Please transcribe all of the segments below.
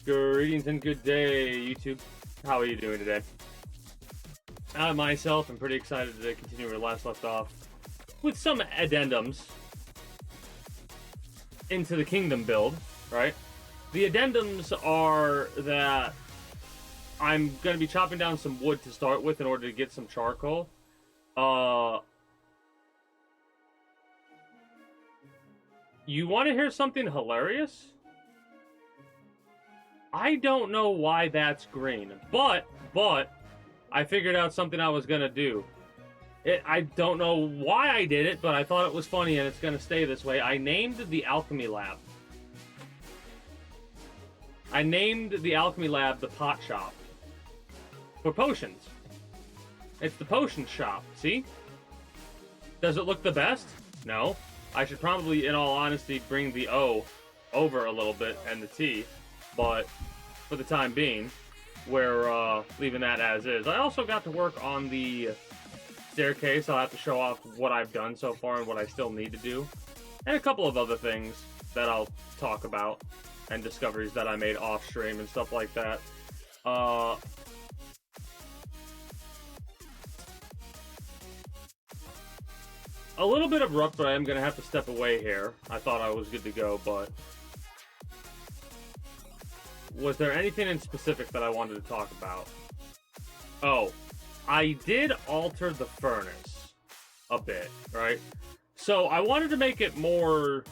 Greetings and good day, YouTube. How are you doing today? I myself am pretty excited to continue where last left off with some addendums into the Kingdom build, right? The addendums are that I'm going to be chopping down some wood to start with in order to get some charcoal. You want to hear something hilarious? I don't know why that's green, but I figured out something I was gonna do. I don't know why I did it, but I thought it was funny and it's gonna stay this way. I named the Alchemy Lab. I named the Alchemy Lab the Pot Shop. For potions. It's the potion shop, see? Does it look the best? No. I should probably, in all honesty, bring the O over a little bit and the T. But for the time being, we're leaving that as is. I also got to work on the staircase. I'll have to show off what I've done so far and what I still need to do. And a couple of other things that I'll talk about. And discoveries that I made off stream and stuff like that. A little bit abrupt, but I am going to have to step away here. I thought I was good to go, but... Was there anything in specific that I wanted to talk about? Oh, I did alter the furnace a bit, right? So I wanted to make it more...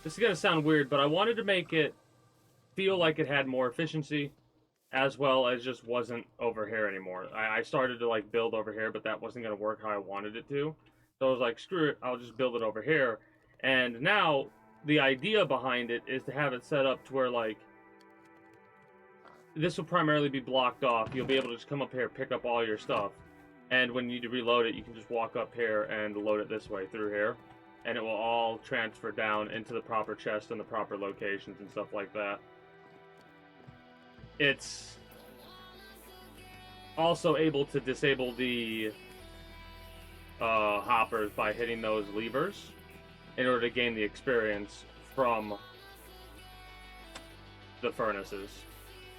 This is going to sound weird, but I wanted to make it feel like it had more efficiency, as well as just wasn't over here anymore. I started to like build over here, but that wasn't going to work how I wanted it to. So I was like, screw it, I'll just build it over here. And now... the idea behind it is to have it set up to where, like, this will primarily be blocked off. You'll be able to just come up here, pick up all your stuff, and when you need to reload it, you can just walk up here and load it this way through here, and it will all transfer down into the proper chest and the proper locations and stuff like that. It's also able to disable the hoppers by hitting those levers in order to gain the experience from the furnaces.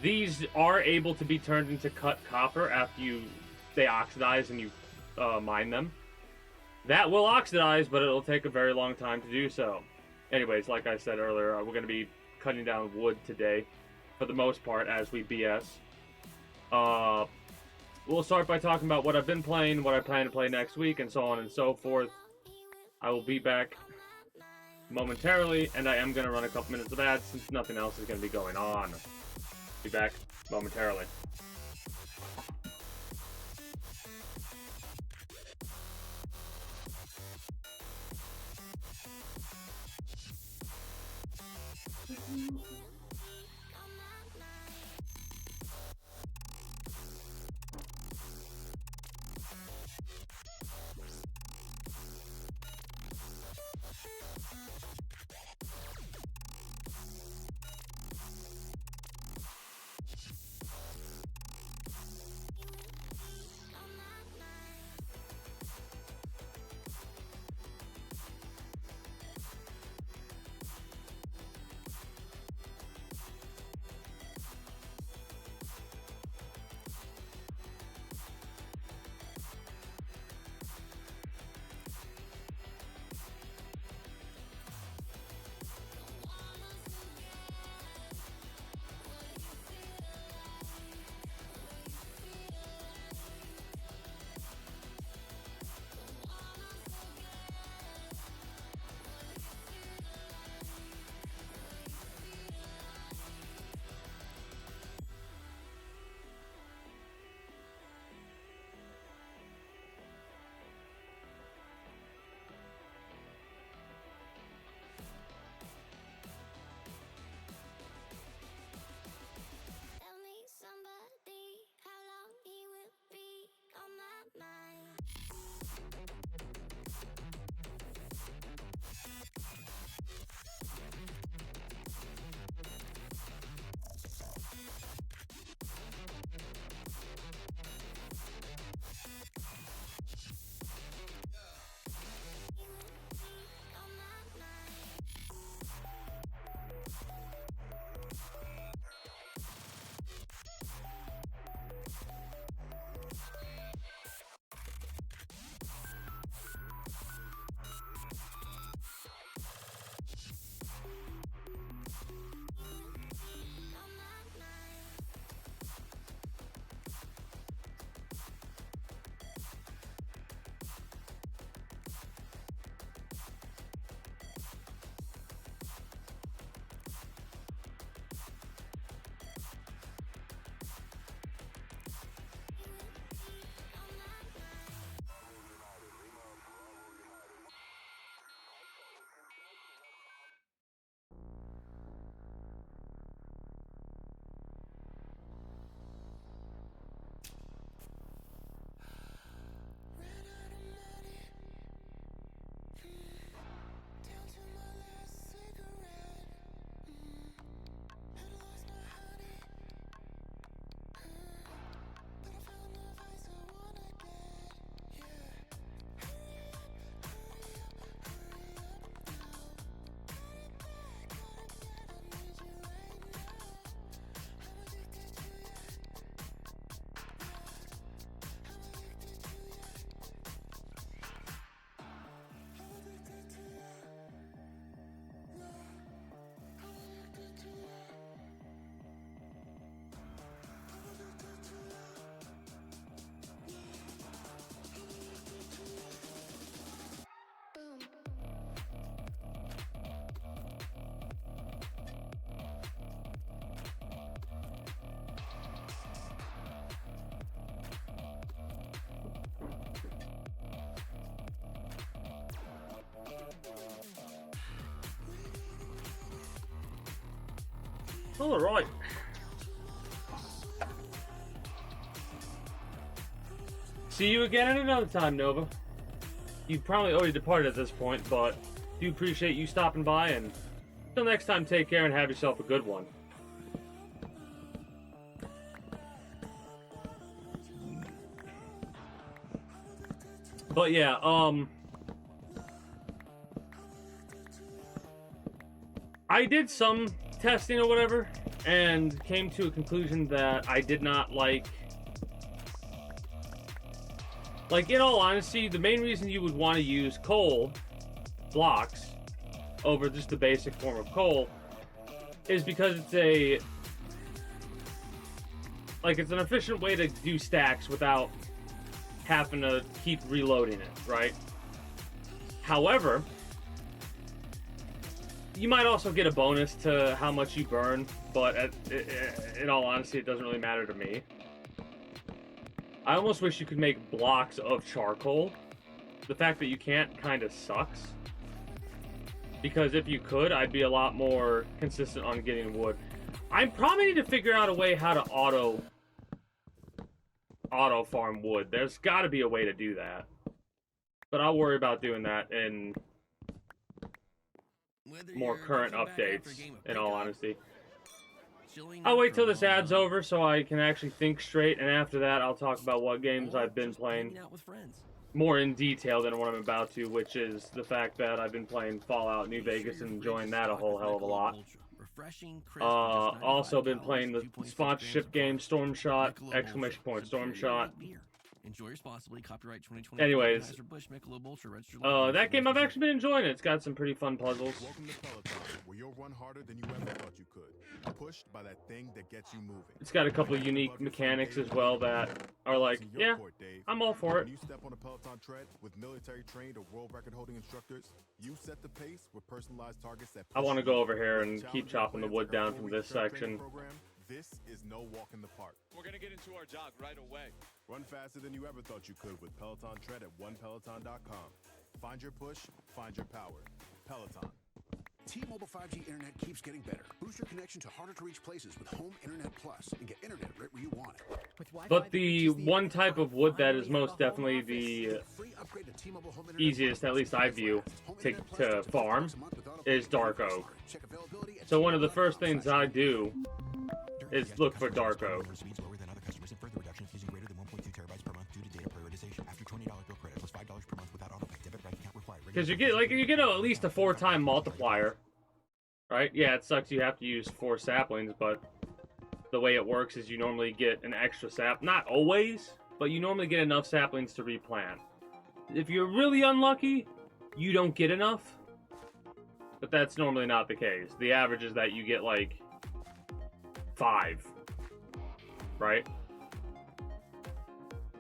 These are able to be turned into cut copper after they oxidize and you mine them. That will oxidize, but it'll take a very long time to do so. Anyways, like I said earlier, we're going to be cutting down wood today, for the most part, as we BS. We'll start by talking about what I've been playing, what I plan to play next week, and so on and so forth. I will be back momentarily, and I am going to run a couple minutes of ads since nothing else is going to be going on. Be back momentarily. All right. See you again at another time, Nova. You've probably already departed at this point, but do appreciate you stopping by, and until next time, take care and have yourself a good one. But yeah, I did some testing or whatever, and came to a conclusion that I did not like. Like, in all honesty, the main reason you would want to use coal blocks over just the basic form of coal is because it's it's an efficient way to do stacks without having to keep reloading it, right? However, you might also get a bonus to how much you burn, but in all honesty, it doesn't really matter to me. I almost wish you could make blocks of charcoal. The fact that you can't kind of sucks. Because if you could, I'd be a lot more consistent on getting wood. I probably need to figure out a way how to auto farm wood. There's got to be a way to do that. But I'll worry about doing that in more current updates, in all honesty. I'll wait till this ad's over so I can actually think straight, and after that I'll talk about what games I've been playing more in detail than what I'm about to, which is the fact that I've been playing Fallout New Vegas and enjoying that a whole hell of a lot. Also been playing the sponsorship game Storm Shot, ! Storm Shot. Enjoy responsibly. Copyright 2020. Anyways, that game I've actually been enjoying it. It's got some pretty fun puzzles. Welcome to Peloton, where you'll run harder than you ever thought you could. Pushed by that thing that gets you moving. It's got a couple of unique mechanics as well that are like, yeah, I'm all for it. When you step on a Peloton tread with military trained or world record holding instructors, you set the pace with personalized targets that I want to go over here and keep chopping the wood down from this section. This is no walk in the park. We're gonna get into our jog right away. Run faster than you ever thought you could with Peloton Tread at onepeloton.com. Find your push, find your power. Peloton. T-Mobile 5G internet keeps getting better. Boost your connection to harder to reach places with Home Internet Plus and get internet right where you want it. But the one type of wood that is most definitely the easiest, at least I view, to farm is dark oak. So one of the first things I do is look for dark oak. Because you get at least a 4-time multiplier, right? Yeah, it sucks you have to use 4 saplings, but the way it works is you normally get an extra sap. Not always, but you normally get enough saplings to replant. If you're really unlucky, you don't get enough, but that's normally not the case. The average is that you get like 5, right?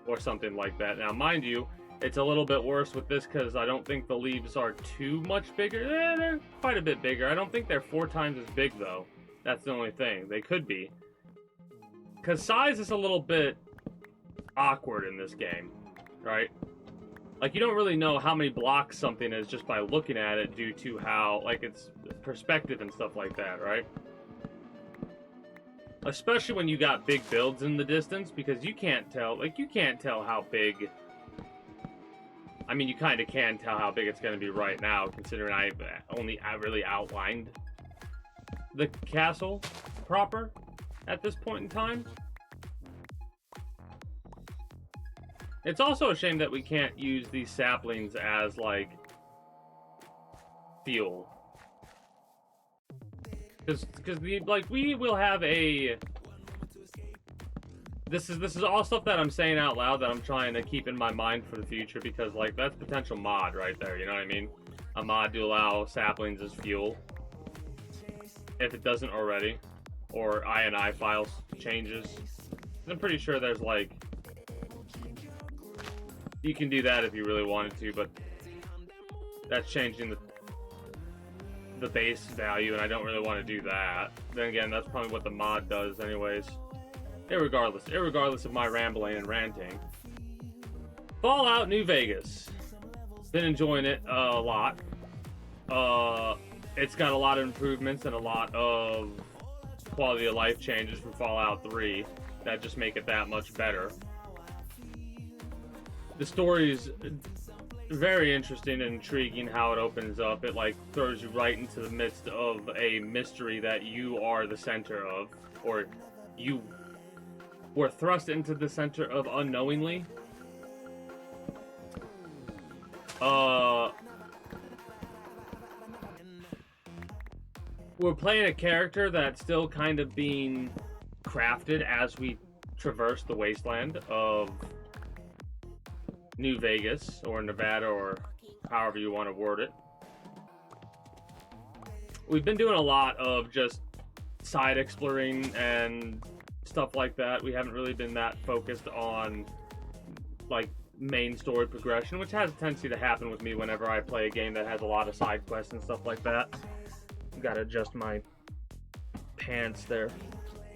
Or something like that. Now, mind you, it's a little bit worse with this because I don't think the leaves are too much bigger. They're quite a bit bigger. I don't think they're 4 times as big, though. That's the only thing. They could be. Because size is a little bit awkward in this game, right? Like, you don't really know how many blocks something is just by looking at it due to how, like, it's perspective and stuff like that, right? Especially when you got big builds in the distance, because you can't tell, like, you can't tell how big... I mean, you kind of can tell how big it's going to be right now, considering I really outlined the castle proper at this point in time. It's also a shame that we can't use these saplings as, like, fuel. Because we will have a... This is all stuff that I'm saying out loud that I'm trying to keep in my mind for the future, because, like, that's potential mod right there, you know what I mean? A mod to allow saplings as fuel, if it doesn't already, or INI files changes. I'm pretty sure there's, like, you can do that if you really wanted to, but that's changing the base value, and I don't really want to do that. Then again, that's probably what the mod does anyways. Irregardless of my rambling and ranting. Fallout New Vegas. Been enjoying it a lot. It's got a lot of improvements and a lot of quality of life changes from Fallout 3 that just make it that much better. The story's very interesting and intriguing how it opens up. It like throws you right into the midst of a mystery that you are the center of, or you were thrust into the center of unknowingly. We're playing a character that's still kind of being crafted as we traverse the wasteland of New Vegas, or Nevada, or however you want to word it. We've been doing a lot of just side exploring and stuff like that. We haven't really been that focused on like main story progression, which has a tendency to happen with me whenever I play a game that has a lot of side quests and stuff like that. Gotta adjust my pants there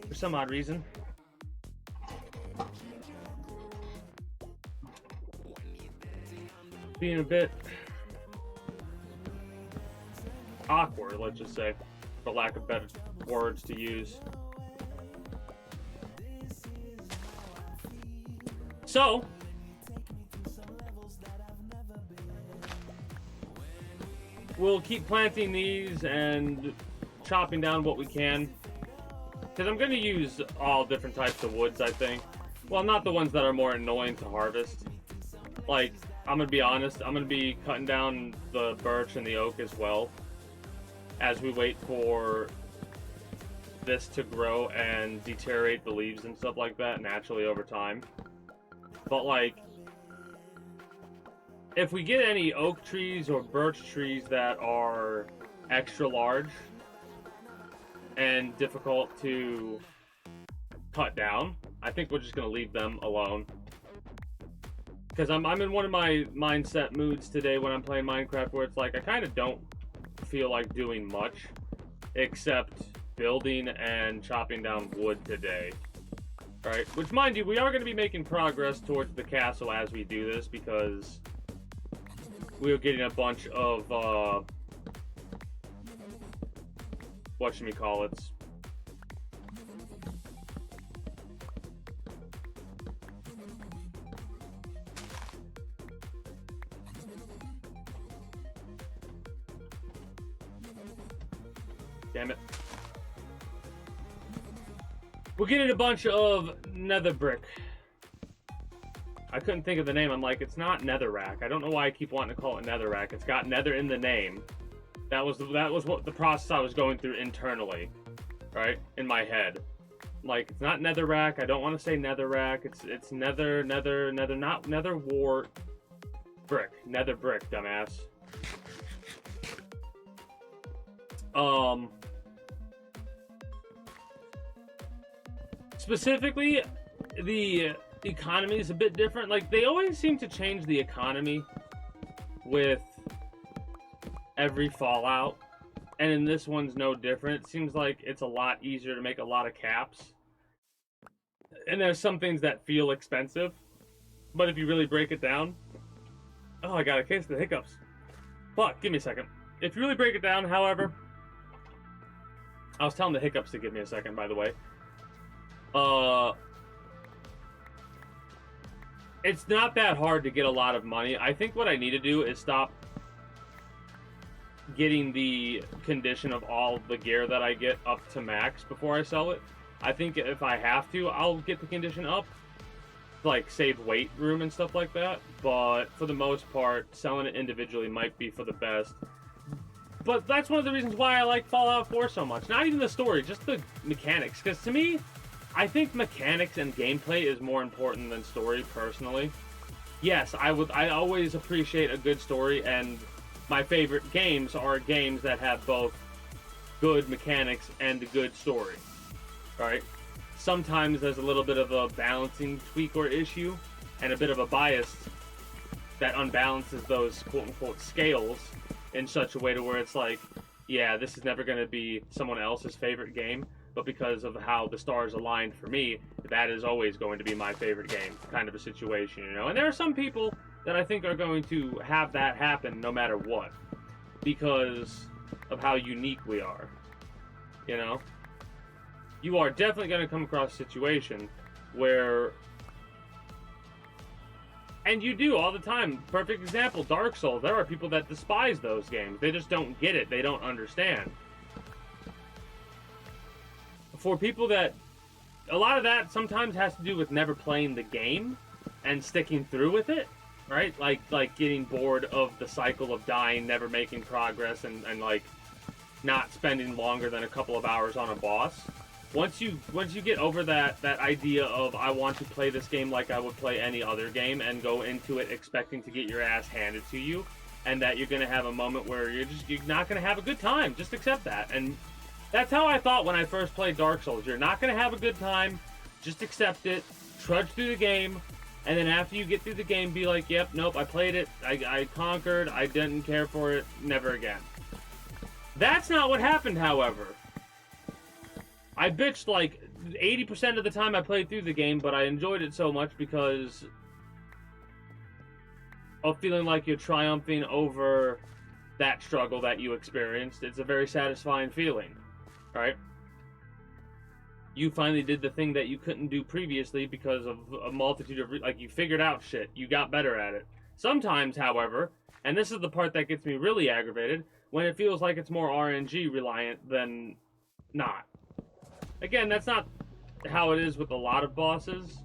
for some odd reason. Being a bit awkward, let's just say, for lack of better words to use. So, we'll keep planting these and chopping down what we can. Because I'm going to use all different types of woods, I think. Well, not the ones that are more annoying to harvest. Like, I'm going to be honest, I'm going to be cutting down the birch and the oak as well, as we wait for this to grow and deteriorate the leaves and stuff like that naturally over time. But like, if we get any oak trees or birch trees that are extra large and difficult to cut down, I think we're just going to leave them alone. Because I'm in one of my mindset moods today when I'm playing Minecraft where it's like, I kind of don't feel like doing much except building and chopping down wood today. Alright, which mind you, we are going to be making progress towards the castle as we do this, because we are getting a bunch of, whatchamacallits. Damn it. We're getting a bunch of nether brick. I couldn't think of the name. I'm like, it's not netherrack. I don't know why I keep wanting to call it netherrack. It's got nether in the name. That was what the process I was going through internally, right? In my head. Like, it's not netherrack. I don't want to say netherrack. It's nether, not nether wart brick. Nether brick, dumbass. Specifically, the economy is a bit different. Like, they always seem to change the economy with every Fallout, and in this one's no different. It seems like it's a lot easier to make a lot of caps, and there's some things that feel expensive, but if you really break it down, oh, I got a case of the hiccups. Fuck, give me a second. If you really break it down, however, I was telling the hiccups to give me a second, by the way. It's not that hard to get a lot of money. I think what I need to do is stop getting the condition of all the gear that I get up to max before I sell it. I think if I have to, I'll get the condition up, like save weight room and stuff like that. But for the most part, selling it individually might be for the best. But that's one of the reasons why I like Fallout 4 so much. Not even the story, just the mechanics. Because to me, I think mechanics and gameplay is more important than story, personally. Yes, I always appreciate a good story, and my favorite games are games that have both good mechanics and a good story. Alright? Sometimes there's a little bit of a balancing tweak or issue, and a bit of a bias that unbalances those quote-unquote scales in such a way to where it's like, yeah, this is never going to be someone else's favorite game, but because of how the stars aligned for me, that is always going to be my favorite game, kind of a situation, you know? And there are some people that I think are going to have that happen no matter what, because of how unique we are, you know? you are definitely going to come across a situation where, and you do all the time. Perfect example, Dark Souls. There are people that despise those games. They just don't get it. They don't understand. For people that, a lot of that sometimes has to do with never playing the game and sticking through with it, right? Like getting bored of the cycle of dying, never making progress, and like not spending longer than a couple of hours on a boss. Once you get over that idea of I want to play this game like I would play any other game and go into it expecting to get your ass handed to you, and that you're gonna have a moment where you're not gonna have a good time, just accept that. And that's how I thought when I first played Dark Souls. You're not gonna have a good time, just accept it, trudge through the game, and then after you get through the game, be like, yep, nope, I played it, I conquered, I didn't care for it, never again. That's not what happened, however. I bitched like 80% of the time I played through the game, but I enjoyed it so much because of feeling like you're triumphing over that struggle that you experienced. It's a very satisfying feeling, right? You finally did the thing that you couldn't do previously because of a multitude of, like, you figured out shit. You got better at it. Sometimes, however, and this is the part that gets me really aggravated, when it feels like it's more RNG reliant than not. Again, that's not how it is with a lot of bosses,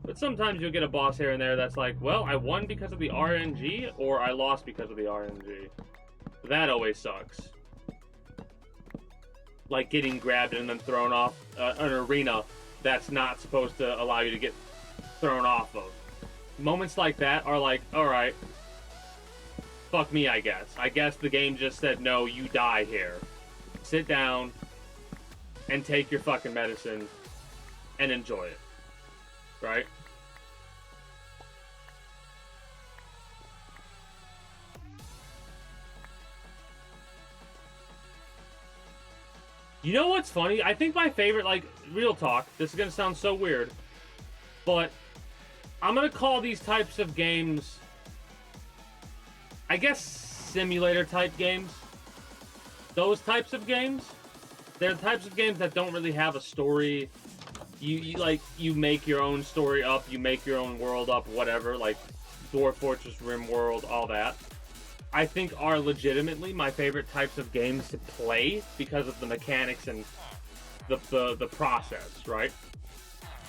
but sometimes you'll get a boss here and there that's like, well, I won because of the RNG, or I lost because of the RNG. That always sucks. Like getting grabbed and then thrown off an arena that's not supposed to allow you to get thrown off of. Moments like that are like, alright, fuck me, I guess. I guess the game just said, no, you die here. Sit down and take your fucking medicine and enjoy it. Right? You know what's funny? I think my favorite, like, real talk, this is gonna sound so weird, but I'm gonna call these types of games, I guess, simulator type games. Those types of games, they're the types of games that don't really have a story. You make your own story up, you make your own world up, whatever, like Dwarf Fortress, RimWorld, all that. I think are legitimately my favorite types of games to play because of the mechanics and the process, right?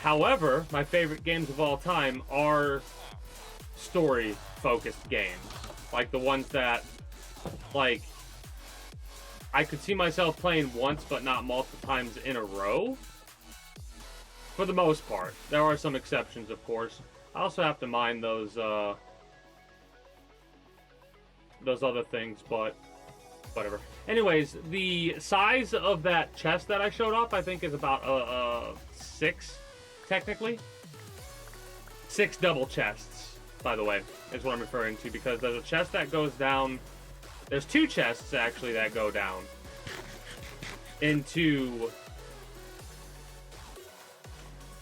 However, my favorite games of all time are story-focused games. Like the ones that, like, I could see myself playing once but not multiple times in a row. For the most part. There are some exceptions, of course. I also have to mind those other things, but whatever. Anyways, the size of that chest that I showed off, I think, is about 6, technically. 6 double chests, by the way, is what I'm referring to, because there's a chest that goes down. There's 2 chests, actually, that go down into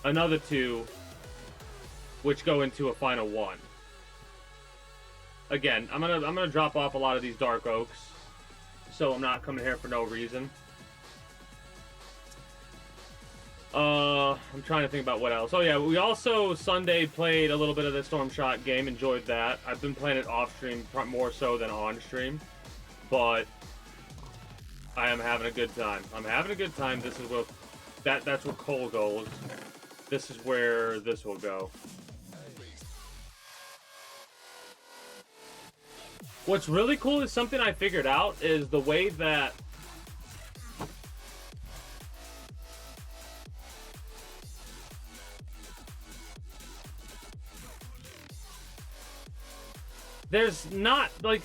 another 2, which go into a final 1. Again, I'm gonna drop off a lot of these dark oaks, so I'm not coming here for no reason. I'm trying to think about what else. Oh yeah, we also Sunday played a little bit of the Storm Shot game. Enjoyed that. I've been playing it off stream more so than on stream, but I am having a good time. I'm having a good time. This is what that's where Cole goes. This is where this will go. What's really cool is something I figured out is the way that there's not, like,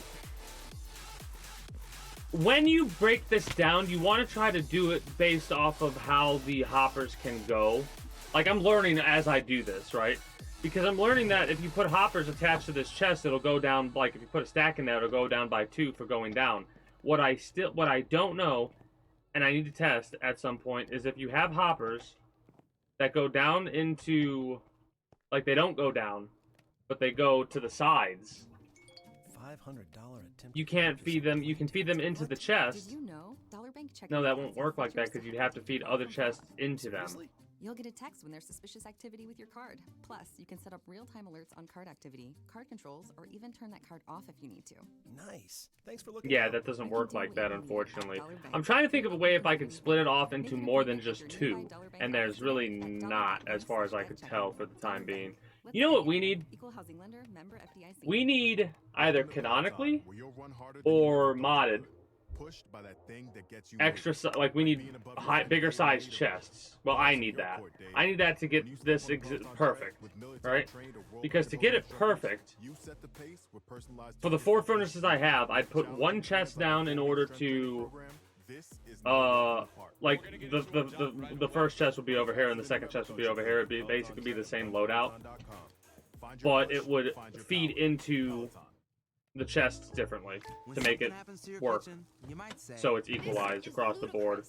when you break this down, you want to try to do it based off of how the hoppers can go. Like, I'm learning as I do this, right? Because I'm learning that if you put hoppers attached to this chest, it'll go down, like, if you put a stack in there, it'll go down by 2 for going down. What I don't know, and I need to test at some point, is if you have hoppers that go down into, like, they don't go down, but they go to the sides. you can't feed them. You can feed them into the chest. Did you know? Dollar Bank checking No, that accounts won't work have like that features because to you'd have to help feed you other from chests fraud. into them. You'll get a text when there's suspicious activity with your card. Plus, you can set up real-time alerts on card activity, card controls, or even turn that card off if you need to. Nice. Thanks for looking. Yeah, that doesn't work like that, unfortunately. I'm trying to think of a way if I could split it off into more than just two, and there's really not, as far as I could tell for the time being. You know what we need? Equal housing lender, member FDIC. We need either canonically or modded extra, like we need bigger size chests. Well, I need that. I need that to get this perfect, right? Because to get it perfect, for the 4 furnaces I have, I'd put one chest down in order to, like the first chest would be over here and the second chest would be over here. It'd be basically be the same loadout, but it would feed into the chests differently to make it work, so it's equalized across the board.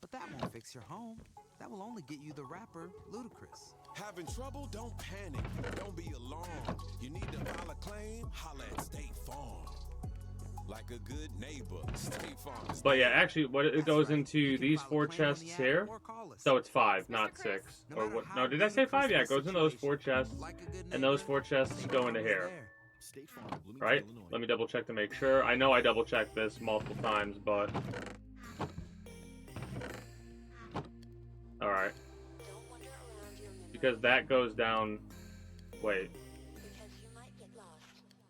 But that won't fix your home. That will only get you the rapper Ludacris. Having trouble? Don't panic. Don't be alarmed. You need to file a claim? Holla at State Farm. Like a good neighbor, State Farm. But yeah, actually, what it goes into these 4 chests here, so it's 5, not 6. Or what? No, did I say 5? Yeah, it goes in those 4 chests, and those 4 chests go into here. Right? Let me double check to make sure. I know I double checked this multiple times, but alright. Because that goes down. Wait.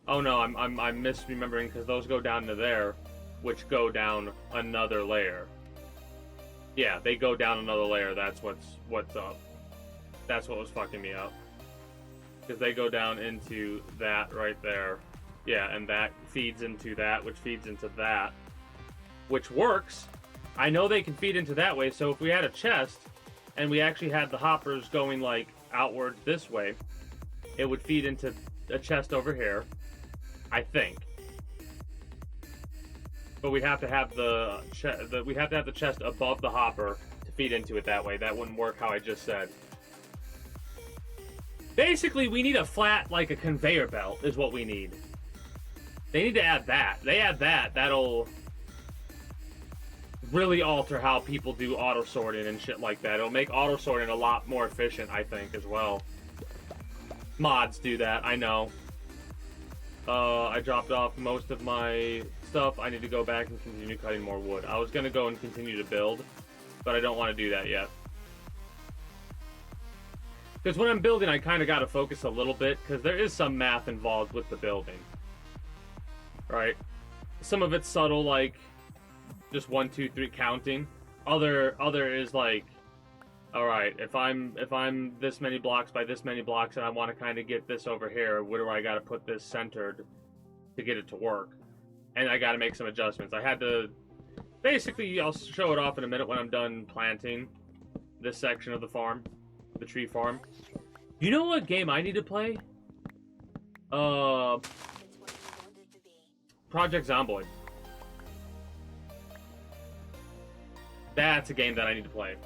Oh no, I'm misremembering because those go down to there, which go down another layer. Yeah, they go down another layer. That's what's up. That's what was fucking me up. Because they go down into that right there. Yeah, and that feeds into that, which feeds into that. Which works. I know they can feed into that way, so if we had a chest, and we actually had the hoppers going, like, outward this way, it would feed into a chest over here, I think. But we'd have to have the chest above the hopper to feed into it that way. That wouldn't work how I just said. Basically, we need a flat, like a conveyor belt, is what we need. They need to add that. They add that, that'll really alter how people do auto-sorting and shit like that. It'll make auto-sorting a lot more efficient, I think, as well. Mods do that, I know. I dropped off most of my stuff. I need to go back and continue cutting more wood. I was going to go and continue to build, but I don't want to do that yet. Because when I'm building, I kind of got to focus a little bit, because there is some math involved with the building. Right? Some of it's subtle, like just 1, 2, 3 counting. Other is like, all right, if I'm this many blocks by this many blocks, and I want to kind of get this over here, where do I got to put this centered to get it to work? And I got to make some adjustments. I had to basically, I'll show it off in a minute when I'm done planting this section of the farm. The tree farm. You know what game I need to play? Project Zomboid. That's a game that I need to play.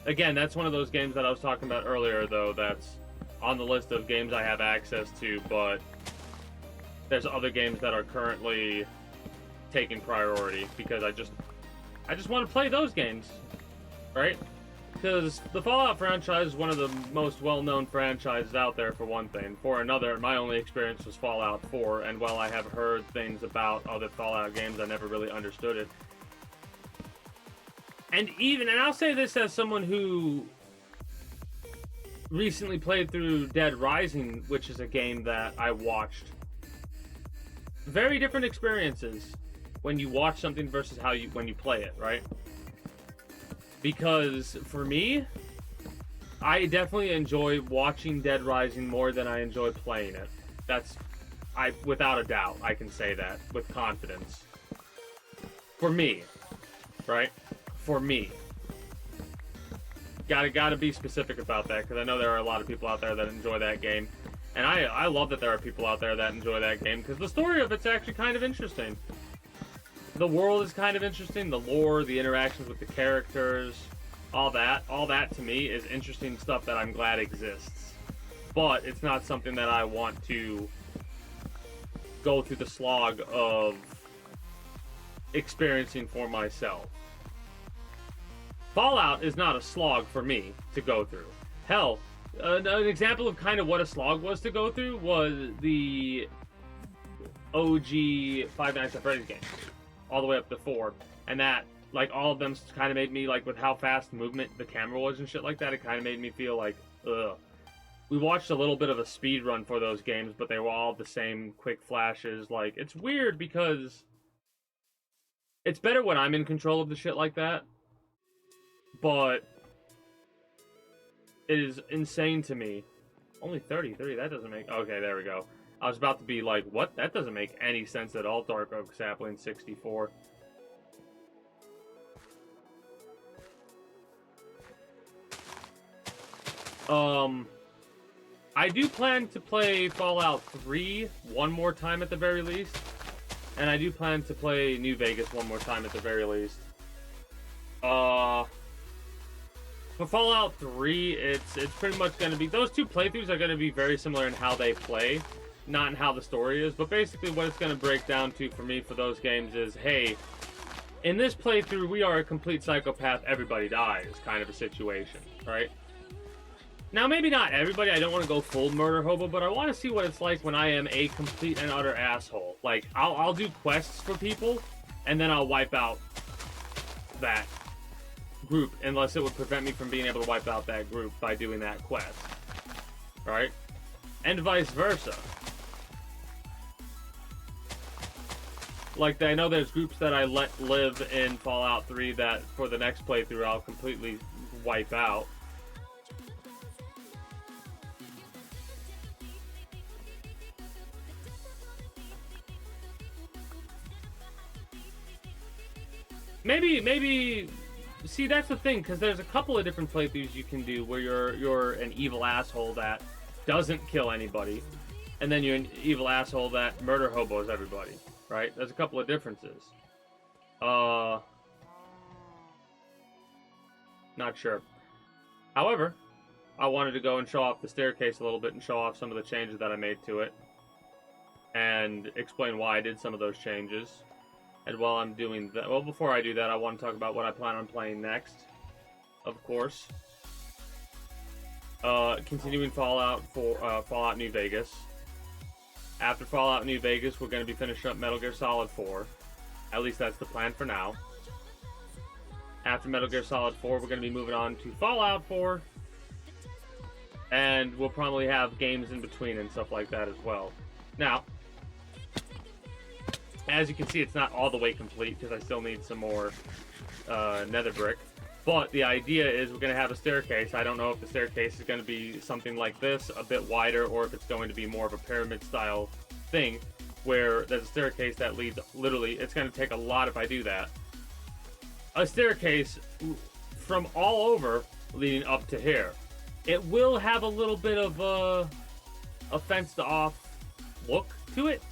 Again, that's one of those games that I was talking about earlier, though, that's on the list of games I have access to, but there's other games that are currently taking priority because I just want to play those games. Right? Because the Fallout franchise is one of the most well-known franchises out there, for one thing. For another, my only experience was Fallout 4, and while I have heard things about other Fallout games, I never really understood it. And I'll say this as someone who recently played through Dead Rising, which is a game that I watched. Very different experiences when you watch something versus when you play it, right? Because, for me, I definitely enjoy watching Dead Rising more than I enjoy playing it. Without a doubt, I can say that with confidence. For me, right? For me. Gotta be specific about that, because I know there are a lot of people out there that enjoy that game. And I love that there are people out there that enjoy that game, because the story of it's actually kind of interesting. The world is kind of interesting, the lore, the interactions with the characters, all that to me is interesting stuff that I'm glad exists. but it's not something that I want to go through the slog of experiencing for myself. Fallout is not a slog for me to go through. Hell, an example of kind of what a slog was to go through was the OG Five Nights at Freddy's games, all the way up to 4, and that, like, all of them kind of made me, like, with how fast movement the camera was and shit like that, it kind of made me feel like, ugh. We watched a little bit of a speed run for those games, but they were all the same quick flashes. Like, it's weird because it's better when I'm in control of the shit like that, but it is insane to me. Only 33, that doesn't make... Okay, there we go. I was about to be like, what? That doesn't make any sense at all, Dark Oak Sapling 64. I do plan to play Fallout 3 one more time at the very least. And I do plan to play New Vegas one more time at the very least. For Fallout 3, it's pretty much going to be... Those two playthroughs are going to be very similar in how they play, not in how the story is. But basically what it's going to break down to for me for those games is, hey, in this playthrough, we are a complete psychopath, everybody dies kind of a situation, right? Now, maybe not everybody, I don't want to go full murder hobo, but I want to see what it's like when I am a complete and utter asshole. Like, I'll do quests for people, and then I'll wipe out that group, unless it would prevent me from being able to wipe out that group by doing that quest. Right? And vice versa. Like, I know there's groups that I let live in Fallout 3 that for the next playthrough I'll completely wipe out. Maybe, see, that's the thing, because there's a couple of different playthroughs you can do where you're an evil asshole that doesn't kill anybody, and then you're an evil asshole that murder hobos everybody, right? There's a couple of differences. Not sure. However, I wanted to go and show off the staircase a little bit and show off some of the changes that I made to it, and explain why I did some of those changes. And while I'm doing that, well, before I do that, I want to talk about what I plan on playing next, of course. Continuing Fallout New Vegas. After Fallout New Vegas, we're going to be finishing up Metal Gear Solid 4. At least that's the plan for now. After Metal Gear Solid 4, we're going to be moving on to Fallout 4. And we'll probably have games in between and stuff like that as well. Now, as you can see, it's not all the way complete because I still need some more nether brick. But the idea is we're going to have a staircase. I don't know if the staircase is going to be something like this, a bit wider, or if it's going to be more of a pyramid-style thing where there's a staircase that leads, literally, it's going to take a lot if I do that. A staircase from all over leading up to here. It will have a little bit of a fenced-off look to it,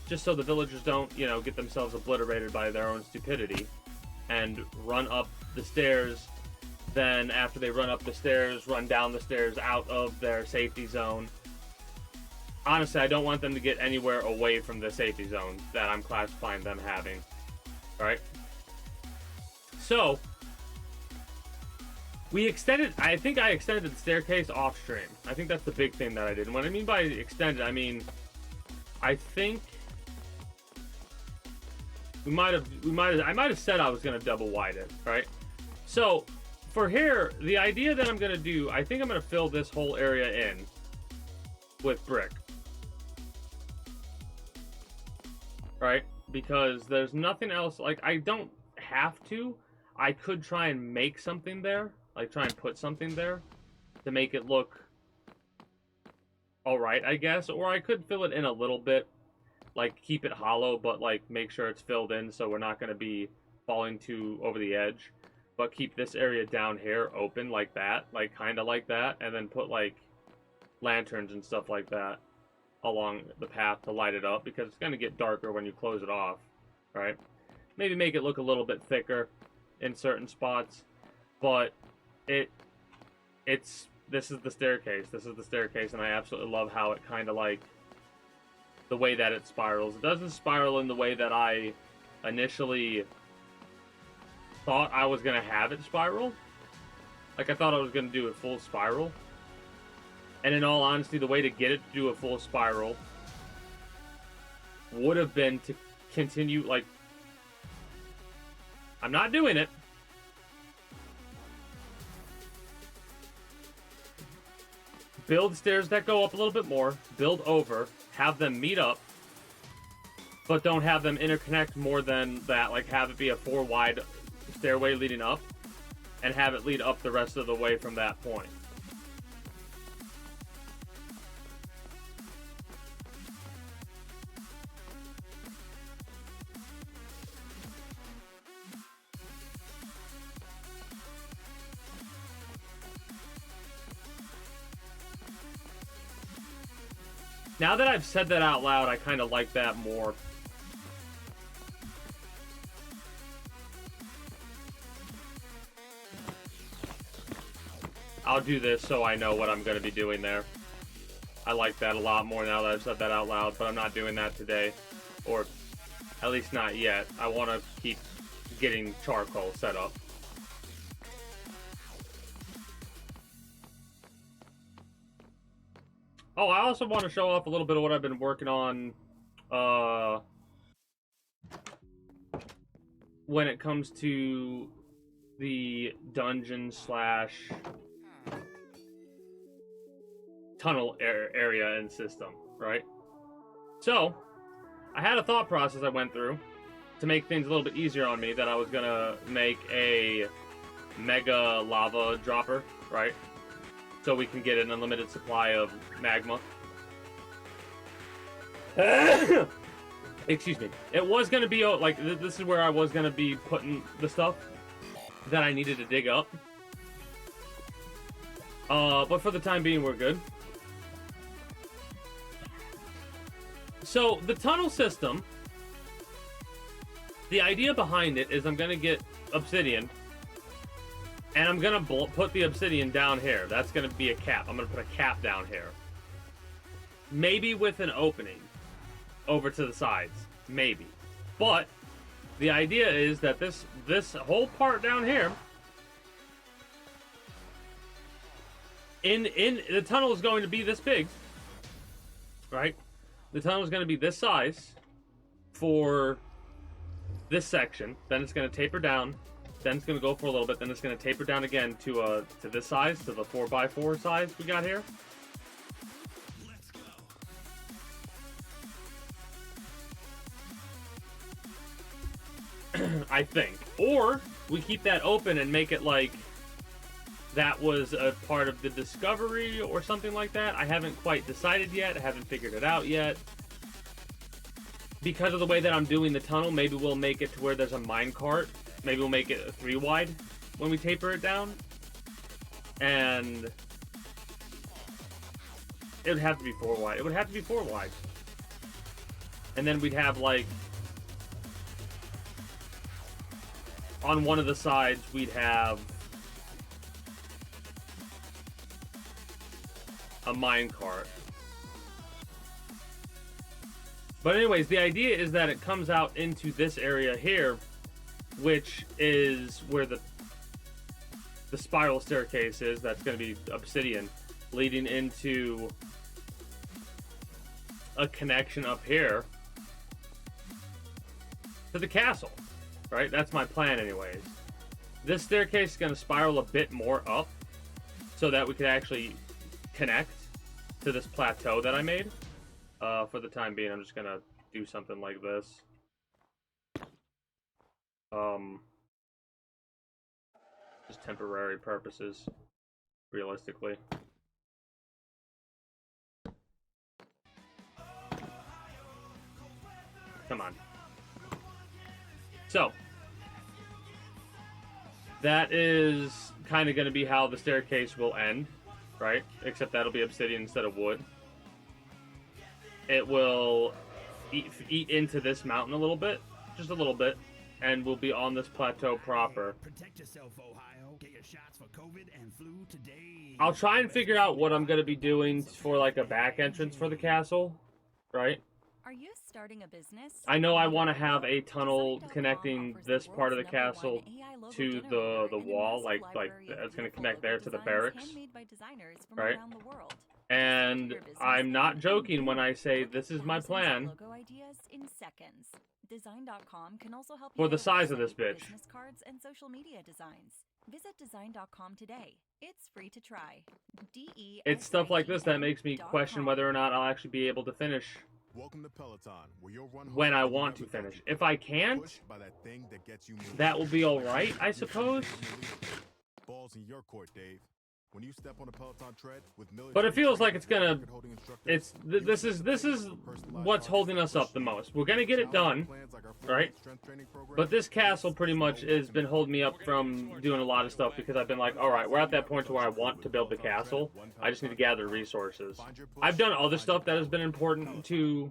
just so the villagers don't, you know, get themselves obliterated by their own stupidity and run up the stairs. Then after they run up the stairs, run down the stairs out of their safety zone. Honestly, I don't want them to get anywhere away from the safety zone that I'm classifying them having. Alright? So, I think I extended the staircase off stream. I think that's the big thing that I did. And what I mean by extended, I mean, I think I might have said I was going to double wide it, right? So, for here, the idea that I'm going to do, I think I'm going to fill this whole area in with brick. Right? Because there's nothing else, like, I don't have to. I could try and make something there, like try and put something there to make it look alright, I guess. Or I could fill it in a little bit. Like, keep it hollow, but, like, make sure it's filled in so we're not going to be falling too over the edge. But keep this area down here open like that, like, kind of like that, and then put, like, lanterns and stuff like that along the path to light it up, because it's going to get darker when you close it off, right? Maybe make it look a little bit thicker in certain spots, but it's this is the staircase. This is the staircase, and I absolutely love how it kind of like the way that it spirals. It doesn't spiral in the way that I initially thought I was gonna have it spiral. Like I thought I was gonna do a full spiral. And in all honesty, the way to get it to do a full spiral would have been to continue, like, I'm not doing it. Build stairs that go up a little bit more, build over, have them meet up, but don't have them interconnect more than that. Like, have it be a 4 wide stairway leading up, and have it lead up the rest of the way from that point. Now that I've said that out loud, I kind of like that more. I'll do this so I know what I'm going to be doing there. I like that a lot more now that I've said that out loud, but I'm not doing that today. Or at least not yet. I want to keep getting charcoal set up. Oh, I also want to show off a little bit of what I've been working on when it comes to the dungeon slash tunnel area and system, right? So, I had a thought process I went through to make things a little bit easier on me, that I was going to make a mega lava dropper, right? So we can get an unlimited supply of magma. Excuse me. It was going to be, like, this is where I was going to be putting the stuff that I needed to dig up. But for the time being, we're good. So, the tunnel system, the idea behind it is I'm going to get obsidian, and I'm going to put the obsidian down here. That's going to be a cap. I'm going to put a cap down here. Maybe with an opening over to the sides. Maybe. But the idea is that this whole part down here, in the tunnel is going to be this big, right? The tunnel is going to be this size for this section. Then it's going to taper down. Then it's going to go for a little bit. Then it's going to taper down again to this size, to the 4x4 size we got here. I think. Or we keep that open and make it like that was a part of the discovery or something like that. I haven't quite decided yet. I haven't figured it out yet. Because of the way that I'm doing the tunnel, maybe we'll make it to where there's a minecart. Maybe we'll make it 3 wide when we taper it down. And it would have to be 4 wide. It would have to be 4 wide. And then we'd have, like, on one of the sides, we'd have a minecart. But anyways, the idea is that it comes out into this area here, which is where the spiral staircase is. That's going to be obsidian, leading into a connection up here to the castle, right? That's my plan anyways. This staircase is going to spiral a bit more up so that we could actually connect to this plateau that I made. For the time being, I'm just going to do something like this. Just temporary purposes, realistically. Come on. So, that is kind of going to be how the staircase will end, right? Except that'll be obsidian instead of wood. It will eat into this mountain a little bit, just a little bit, and we'll be on this plateau proper. Protect yourself, Ohio. Get your shots for COVID and flu today. I'll try and figure out what I'm gonna be doing for like a back entrance for the castle, right? Are you starting a business? I know I want to have a tunnel connecting this part of the castle to the wall, like it's gonna connect there to the barracks, right? And I'm not joking when I say this is my plan Logo ideas in seconds. Design.com can also help for you the build size of website, this bitch. business cards and social media designs. Visit design.com today. It's free to try. It's stuff like this that makes me question whether or not I'll actually be able to finish Welcome to Peloton, where you'll run when I hard want to and never finish. catch If I can't, pushed by that thing that gets you moving. that will be alright, I suppose. Balls in your court, Dave. When you step on a Peloton tread with military But it feels like training it's gonna. record-holding instructors, It's this is what's holding us up the most. We're gonna get it done, right? But this castle pretty much has been holding me up from doing a lot of stuff because I've been like, all right, we're at that point to where I want to build the castle. I just need to gather resources. I've done other stuff that has been important to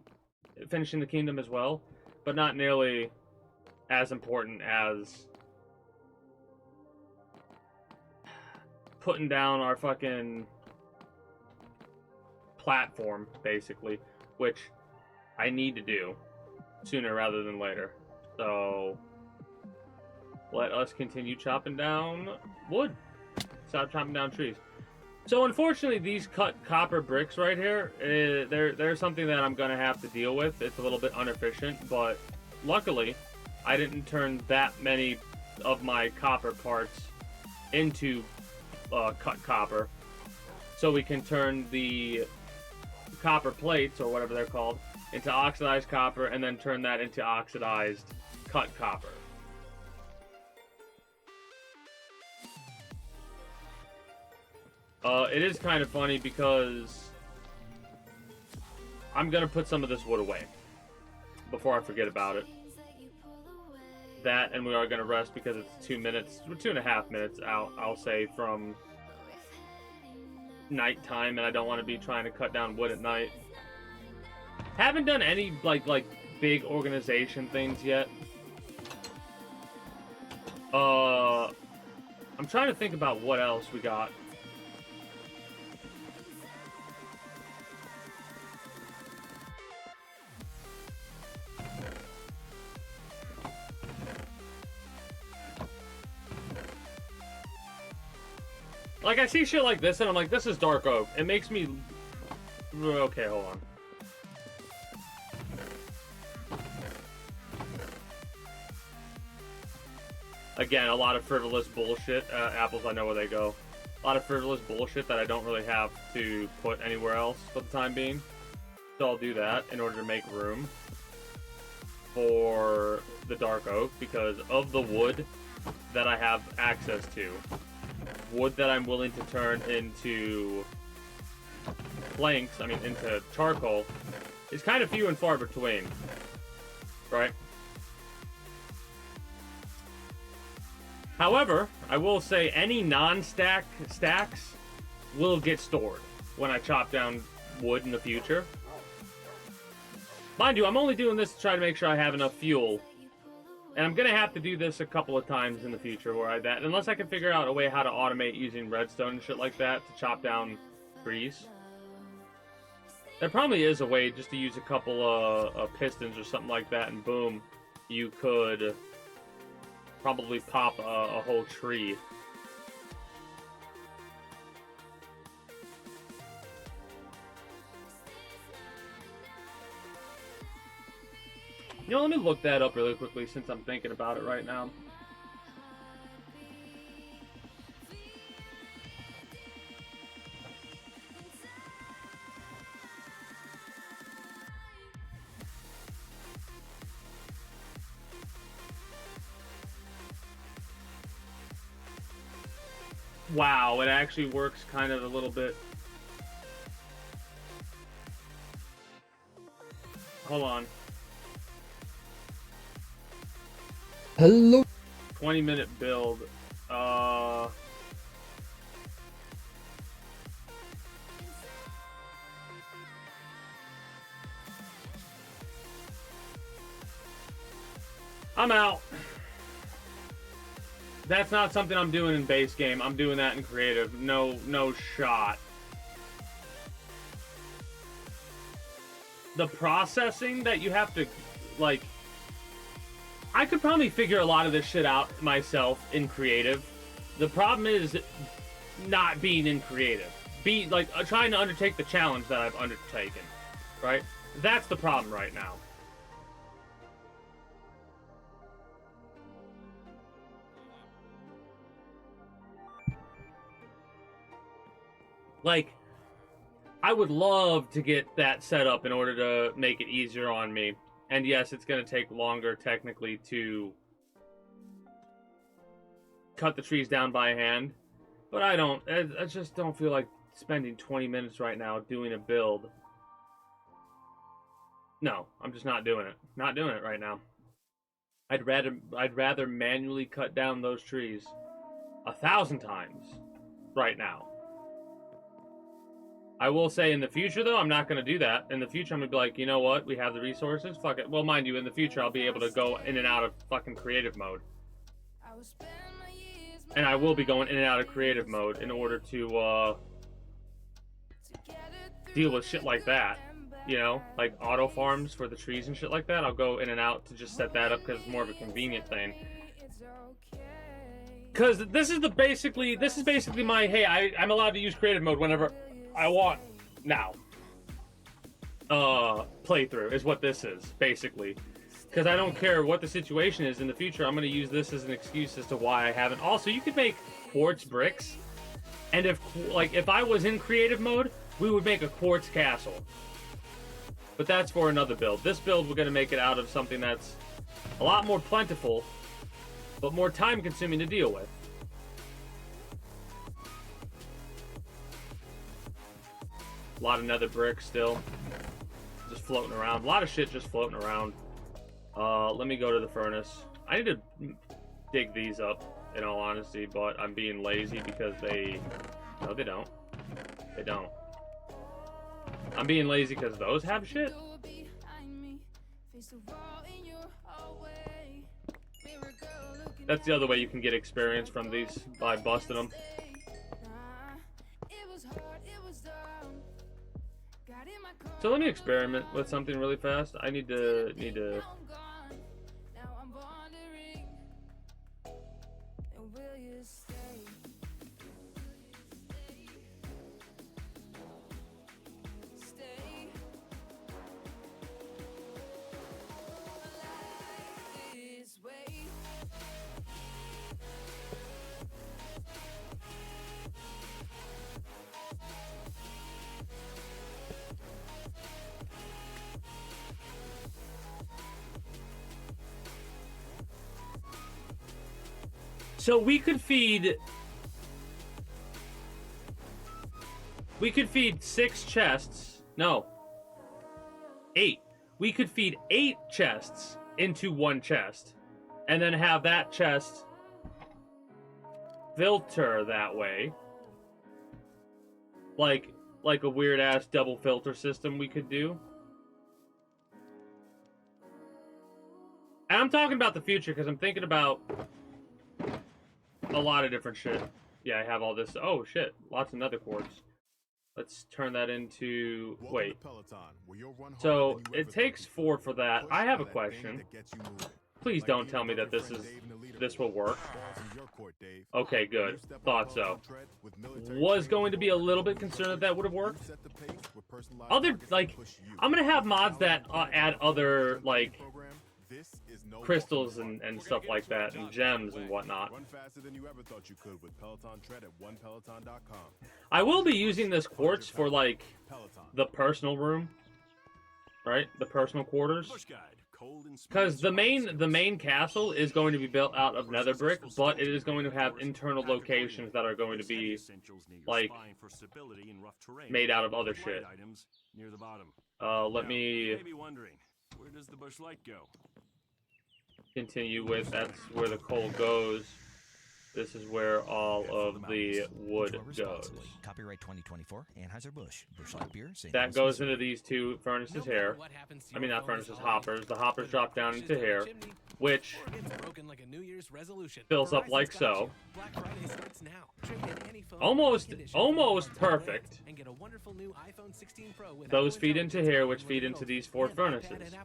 finishing the kingdom as well, but not nearly as important as putting down our fucking platform, basically, which I need to do sooner rather than later. So let us continue chopping down wood. Stop chopping down trees. So unfortunately, these cut copper bricks right here, they're something that I'm gonna have to deal with. It's a little bit inefficient, but luckily, I didn't turn that many of my copper parts into cut copper, so we can turn the copper plates, or whatever they're called, into oxidized copper, and then turn that into oxidized cut copper. It is kind of funny because I'm gonna put some of this wood away before I forget about it. That, and we are gonna rest because it's 2 minutes, 2.5 minutes out, I'll say, from nighttime, and I don't want to be trying to cut down wood at night. Haven't done any like big organization things yet. I'm trying to think about what else we got. Like, I see shit like this, and I'm like, this is dark oak. It makes me... Okay, hold on. Again, a lot of frivolous bullshit. Apples, I know where they go. A lot of frivolous bullshit that I don't really have to put anywhere else for the time being. So I'll do that in order to make room for the dark oak, because of the wood that I have access to. Wood that I'm willing to turn into planks, into charcoal, is kind of few and far between, right? However, I will say any non-stack stacks will get stored when I chop down wood in the future. Mind you, I'm only doing this to try to make sure I have enough fuel. And I'm gonna have to do this a couple of times in the future, unless I can figure out a way how to automate using redstone and shit like that to chop down trees. There probably is a way just to use a couple of pistons or something like that, and boom, you could probably pop a whole tree. You know, let me look that up really quickly since I'm thinking about it right now. Wow, it actually works kind of a little bit. Hold on. Hello. 20-minute build. I'm out. That's not something I'm doing in base game. I'm doing that in creative. No shot. The processing that you have to, like... I could probably figure a lot of this shit out myself in creative. The problem is not being in creative. Trying to undertake the challenge that I've undertaken. Right? That's the problem right now. Like, I would love to get that set up in order to make it easier on me. And yes, it's going to take longer technically to cut the trees down by hand. But I just don't feel like spending 20 minutes right now doing a build. No, I'm just not doing it. Not doing it right now. I'd rather manually cut down those trees 1,000 times right now. I will say in the future, though, I'm not going to do that. In the future, I'm going to be like, you know what? We have the resources. Fuck it. Well, mind you, in the future, I'll be able to go in and out of fucking creative mode. And I will be going in and out of creative mode in order to deal with shit like that. You know? Like auto farms for the trees and shit like that. I'll go in and out to just set that up because it's more of a convenient thing. Because this is basically my, hey, I'm allowed to use creative mode whenever I want now. Playthrough is what this is, basically. Because I don't care what the situation is in the future, I'm going to use this as an excuse as to why I haven't. Also, you could make quartz bricks. And if I was in creative mode, we would make a quartz castle. But that's for another build. This build, we're going to make it out of something that's a lot more plentiful, but more time-consuming to deal with. A lot of nether bricks still. Just floating around. A lot of shit just floating around. Let me go to the furnace. I need to dig these up, in all honesty, but I'm being lazy because they... No, they don't. They don't. I'm being lazy because those have shit? That's the other way you can get experience from these, by busting them. So let me experiment with something really fast. I need to So we could feed 6 chests. No. 8. We could feed 8 chests into one chest. And then have that chest filter that way. Like a weird ass double filter system we could do. And I'm talking about the future because I'm thinking about a lot of different shit. Yeah, I have all this. Oh shit, lots of nether quartz. Let's turn that into... Wait. So it takes 4 for that. I have a question. Please don't tell me that this will work. Okay, good. Thought so. Was going to be a little bit concerned that would have worked. I'm gonna have mods that add other, like, crystals and stuff like that, and gems and whatnot. I will be using this quartz for, like, the personal room, right? The personal quarters. Because the main castle is going to be built out of nether brick, but it is going to have internal locations that are going to be, like, made out of other shit. Let me continue with, that's where the coal goes. This is where all of the wood goes. Copyright 2024, Anheuser-Busch. Busch Light Beer, St. That Louis, goes Missouri. into these two furnaces here. I mean, not furnaces, hoppers. The hoppers drop down into here, which fills up like so. Almost perfect. Those feed into here, which feed into these 4 furnaces.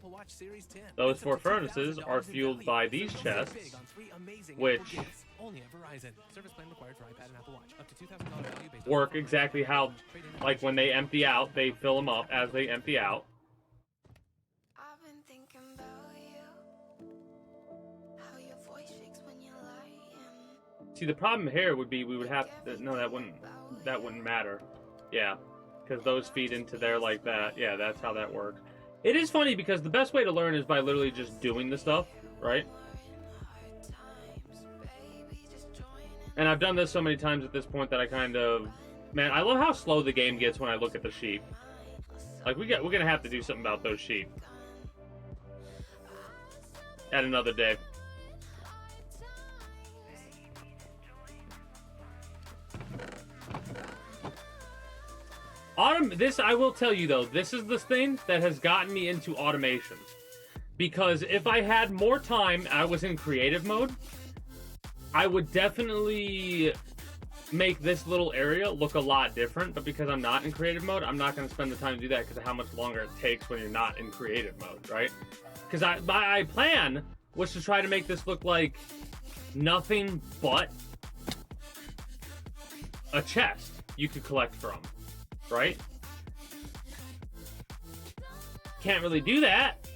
Those 4 furnaces are fueled by these chests, which work exactly how, like when they empty out, they fill them up as they empty out. See, the problem here would be we would have to, no, that wouldn't matter. Yeah, because those feed into there like that. Yeah, that's how that works. It is funny because the best way to learn is by literally just doing the stuff, right? And I've done this so many times at this point that I kind of, man, I love how slow the game gets when I look at the sheep. Like we're gonna have to do something about those sheep at another day. This, I will tell you though, this is the thing that has gotten me into automation. Because if I had more time, I was in creative mode, I would definitely make this little area look a lot different. But because I'm not in creative mode, I'm not going to spend the time to do that because of how much longer it takes when you're not in creative mode, right? Because my plan was to try to make this look like nothing but a chest you could collect from. Right? Can't really do that.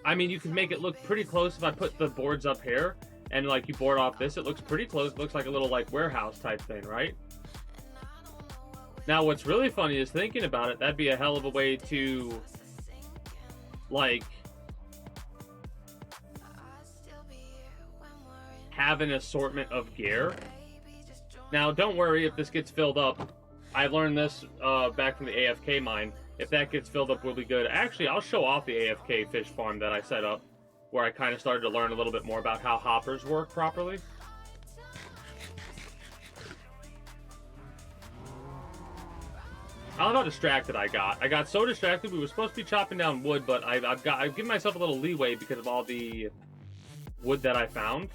I mean, you can make it look pretty close if I put the boards up here and like you board off this. It looks pretty close. It looks like a little like warehouse type thing, right? Now, what's really funny is thinking about it. That'd be a hell of a way to like have an assortment of gear. Now, don't worry if this gets filled up. I learned this back from the AFK mine. If that gets filled up, we'll be good. Actually, I'll show off the AFK fish farm that I set up, where I kind of started to learn a little bit more about how hoppers work properly. I love how distracted I got. I got so distracted. We were supposed to be chopping down wood, but I've given myself a little leeway because of all the wood that I found.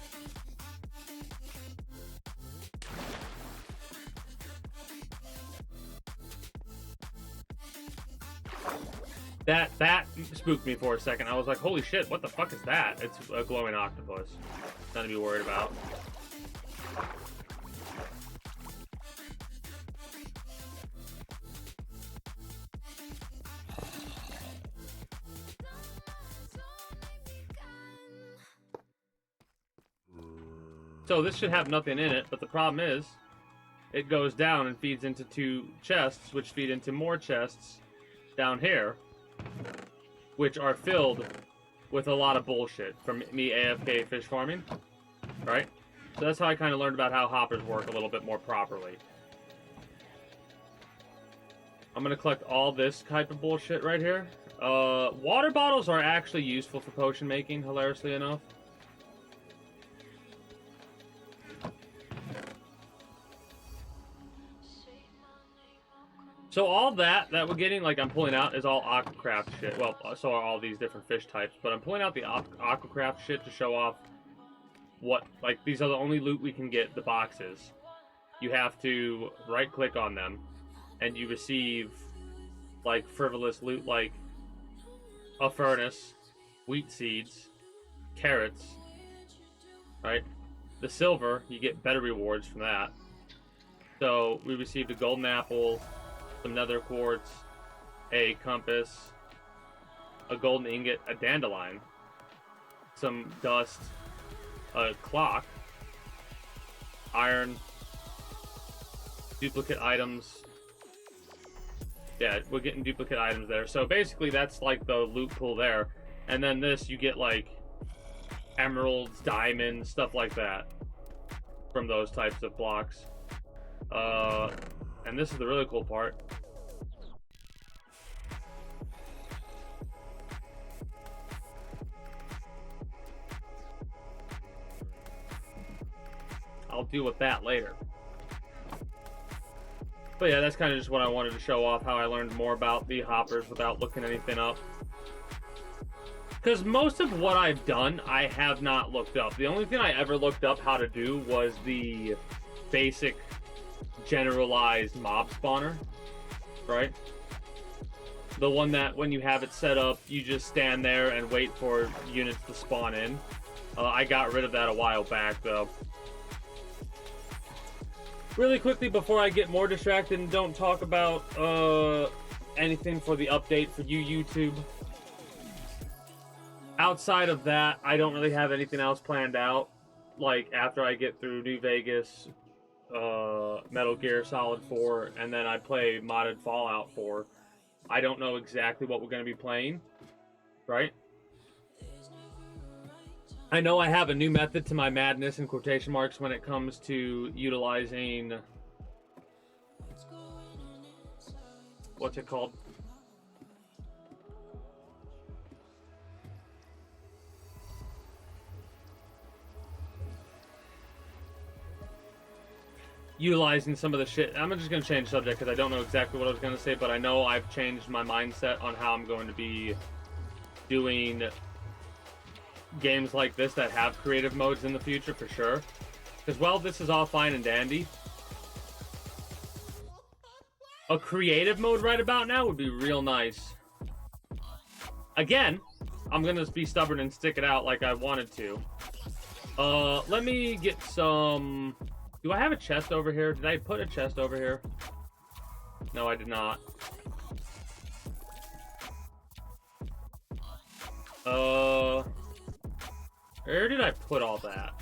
That spooked me for a second. I was like, holy shit, what the fuck is that? It's a glowing octopus. Nothing to be worried about. So this should have nothing in it, but the problem is it goes down and feeds into 2 chests, which feed into more chests down here, which are filled with a lot of bullshit from me AFK fish farming, right? So that's how I kind of learned about how hoppers work a little bit more properly. I'm going to collect all this type of bullshit right here. Water bottles are actually useful for potion making, hilariously enough. So all that we're getting, like I'm pulling out, is all aquacraft shit. Well, so are all these different fish types. But I'm pulling out the aquacraft shit to show off what, like, these are the only loot we can get, the boxes. You have to right-click on them, and you receive, like, frivolous loot, like a furnace, wheat seeds, carrots, right? The silver, you get better rewards from that. So we received a golden apple, some nether quartz, a compass, a golden ingot, a dandelion, some dust, a clock, iron, duplicate items. Yeah, we're getting duplicate items there. So basically that's like the loot pool there. And then this, you get like emeralds, diamonds, stuff like that from those types of blocks. And this is the really cool part. deal with that later. But yeah, that's kind of just what I wanted to show off, how I learned more about the hoppers without looking anything up. Because most of what I've done, I have not looked up. The only thing I ever looked up how to do was the basic generalized mob spawner, right? The one that when you have it set up, you just stand there and wait for units to spawn in. I got rid of that a while back, though. Really quickly, before I get more distracted and don't talk about anything for the update for you, YouTube. Outside of that, I don't really have anything else planned out. Like, after I get through New Vegas, Metal Gear Solid 4, and then I play modded Fallout 4. I don't know exactly what we're going to be playing, right? I know I have a new method to my madness in quotation marks when it comes to utilizing, what's it called? Utilizing some of the shit. I'm just going to change subject because I don't know exactly what I was going to say, but I know I've changed my mindset on how I'm going to be doing games like this that have creative modes in the future for sure. Because while this is all fine and dandy, a creative mode right about now would be real nice. Again, I'm going to be stubborn and stick it out like I wanted to. Let me get some... Do I have a chest over here? Did I put a chest over here? No, I did not. Where did I put all that?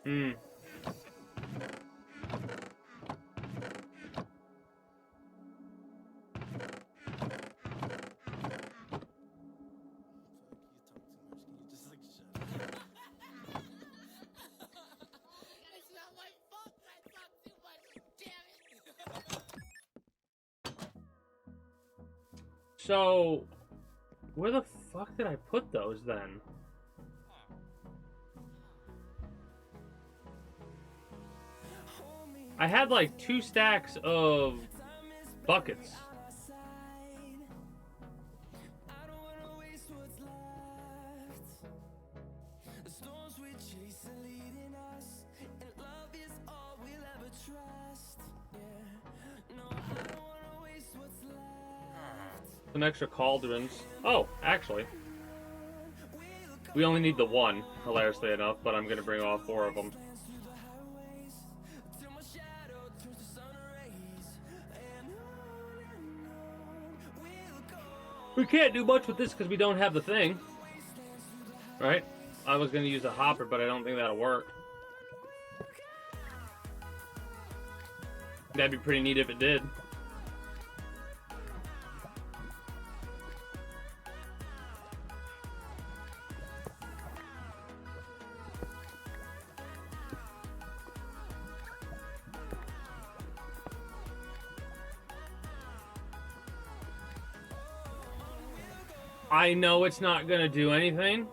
Hmm. So, where the fuck did I put those then? I had like 2 stacks of buckets. Some extra cauldrons. Oh, actually. We only need the one, hilariously enough, but I'm gonna bring all 4 of them. We can't do much with this because we don't have the thing. Right? I was going to use a hopper, but I don't think that'll work. That'd be pretty neat if it did. I know it's not going to do anything,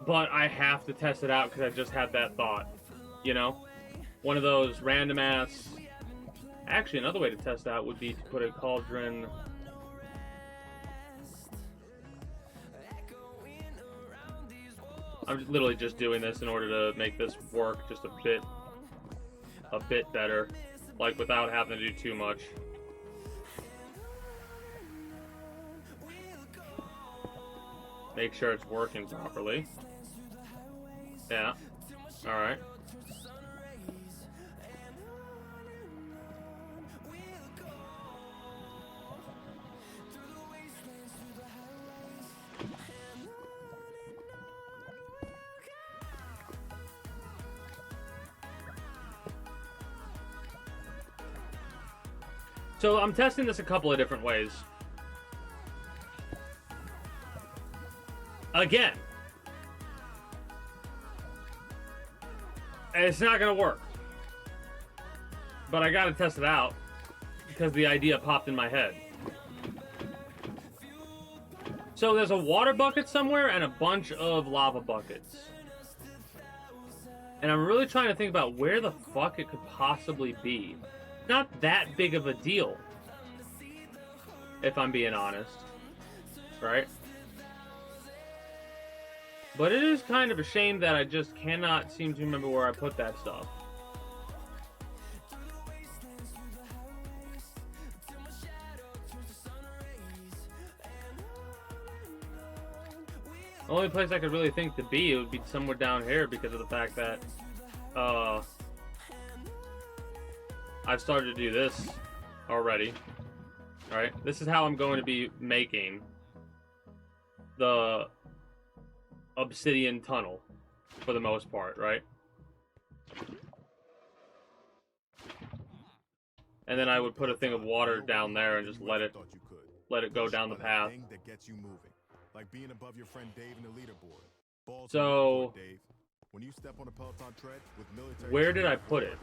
but I have to test it out because I just had that thought. You know? One of those random ass... Actually, another way to test out would be to put a cauldron... I'm literally just doing this in order to make this work just a bit better. Like, without having to do too much. Make sure it's working properly. Yeah. Alright. So I'm testing this a couple of different ways. Again, it's not gonna work, but I gotta test it out because the idea popped in my head. So there's a water bucket somewhere and a bunch of lava buckets, and I'm really trying to think about where the fuck it could possibly be. Not that big of a deal, if I'm being honest, right? But it is kind of a shame that I just cannot seem to remember where I put that stuff. The only place I could really think to be, it would be somewhere down here because of the fact that I've started to do this already. Alright, this is how I'm going to be making the obsidian tunnel for the most part, right? And then I would put a thing of water down there and just let it go down the path. Like being above your friend Dave in the leaderboard. So when you step on a Peloton tread with military, where did I put it?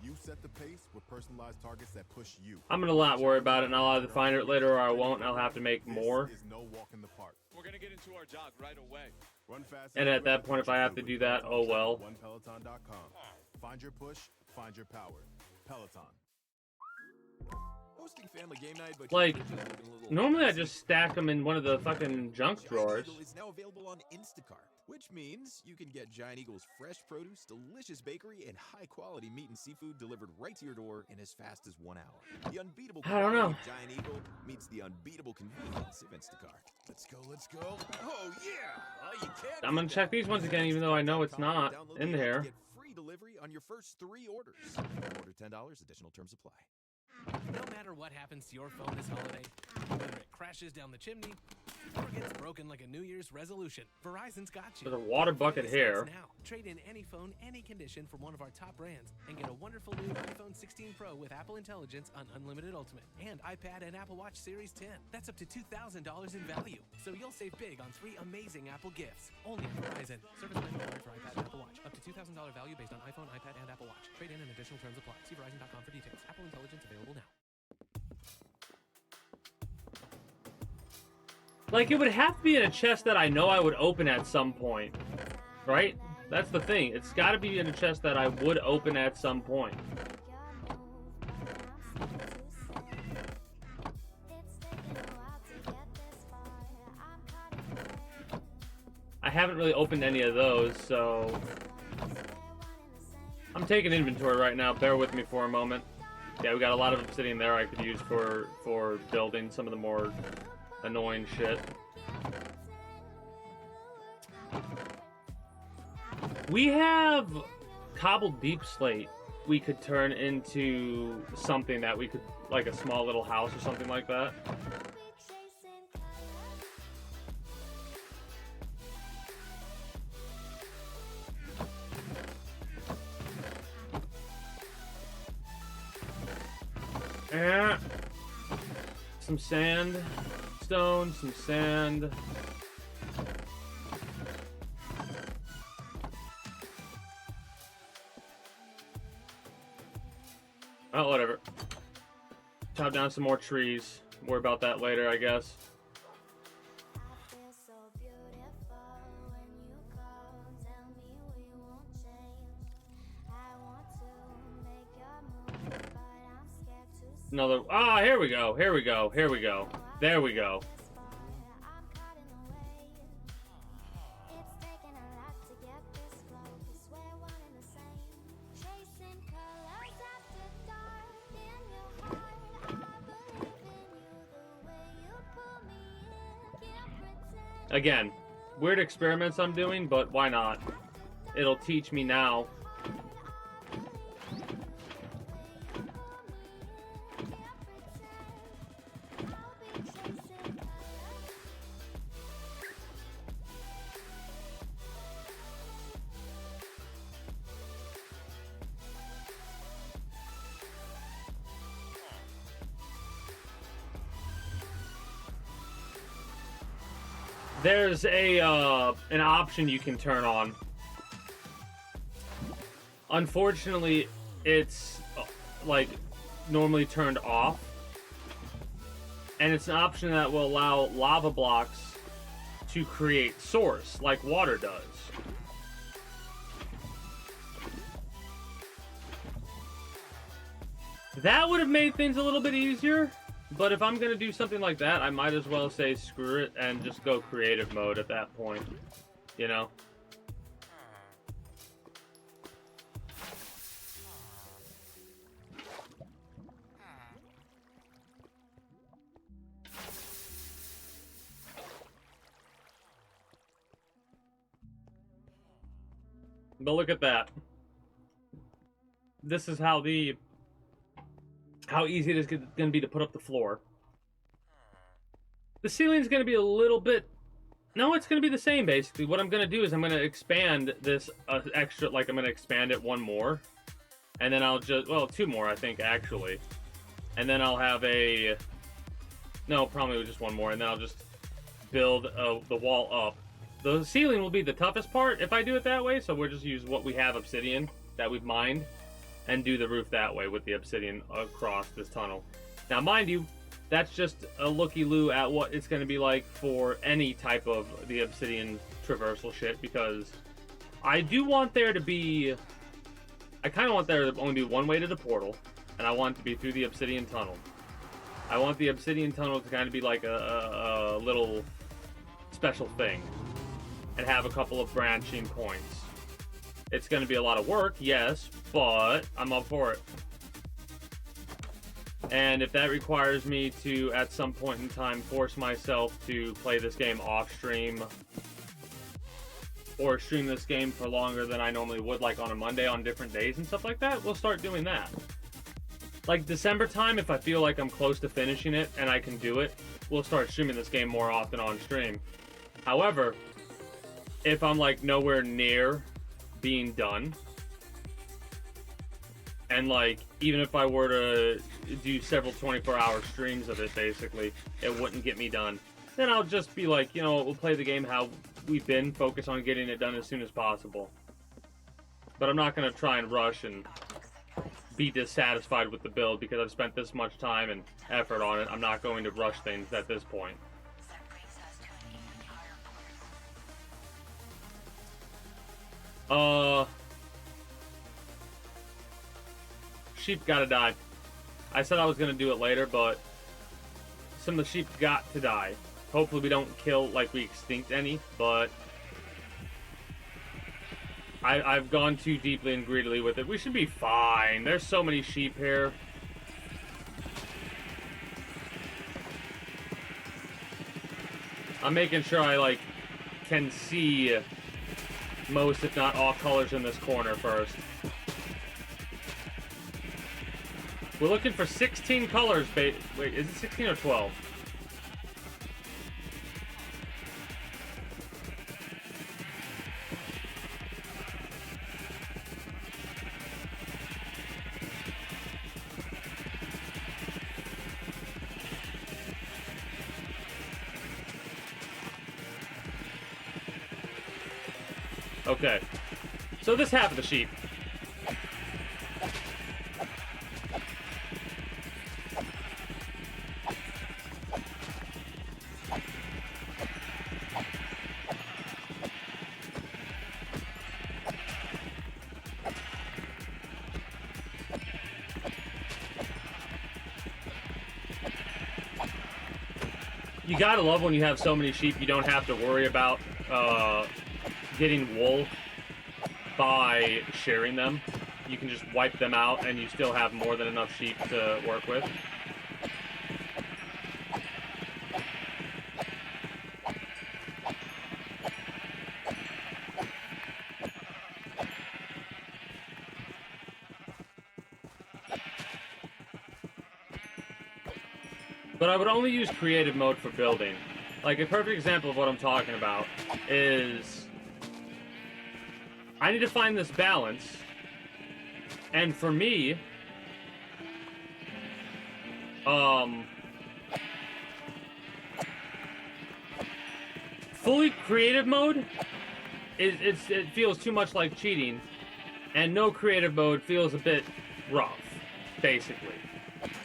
You set the pace with personalized targets that push you. I'm gonna not worry about it, and I'll either find it later or I won't, and I'll have to make more. This is no walk in the park. We're gonna get into our jog right away. Run fast. And at that point, if I have to do that, oh well. OnePeloton.com. Find your push, find your power. Peloton. Hosting family game night, but Like, normally I just stack them in one of the fucking junk drawers. Giant Eagle is now available on Instacart, which means you can get Giant Eagle's fresh produce, delicious bakery, and high-quality meat and seafood delivered right to your door in as fast as 1 hour. The unbeatable I don't know. quality of Giant Eagle meets the unbeatable convenience of Instacart. Let's go, let's go. Oh, yeah! Oh, you can't I'm gonna beat check that. these ones again, even though I know it's not Download in the app there. to get free delivery on your first 3 orders. Order $10, additional terms apply. No matter what happens to your phone this holiday, whether it crashes down the chimney or gets broken like a New Year's resolution, Verizon's got you. There's a water bucket here. Now, trade in any phone, any condition from one of our top brands and get a wonderful new iPhone 16 Pro with Apple Intelligence on Unlimited Ultimate and iPad and Apple Watch Series 10. That's up to $2,000 in value. So you'll save big on 3 amazing Apple gifts. Only at Verizon. Service plan required for iPad and Apple Watch. Up to $2,000 value based on iPhone, iPad, and Apple Watch. Trade in and additional terms apply. See Verizon.com for details. Apple Intelligence available now. Like, it would have to be in a chest that I know I would open at some point, right? That's the thing. It's got to be in a chest that I would open at some point. I haven't really opened any of those, so I'm taking inventory right now. Bear with me for a moment. Yeah, we got a lot of obsidian there I could use for building some of the more annoying shit. We have cobbled deep slate we could turn into something that we could, like a small little house or something like that. Yeah. Some sand, stone, some sand. Oh, whatever. Chop down some more trees. Worry about that later, I guess. Another. Ah, here we go. Here we go. Here we go. There we go. Again, weird experiments I'm doing, but why not? It'll teach me now. There's an option you can turn on. Unfortunately, it's like normally turned off, and it's an option that will allow lava blocks to create source like water does. That would have made things a little bit easier. But if I'm going to do something like that, I might as well say screw it and just go creative mode at that point, you know? But look at that. This is how easy it is going to be to put up the floor. The ceiling's going to be a little bit... No, it's going to be the same, basically. What I'm going to do is I'm going to expand this extra... Like, I'm going to expand it one more. And then I'll just... Well, two more, I think, actually. And then I'll have a... No, probably just one more. And then I'll just build the wall up. The ceiling will be the toughest part if I do it that way. So we'll just use what we have, obsidian, that we've mined. And do the roof that way with the obsidian across this tunnel. Now, mind you, that's just a looky-loo at what it's going to be like for any type of the obsidian traversal shit, because I do want there to be... I kind of want there to only be one way to the portal, and I want it to be through the obsidian tunnel. I want the obsidian tunnel to kind of be like a little special thing, and have a couple of branching points. It's going to be a lot of work, yes, but I'm up for it. And if that requires me to, at some point in time, force myself to play this game off-stream, or stream this game for longer than I normally would, like on a Monday on different days and stuff like that, we'll start doing that. Like December time, if I feel like I'm close to finishing it and I can do it, we'll start streaming this game more often on stream. However, if I'm like nowhere near being done, and like even if I were to do several 24-hour streams of it, basically it wouldn't get me done, then I'll just be like, you know, we'll play the game how we've been, focus on getting it done as soon as possible. But I'm not going to try and rush and be dissatisfied with the build because I've spent this much time and effort on it. I'm not going to rush things at this point. Sheep gotta die. I said I was gonna do it later, but some of the sheep got to die. Hopefully we don't kill, like, we extinct any, but I've gone too deeply and greedily with it. We should be fine. There's so many sheep here. I'm making sure I, like, can see most, if not all, colors in this corner first. We're looking for 16 colors. Wait, is it 16 or 12? Okay, so this half of the sheep. You gotta love when you have so many sheep you don't have to worry about getting wool by sharing them. You can just wipe them out and you still have more than enough sheep to work with. but I would only use creative mode for building. Like, a perfect example of what I'm talking about is I need to find this balance, and for me, fully creative mode it feels too much like cheating, and no creative mode feels a bit rough, basically.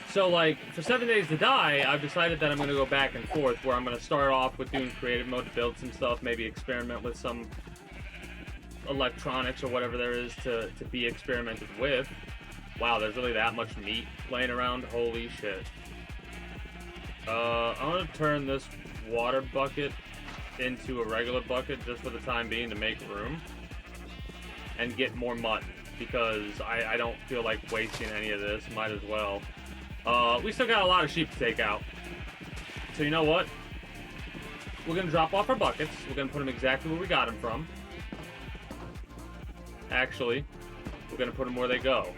So, like, for 7 Days to Die, I've decided that I'm going to go back and forth, where I'm going to start off with doing creative mode to build some stuff, maybe experiment with some electronics or whatever there is to be experimented with. Wow, there's really that much meat laying around? Holy shit. I'm going to turn this water bucket into a regular bucket just for the time being to make room and get more mutton, because I don't feel like wasting any of this. Might as well. We still got a lot of sheep to take out. So you know what? We're going to drop off our buckets. We're going to put them exactly where we got them from. Actually, we're going to put them where they go.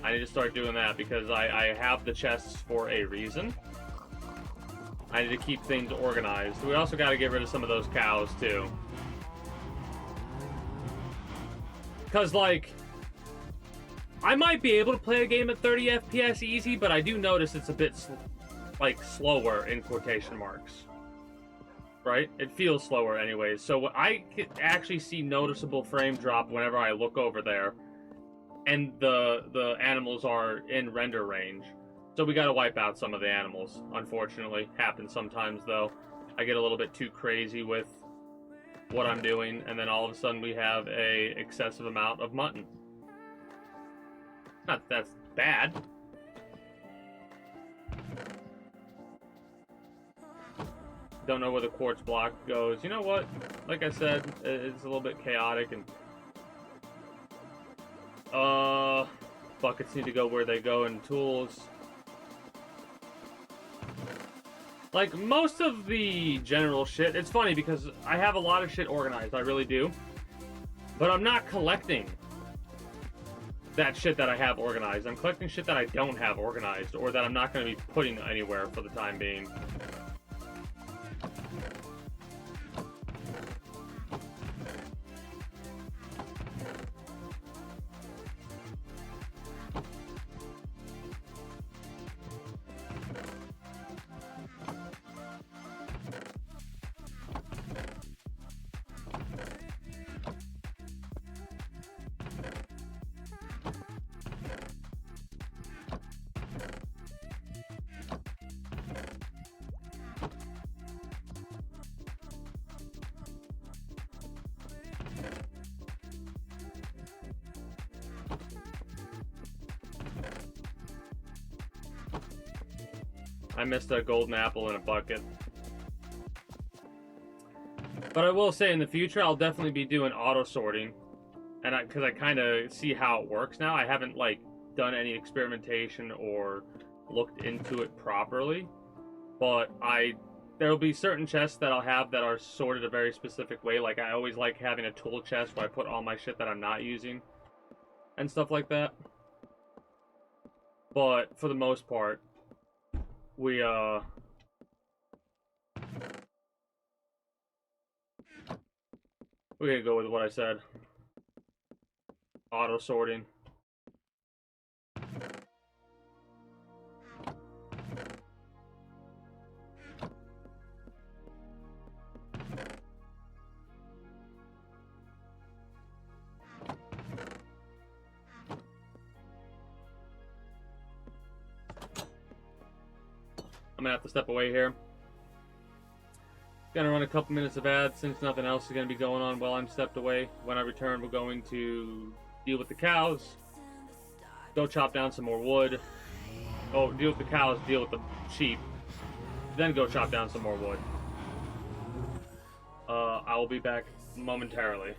I need to start doing that because I have the chests for a reason. I need to keep things organized. We also got to get rid of some of those cows, too. Because, like, I might be able to play a game at 30 FPS easy, but I do notice it's a bit, slower in quotation marks. Right? It feels slower anyways. So I can actually see noticeable frame drop whenever I look over there. And the animals are in render range. So we gotta wipe out some of the animals, unfortunately. Happens sometimes, though. I get a little bit too crazy with what I'm doing, and then all of a sudden we have a excessive amount of mutton. Not that that's bad. Don't know where the quartz block goes. You know what? Like I said, it's a little bit chaotic, and buckets need to go where they go, and tools. Like, most of the general shit, it's funny because I have a lot of shit organized, I really do. But I'm not collecting that shit that I have organized. I'm collecting shit that I don't have organized, or that I'm not going to be putting anywhere for the time being. I missed a golden apple in a bucket. But I will say in the future, I'll definitely be doing auto sorting. And because I kind of see how it works now. I haven't, like, done any experimentation or looked into it properly. But there'll be certain chests that I'll have that are sorted a very specific way. Like, I always like having a tool chest where I put all my shit that I'm not using. And stuff like that. But for the most part, we're gonna go with what I said. Auto sorting. I'm gonna have to step away here. Gonna run a couple minutes of ads since nothing else is gonna be going on while I'm stepped away. When I return, we're going to deal with the cows, go chop down some more wood. Oh, deal with the cows, deal with the sheep, then go chop down some more wood. I will be back momentarily.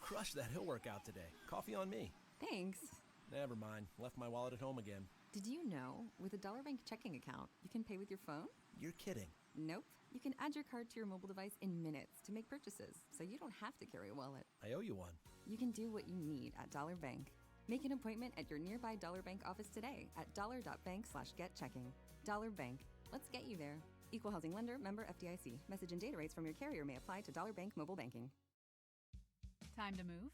crushed that hill workout today. Coffee on me. Thanks. Never mind. Left my wallet at home again. Did you know, with a Dollar Bank checking account, you can pay with your phone? You're kidding. Nope. You can add your card to your mobile device in minutes to make purchases, so you don't have to carry a wallet. I owe you one. You can do what you need at Dollar Bank. Make an appointment at your nearby Dollar Bank office today at dollar.bank/getchecking. Dollar Bank. Let's get you there. Equal housing lender, member FDIC. Message and data rates from your carrier may apply to Dollar Bank mobile banking. Time to move?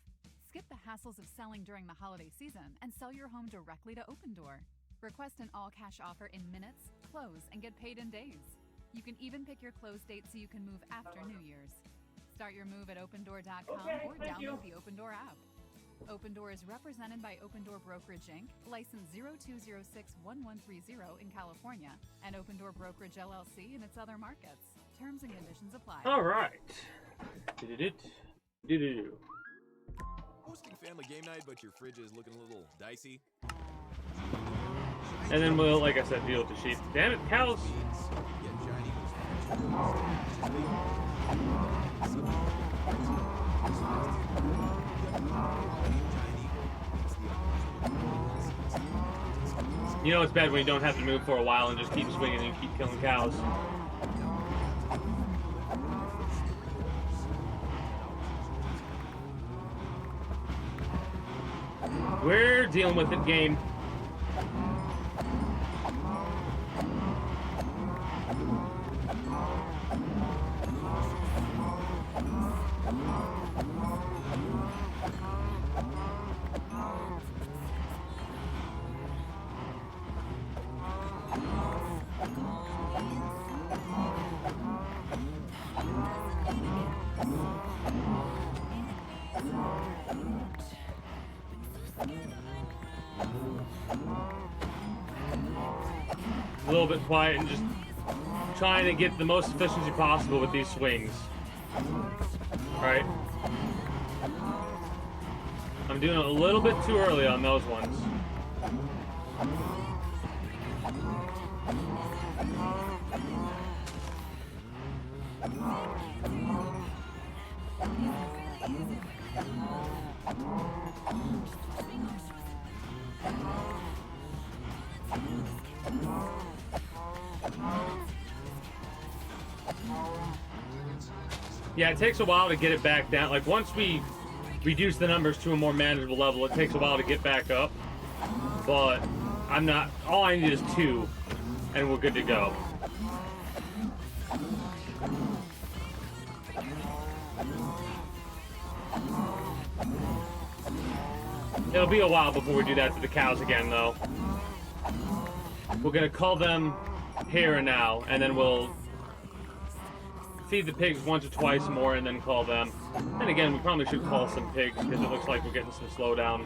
Skip the hassles of selling during the holiday season and sell your home directly to Open Door. Request an all-cash offer in minutes, close, and get paid in days. You can even pick your close date so you can move after New Year's. Start your move at opendoor.com or download the Open Door app. Open Door is represented by Open Door Brokerage Inc., license 02061130 in California, and Open Door Brokerage LLC in its other markets. Terms and conditions apply. All right. Do-do-do. Hosting family game night, but your fridge is looking a little dicey? And then we'll, like I said, deal with the sheep. Damn it, cows! You know it's bad when you don't have to move for a while and just keep swinging and keep killing cows. We're dealing with it, game. A little bit quiet and just trying to get the most efficiency possible with these swings. Alright. I'm doing it a little bit too early on those ones. Yeah, it takes a while to get it back down. Like, once we reduce the numbers to a more manageable level, it takes a while to get back up. But I'm not... all I need is 2, and we're good to go. It'll be a while before we do that to the cows again, though. We're gonna call them here and now, and then we'll feed the pigs once or twice more and then call them. And again, we probably should call some pigs because it looks like we're getting some slowdown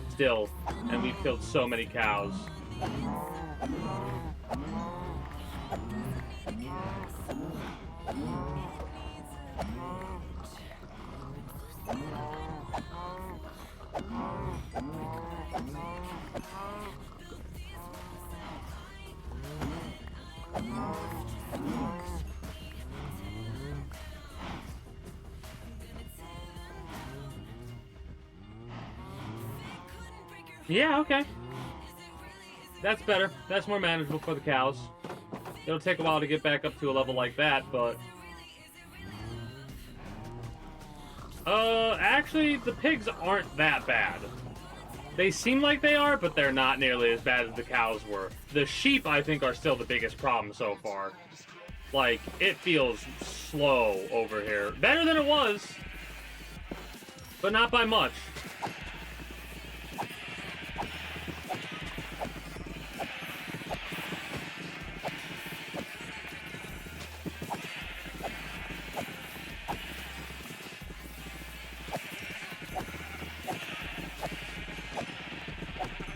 still. And we've killed so many cows. Yeah, okay. That's better. That's more manageable for the cows. It'll take a while to get back up to a level like that, but... actually, the pigs aren't that bad. They seem like they are, but they're not nearly as bad as the cows were. The sheep, I think, are still the biggest problem so far. Like, it feels slow over here. Better than it was, but not by much.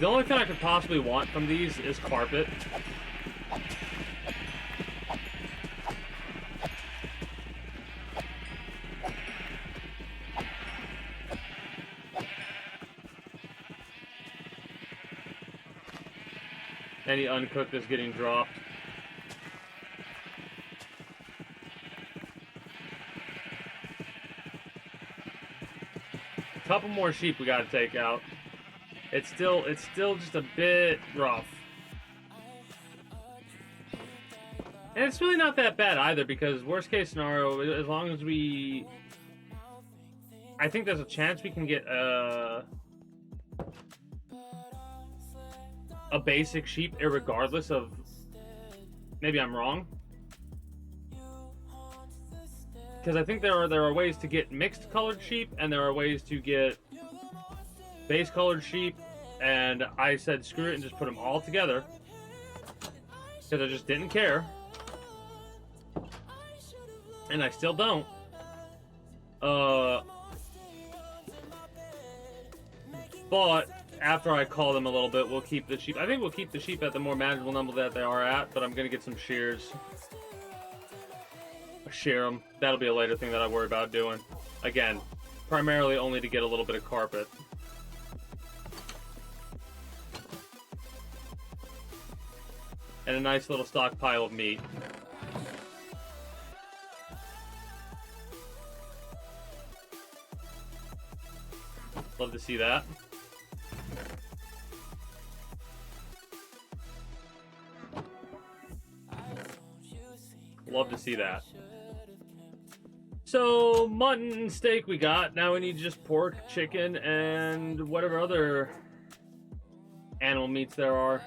The only thing I could possibly want from these is carpet. Any uncooked is getting dropped. couple more sheep we gotta take out. It's still just a bit rough. And it's really not that bad either, because worst case scenario, as long as we... I think there's a chance we can get a basic sheep irregardless of... Maybe I'm wrong. Because I think there are ways to get mixed colored sheep, and there are ways to get base colored sheep, and I said screw it and just put them all together. Because I just didn't care. And I still don't. But after I call them a little bit, we'll keep the sheep. I think we'll keep the sheep at the more manageable number that they are at, but I'm going to get some shears. Shear them. That'll be a later thing that I worry about doing. Again, primarily only to get a little bit of carpet. And a nice little stockpile of meat. Love to see that. Love to see that. So, mutton and steak we got. Now we need just pork, chicken, and whatever other animal meats there are.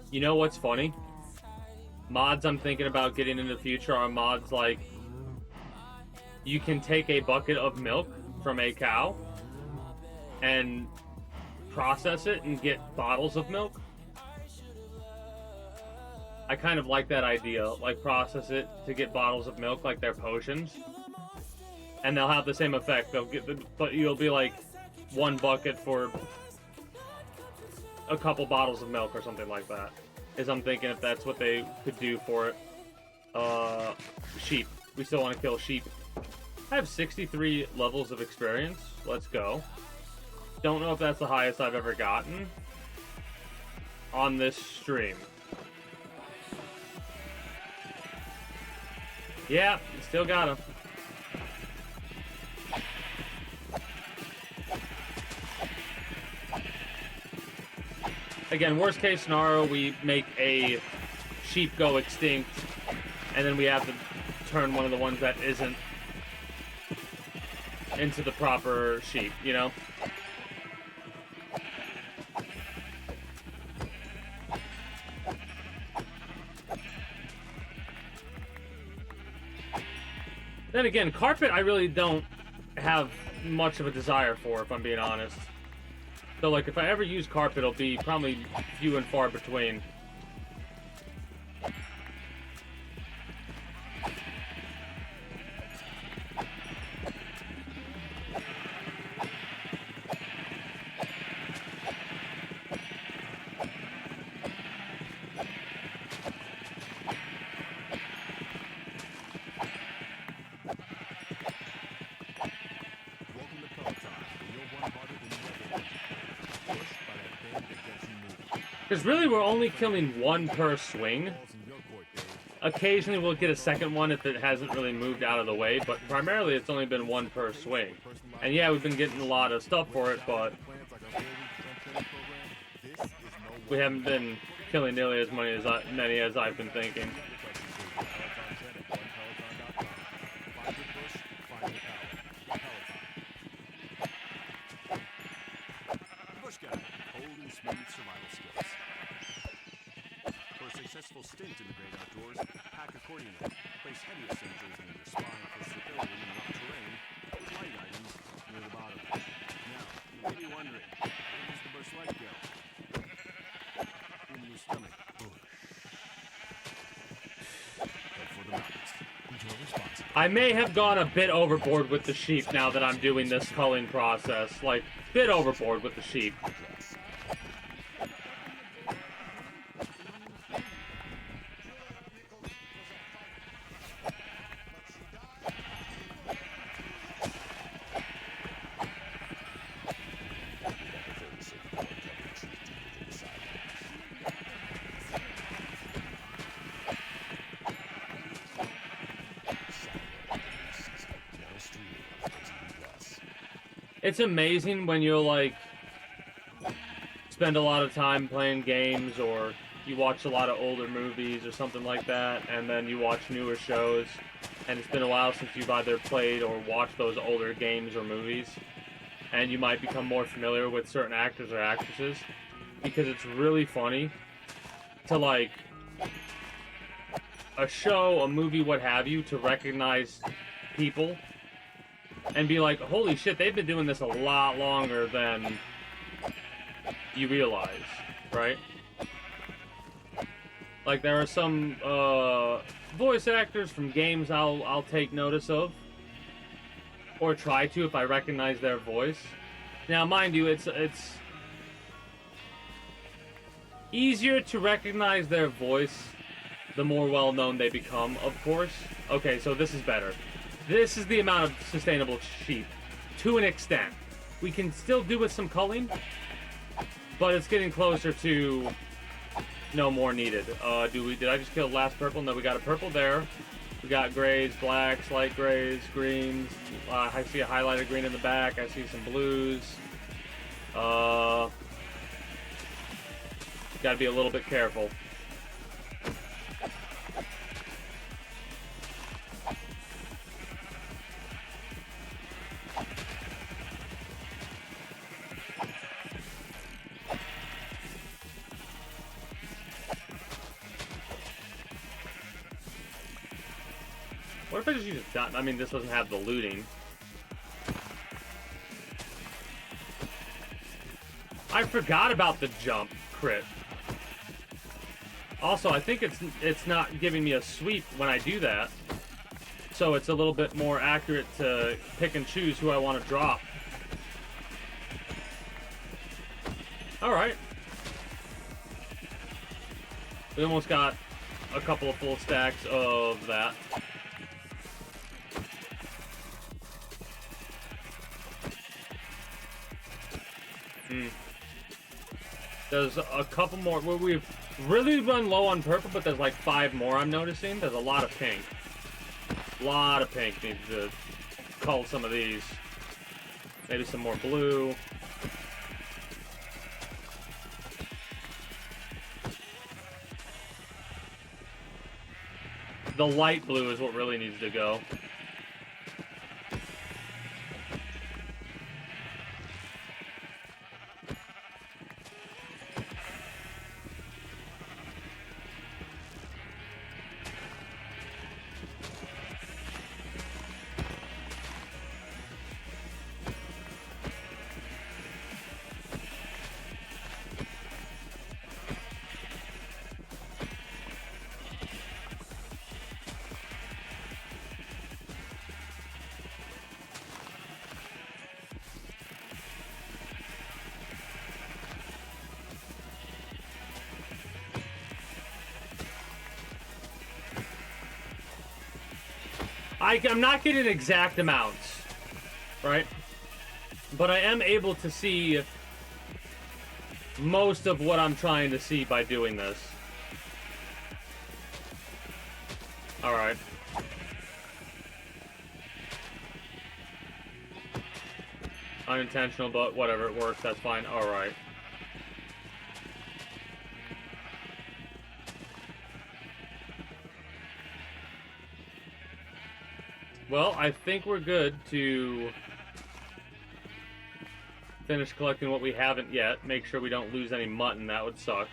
You know what's funny? Mods I'm thinking about getting in the future are mods like you can take a bucket of milk from a cow and process it and get bottles of milk. I kind of like that idea, like process it to get bottles of milk like they're potions. And they'll have the same effect. They'll get but you'll be like one bucket for a couple bottles of milk or something like that. Is I'm thinking if that's what they could do for it. Sheep. We still want to kill sheep. I have 63 levels of experience. Let's go. Don't know if that's the highest I've ever gotten on this stream. Yeah, still got him. Again, worst case scenario, we make a sheep go extinct, and then we have to turn one of the ones that isn't into the proper sheep, you know? Then again, carpet I really don't have much of a desire for, if I'm being honest. So, like, if I ever use carpet, it'll be probably few and far between. Because really, we're only killing one per swing. Occasionally, we'll get a second one if it hasn't really moved out of the way, but primarily, it's only been one per swing. And yeah, we've been getting a lot of stuff for it, but we haven't been killing nearly as many as I've been thinking. Stint in the great outdoors, pack accordingly. Place heavy essentials near your spine for stability in rough terrain, with light items near the bottom. Now, you may be wondering, where does the bush light go? In your stomach. Head for the mountains. Enjoy responsibly. I may have gone a bit overboard with the sheep now that I'm doing this culling process. Like, bit overboard with the sheep. It's amazing when you'll, like, spend a lot of time playing games, or you watch a lot of older movies or something like that, and then you watch newer shows, and it's been a while since you've either played or watched those older games or movies, and you might become more familiar with certain actors or actresses, because it's really funny to, like, a show, a movie, what have you, to recognize people and be like, holy shit, they've been doing this a lot longer than you realize, right? Like, there are some voice actors from games I'll take notice of, or try to if I recognize their voice. Now, mind you, it's easier to recognize their voice the more well-known they become, of course. Okay, so this is better. This is the amount of sustainable sheep, to an extent. We can still do with some culling, but it's getting closer to no more needed. Did I just kill the last purple? No, we got a purple there. We got grays, blacks, light grays, greens. I see a highlighted green in the back. I see some blues. Gotta be a little bit careful. What if I just use a dot? I mean, this doesn't have the looting. I forgot about the jump crit. Also, I think it's not giving me a sweep when I do that. So it's a little bit more accurate to pick and choose who I want to drop. Alright. We almost got a couple of full stacks of that. There's a couple more. We've really run low on purple, but there's like 5 more I'm noticing. There's a lot of pink. A lot of pink. Needs to cull some of these. Maybe some more blue. The light blue is what really needs to go. I'm not getting exact amounts, right? But I am able to see most of what I'm trying to see by doing this. Alright. Unintentional, but whatever, it works, that's fine. Alright. Well, I think we're good to finish collecting what we haven't yet. Make sure we don't lose any mutton. That would suck.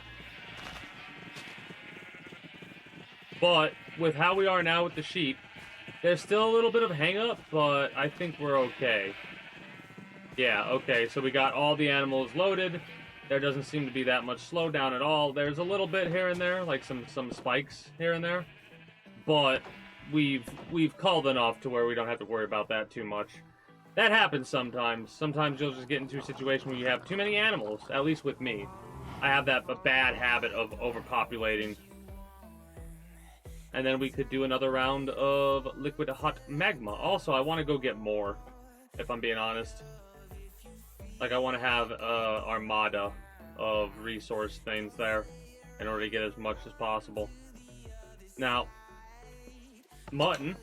But with how we are now with the sheep, there's still a little bit of hang-up, but I think we're okay. Yeah, okay, so we got all the animals loaded. There doesn't seem to be that much slowdown at all. There's a little bit here and there, like some spikes here and there. But we've culled enough to where we don't have to worry about that too much. That happens sometimes. Sometimes you'll just get into a situation where you have too many animals, at least with me. I have a bad habit of overpopulating. And then we could do another round of liquid hot magma. Also, I want to go get more, if I'm being honest. Like, I want to have armada of resource things there in order to get as much as possible. Now, mutton,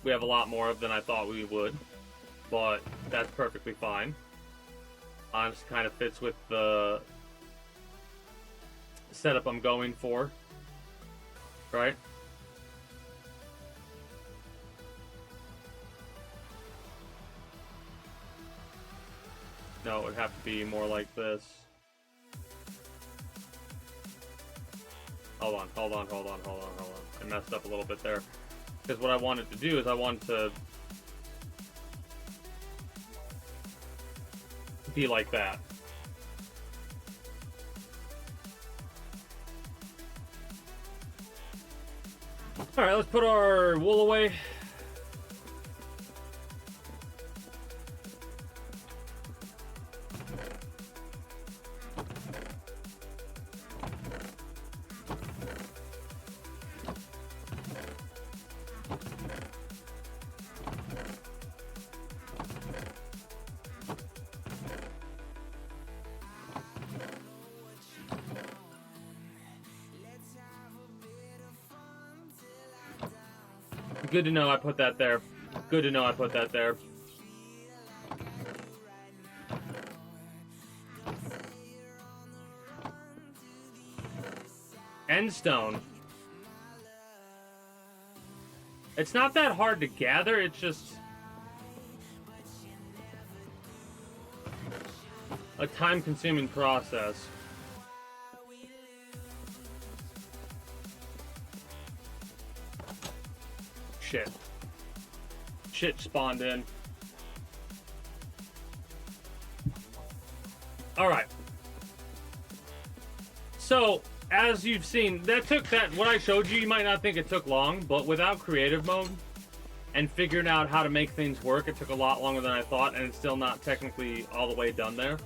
we have a lot more of than I thought we would. but that's perfectly fine. Honestly, kind of fits with the setup I'm going for, right? No, it would have to be more like this. Hold on. I messed up a little bit there. Because what I wanted to do is I wanted to be like that. Alright, let's put our wool away. Good to know I put that there. Good to know I put that there. Endstone. It's not that hard to gather, it's just a time-consuming process. Shit spawned in. Alright. So, as you've seen, what I showed you might not think it took long, but without creative mode and figuring out how to make things work, it took a lot longer than I thought, and it's still not technically all the way done there.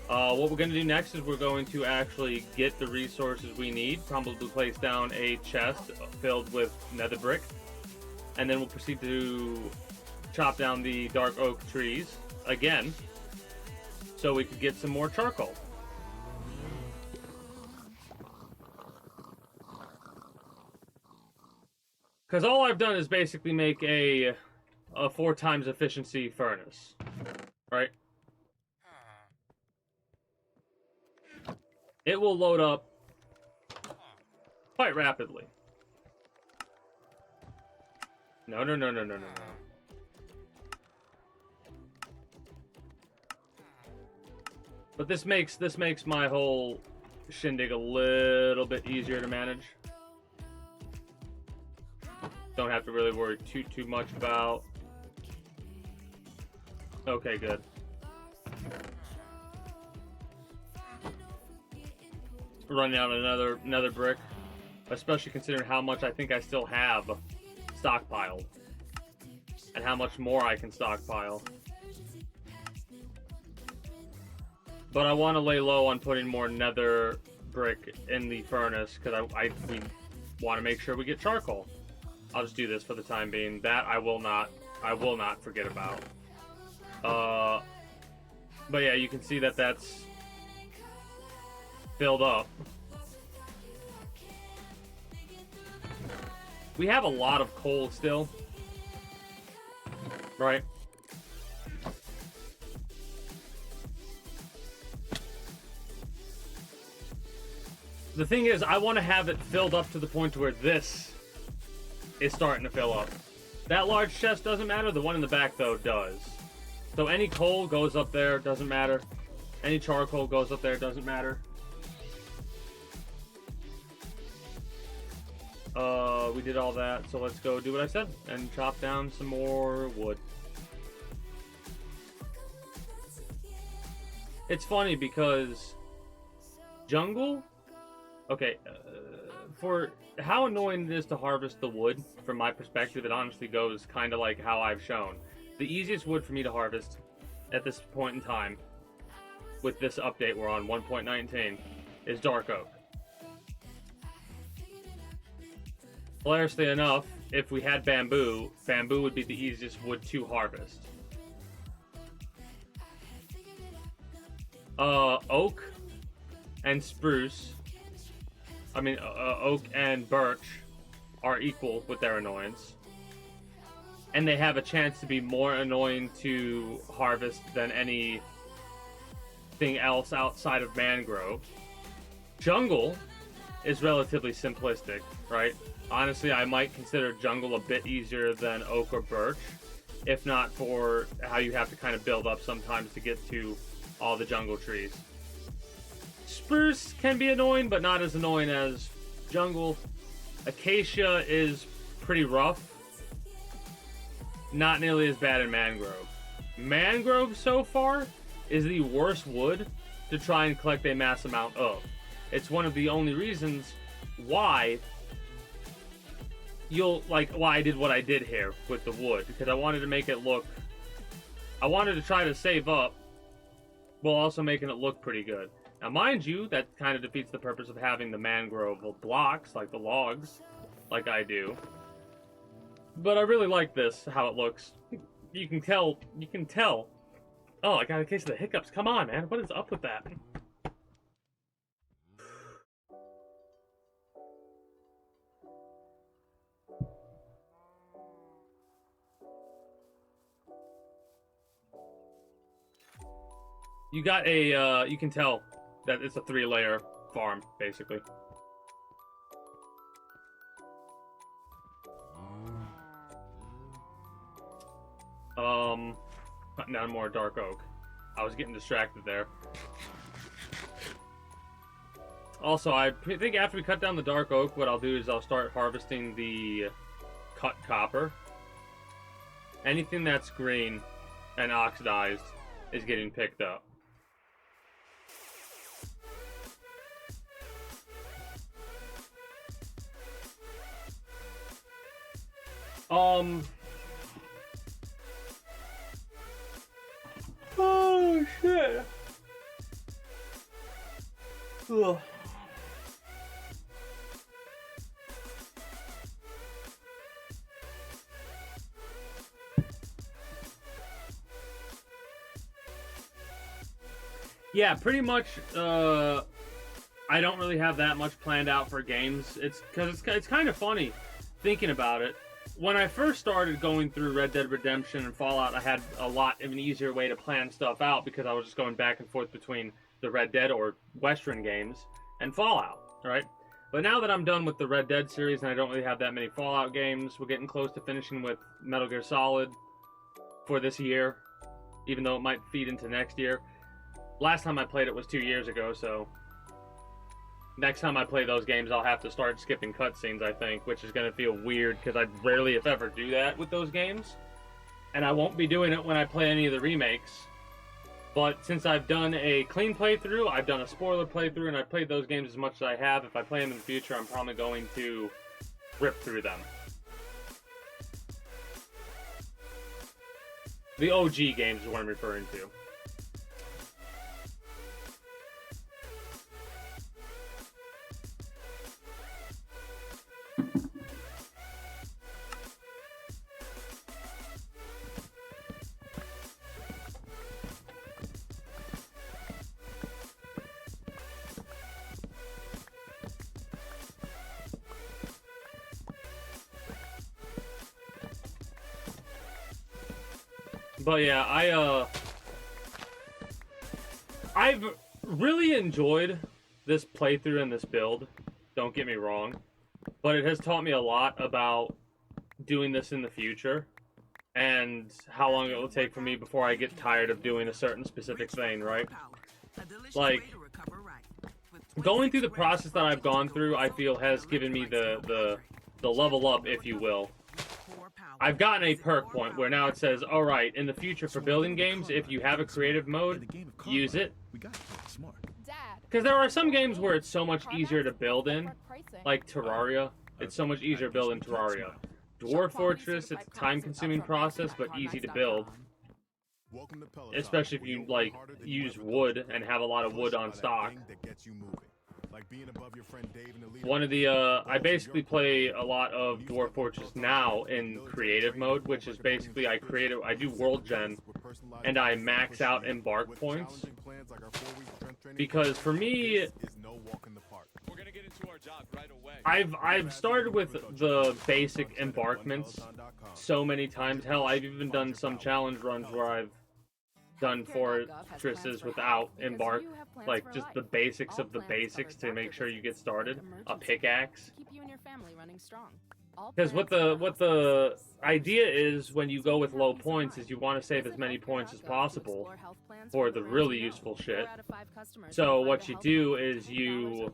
What we're going to do next is we're going to actually get the resources we need, probably place down a chest filled with nether brick, and then we'll proceed to chop down the dark oak trees again so we could get some more charcoal. Because all I've done is basically make a 4 times efficiency furnace, right? It will load up quite rapidly. No. But this makes my whole shindig a little bit easier to manage. Don't have to really worry too much about. Okay, good. Running out another brick, especially considering how much I think I still have stockpiled and how much more I can stockpile. But I want to lay low on putting more nether brick in the furnace because we want to make sure we get charcoal. I'll just do this for the time being. That I will not forget about. But yeah, you can see that that's filled up. We have a lot of coal still, right? The thing is, I want to have it filled up to the point where this is starting to fill up. That large chest doesn't matter. The one in the back, though, does. So any coal goes up there, doesn't matter. Any charcoal goes up there, doesn't matter. We did all that, so let's go do what I said and chop down some more wood. It's funny because jungle, okay, for how annoying it is to harvest the wood, from my perspective, it honestly goes kind of like how I've shown. The easiest wood for me to harvest at this point in time, with this update we're on 1.19, is dark oak. Hilariously enough, if we had bamboo, bamboo would be the easiest wood to harvest. Oak and spruce, oak and birch are equal with their annoyance. and they have a chance to be more annoying to harvest than anything else outside of mangrove. Jungle is relatively simplistic, right? Honestly, I might consider jungle a bit easier than oak or birch, if not for how you have to kind of build up sometimes to get to all the jungle trees. Spruce can be annoying, but not as annoying as jungle. Acacia is pretty rough. Not nearly as bad in mangrove. Mangrove so far is the worst wood to try and collect a mass amount of. It's one of the only reasons why why I did what I did here with the wood, because I wanted to make it look, I wanted to try to save up while also making it look pretty good. Now mind you, that kind of defeats the purpose of having the mangrove blocks, like the logs, like I do. But I really like this, how it looks. You can tell. Oh, I got a case of the hiccups. Come on, man. What is up with that? You got a, you can tell that it's a 3-layer farm, basically. Cutting down more dark oak. I was getting distracted there. Also, I think after we cut down the dark oak, what I'll do is I'll start harvesting the cut copper. Anything that's green and oxidized is getting picked up. Oh shit. Ugh. Yeah, pretty much. I don't really have that much planned out for games. It's because it's kind of funny thinking about it. When I first started going through Red Dead Redemption and Fallout, I had a lot of an easier way to plan stuff out because I was just going back and forth between the Red Dead or Western games and Fallout, right? But now that I'm done with the Red Dead series and I don't really have that many Fallout games, we're getting close to finishing with Metal Gear Solid for this year, even though it might feed into next year. Last time I played it was 2 years ago, so next time I play those games, I'll have to start skipping cutscenes, I think, which is going to feel weird because I rarely, if ever, do that with those games. And I won't be doing it when I play any of the remakes. But since I've done a clean playthrough, I've done a spoiler playthrough, and I've played those games as much as I have, if I play them in the future, I'm probably going to rip through them. The OG games is what I'm referring to. But yeah, I've really enjoyed this playthrough and this build, don't get me wrong, but it has taught me a lot about doing this in the future and how long it will take for me before I get tired of doing a certain specific thing, right? Like, going through the process that I've gone through, I feel has given me the level up, if you will. I've gotten a perk point where now it says, alright, in the future for building games, if you have a creative mode, use it. Because there are some games where it's so much easier to build in, like Terraria. It's so much easier to build in Terraria. Dwarf Fortress, it's a time-consuming process, but easy to build. Especially if you, like, use wood and have a lot of wood on stock. One of the, I basically play a lot of Dwarf Fortress now in creative mode, which is basically I do world gen, and I max out embark points Because for me, I've started with the basic embarkments so many times. Hell, I've even done some challenge runs where I've done fortresses without embark, like just the basics of the basics to make sure you get started. A pickaxe. Because what the idea is when you go with low points is you want to save as many points as possible for the really useful shit. So what you do is you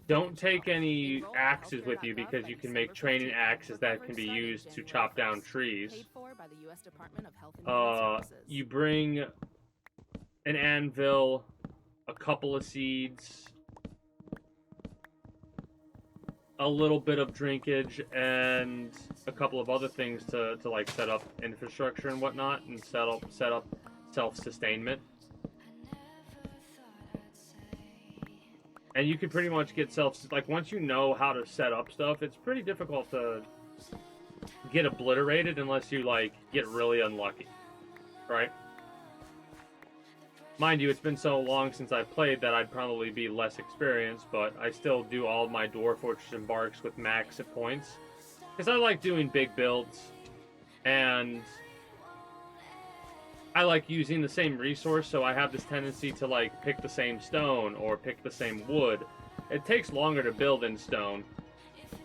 don't take any axes with you because you can make training axes that can be used to chop down trees. You bring an anvil, a couple of seeds, a little bit of drinkage, and a couple of other things to like set up infrastructure and whatnot, and set up self-sustainment. And you can pretty much get like once you know how to set up stuff, it's pretty difficult to get obliterated unless you like get really unlucky, right? Mind you, it's been so long since I've played that I'd probably be less experienced, but I still do all of my Dwarf Fortress embarks with max points. Because I like doing big builds, and I like using the same resource, so I have this tendency to like pick the same stone or pick the same wood. It takes longer to build in stone,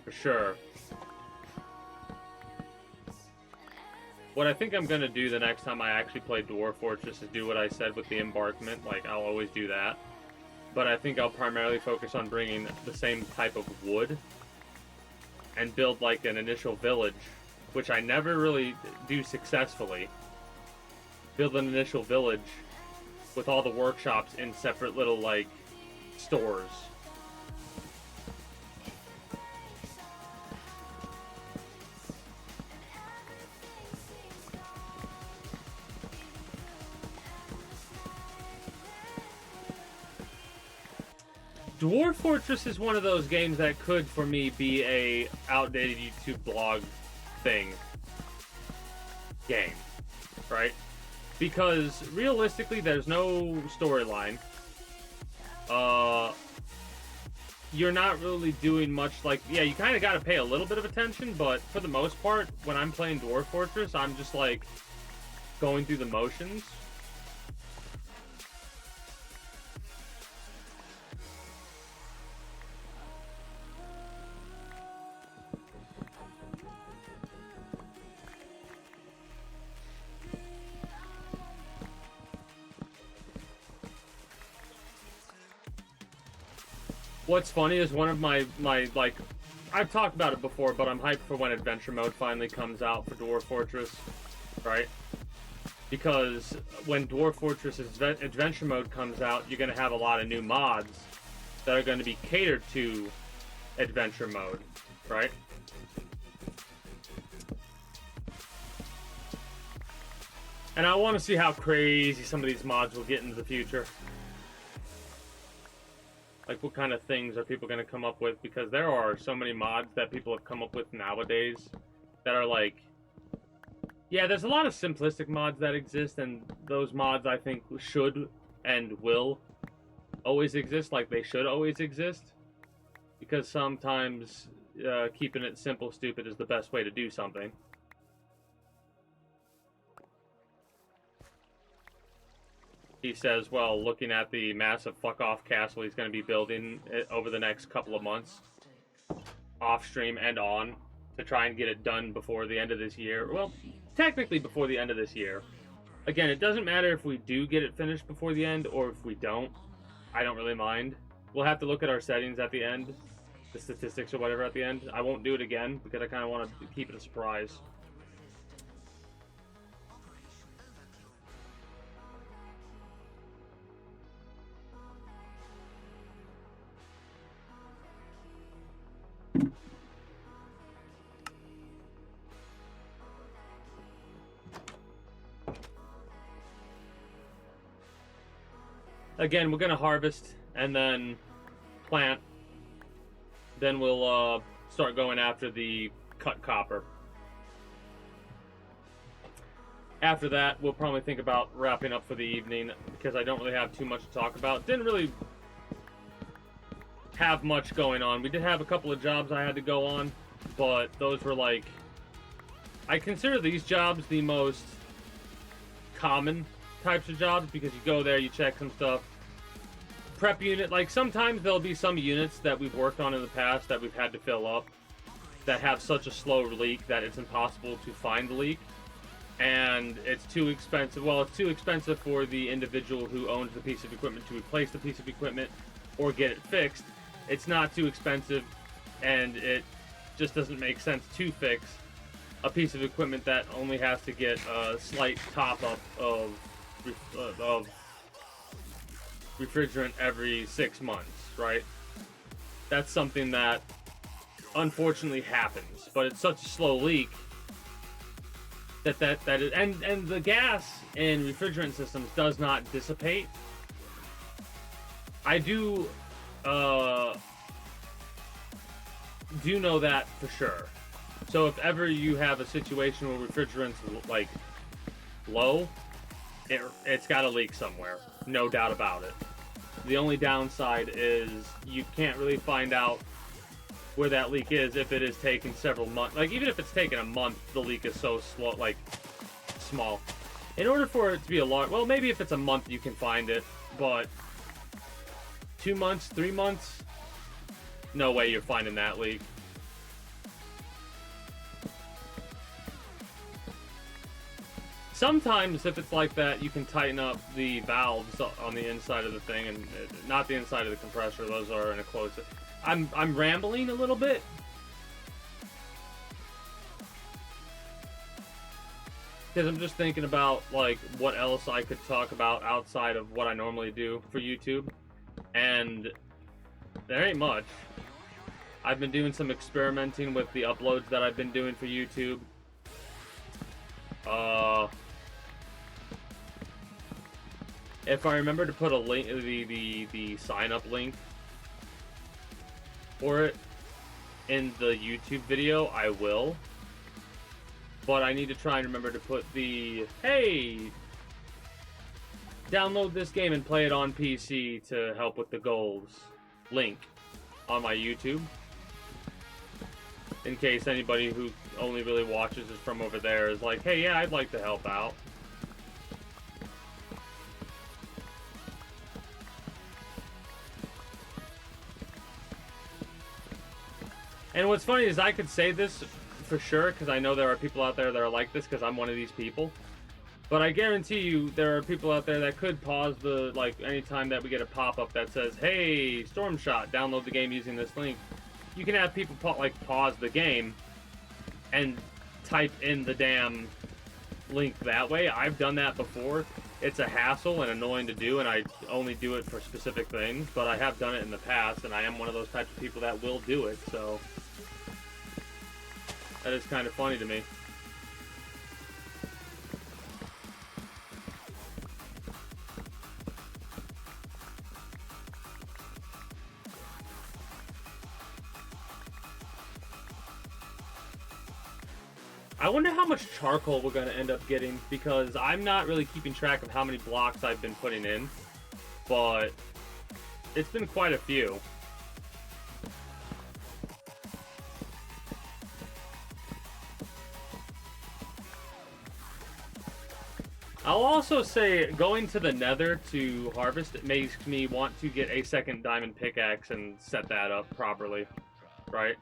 for sure. What I think I'm going to do the next time I actually play Dwarf Fortress is do what I said with the embarkment. Like, I'll always do that. But I think I'll primarily focus on bringing the same type of wood and build, like, an initial village, which I never really do successfully. Build an initial village with all the workshops in separate little, like, stores. Dwarf Fortress is one of those games that could, for me, be a outdated YouTube blog thing game, right? Because realistically, there's no storyline. You're not really doing much. Like, yeah, you kind of got to pay a little bit of attention, but for the most part, when I'm playing Dwarf Fortress, I'm just like going through the motions. What's funny is one of my like, I've talked about it before, but I'm hyped for when Adventure Mode finally comes out for Dwarf Fortress, right? Because when Dwarf Fortress Adventure Mode comes out, you're going to have a lot of new mods that are going to be catered to Adventure Mode, right? And I want to see how crazy some of these mods will get into the future. Like, what kind of things are people going to come up with? Because there are so many mods that people have come up with nowadays that are like... Yeah, there's a lot of simplistic mods that exist, and those mods, I think, should and will always exist, like they should always exist. Because sometimes keeping it simple, stupid is the best way to do something. He says, well, looking at the massive fuck-off castle he's going to be building over the next couple of months, off-stream and on, to try and get it done before the end of this year. Well, technically before the end of this year. Again, it doesn't matter if we do get it finished before the end or if we don't. I don't really mind. We'll have to look at our settings at the end, the statistics or whatever at the end. I won't do it again because I kind of want to keep it a surprise. Again, we're going to harvest and then plant. Then we'll start going after the cut copper. after that, we'll probably think about wrapping up for the evening, because I don't really have too much to talk about. Didn't really have much going on. We did have a couple of jobs I had to go on, but those were like... I consider these jobs the most common types of jobs, because you go there, you check some stuff. Prep unit, like sometimes there'll be some units that we've worked on in the past that we've had to fill up that have such a slow leak that it's impossible to find the leak, and it's too expensive. Well, it's too expensive for the individual who owns the piece of equipment to replace the piece of equipment or get it fixed. It's not too expensive, and it just doesn't make sense to fix a piece of equipment that only has to get a slight top-up of refrigerant every 6 months, right? That's something that unfortunately happens, but it's such a slow leak that and the gas in refrigerant systems does not dissipate. I do know that for sure. So if ever you have a situation where refrigerant's like low, it's got to leak somewhere, no doubt about it. The only downside is you can't really find out where that leak is if it is taking several months. Like, even if it's taken a month, the leak is so slow, like, small. In order for it to be a large... Well, maybe if it's a month, you can find it, but 2 months, 3 months, no way you're finding that leak. Sometimes, if it's like that, you can tighten up the valves on the inside of the thing, and not the inside of the compressor. Those are in a closed... I'm rambling a little bit. Because I'm just thinking about, like, what else I could talk about outside of what I normally do for YouTube. And there ain't much. I've been doing some experimenting with the uploads that I've been doing for YouTube. If I remember to put a link, the sign up link for it in the YouTube video, I will. But I need to try and remember to put the, hey, download this game and play it on PC to help with the goals link on my YouTube. In case anybody who only really watches it from over there is like, hey, yeah, I'd like to help out. And what's funny is I could say this for sure, because I know there are people out there that are like this, because I'm one of these people. But I guarantee you there are people out there that could pause the, like, anytime that we get a pop-up that says, hey, Storm Shot, download the game using this link. You can have people, pause the game and type in the damn link that way. I've done that before. It's a hassle and annoying to do, and I only do it for specific things, but I have done it in the past, and I am one of those types of people that will do it, so that is kind of funny to me. I wonder how much charcoal we're going to end up getting, because I'm not really keeping track of how many blocks I've been putting in, but it's been quite a few. I'll also say going to the Nether to harvest, it makes me want to get a second diamond pickaxe and set that up properly, right?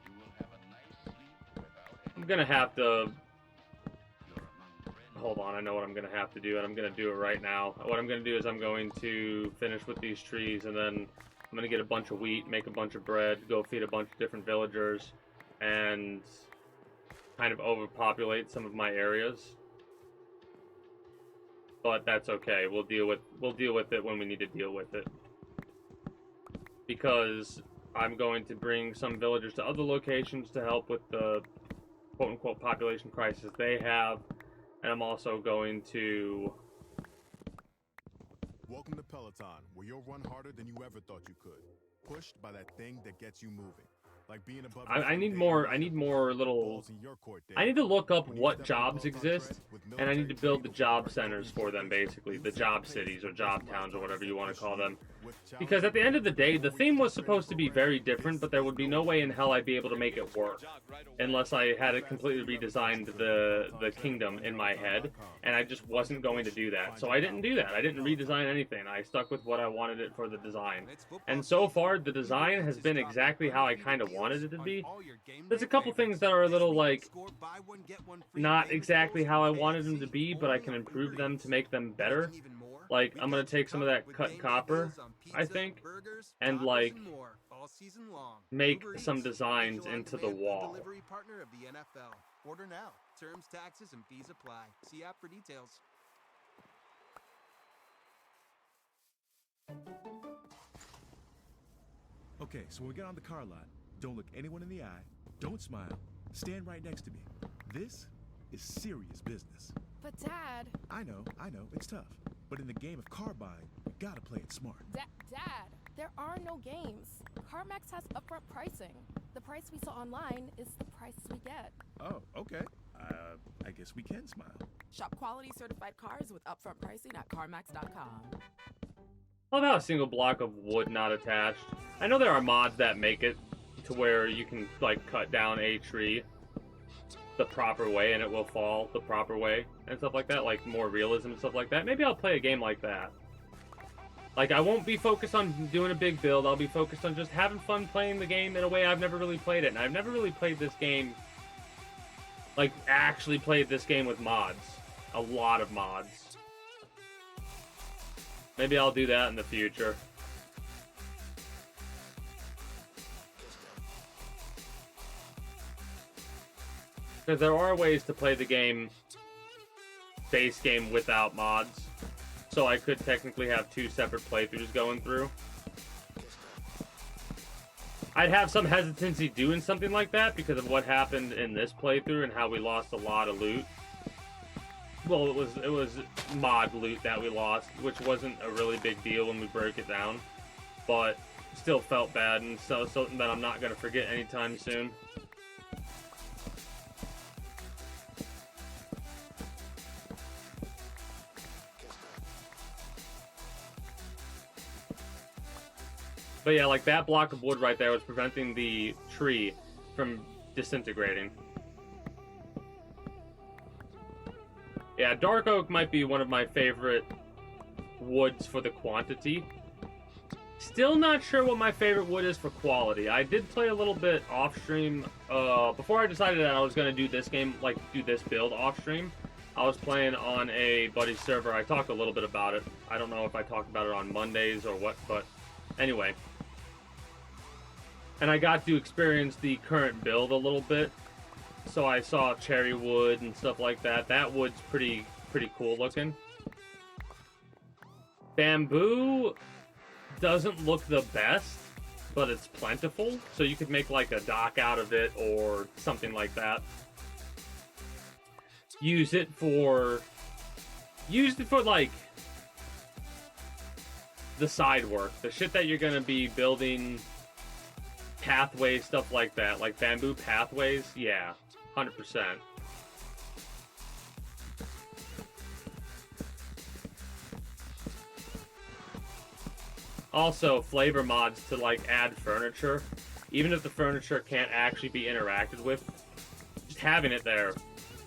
I'm gonna have to... Hold on, I know what I'm gonna have to do, and I'm gonna do it right now. What I'm gonna do is I'm going to finish with these trees, and then I'm gonna get a bunch of wheat, make a bunch of bread, go feed a bunch of different villagers, and kind of overpopulate some of my areas. But that's okay. We'll deal with it when we need to deal with it. Because I'm going to bring some villagers to other locations to help with the quote-unquote population crisis they have. And I'm also going to... Welcome to Peloton, where you'll run harder than you ever thought you could. Pushed by that thing that gets you moving. I need more. I need more little. I need to look up what jobs exist, and I need to build the job centers for them, basically the job cities or job towns or whatever you want to call them. Because at the end of the day, the theme was supposed to be very different, but there would be no way in hell I'd be able to make it work unless I had it completely redesigned the kingdom in my head, and I just wasn't going to do that. So I didn't do that. I didn't redesign anything. I stuck with what I wanted it for the design. And so far, the design has been exactly how I kind of wanted it to be. There's a couple things that are a little, like, not exactly how I wanted them to be, but I can improve them to make them better. Like, I'm going to take some of that cut copper, I think, and, like, make some designs into the wall. Delivery partner of the NFL. Order now. Terms, taxes, and fees apply. See app for details. Okay, so when we get on the car lot, don't look anyone in the eye, don't smile, stand right next to me. This is serious business. But Dad... I know, it's tough. But in the game of car buying, we gotta play it smart. Dad, there are no games. CarMax has upfront pricing. The price we saw online is the price we get. Oh, okay. I guess we can smile. Shop quality certified cars with upfront pricing at CarMax.com. I love how a single block of wood not attached. I know there are mods that make it to where you can, like, cut down a tree the proper way and it will fall the proper way and stuff like that, like more realism and stuff like that. Maybe I'll play a game like that. Like, I won't be focused on doing a big build. I'll be focused on just having fun playing the game in a way I've never really played it. And I've never really played this game, like, actually played this game with mods. A lot of mods. Maybe I'll do that in the future. Because there are ways to play the game, base game, without mods. So I could technically have 2 separate playthroughs going through. I'd have some hesitancy doing something like that because of what happened in this playthrough and how we lost a lot of loot. Well, it was mod loot that we lost, which wasn't a really big deal when we broke it down, but still felt bad, and so something that I'm not gonna forget anytime soon. But yeah, like that block of wood right there was preventing the tree from disintegrating. Yeah, dark oak might be one of my favorite woods for the quantity. Still not sure what my favorite wood is for quality. I did play a little bit off stream before I decided that I was gonna do this game, like do this build off stream. I was playing on a buddy's server. I talked a little bit about it. I don't know if I talked about it on Mondays or what, but anyway. And I got to experience the current build a little bit. So I saw cherry wood and stuff like that. That wood's pretty cool looking. Bamboo doesn't look the best, but it's plentiful. So you could make like a dock out of it or something like that. Use it for like the side work, the shit that you're gonna be building, pathways, stuff like that, like bamboo pathways. Yeah, 100%. Also, flavor mods to like add furniture, even if the furniture can't actually be interacted with. Just having it there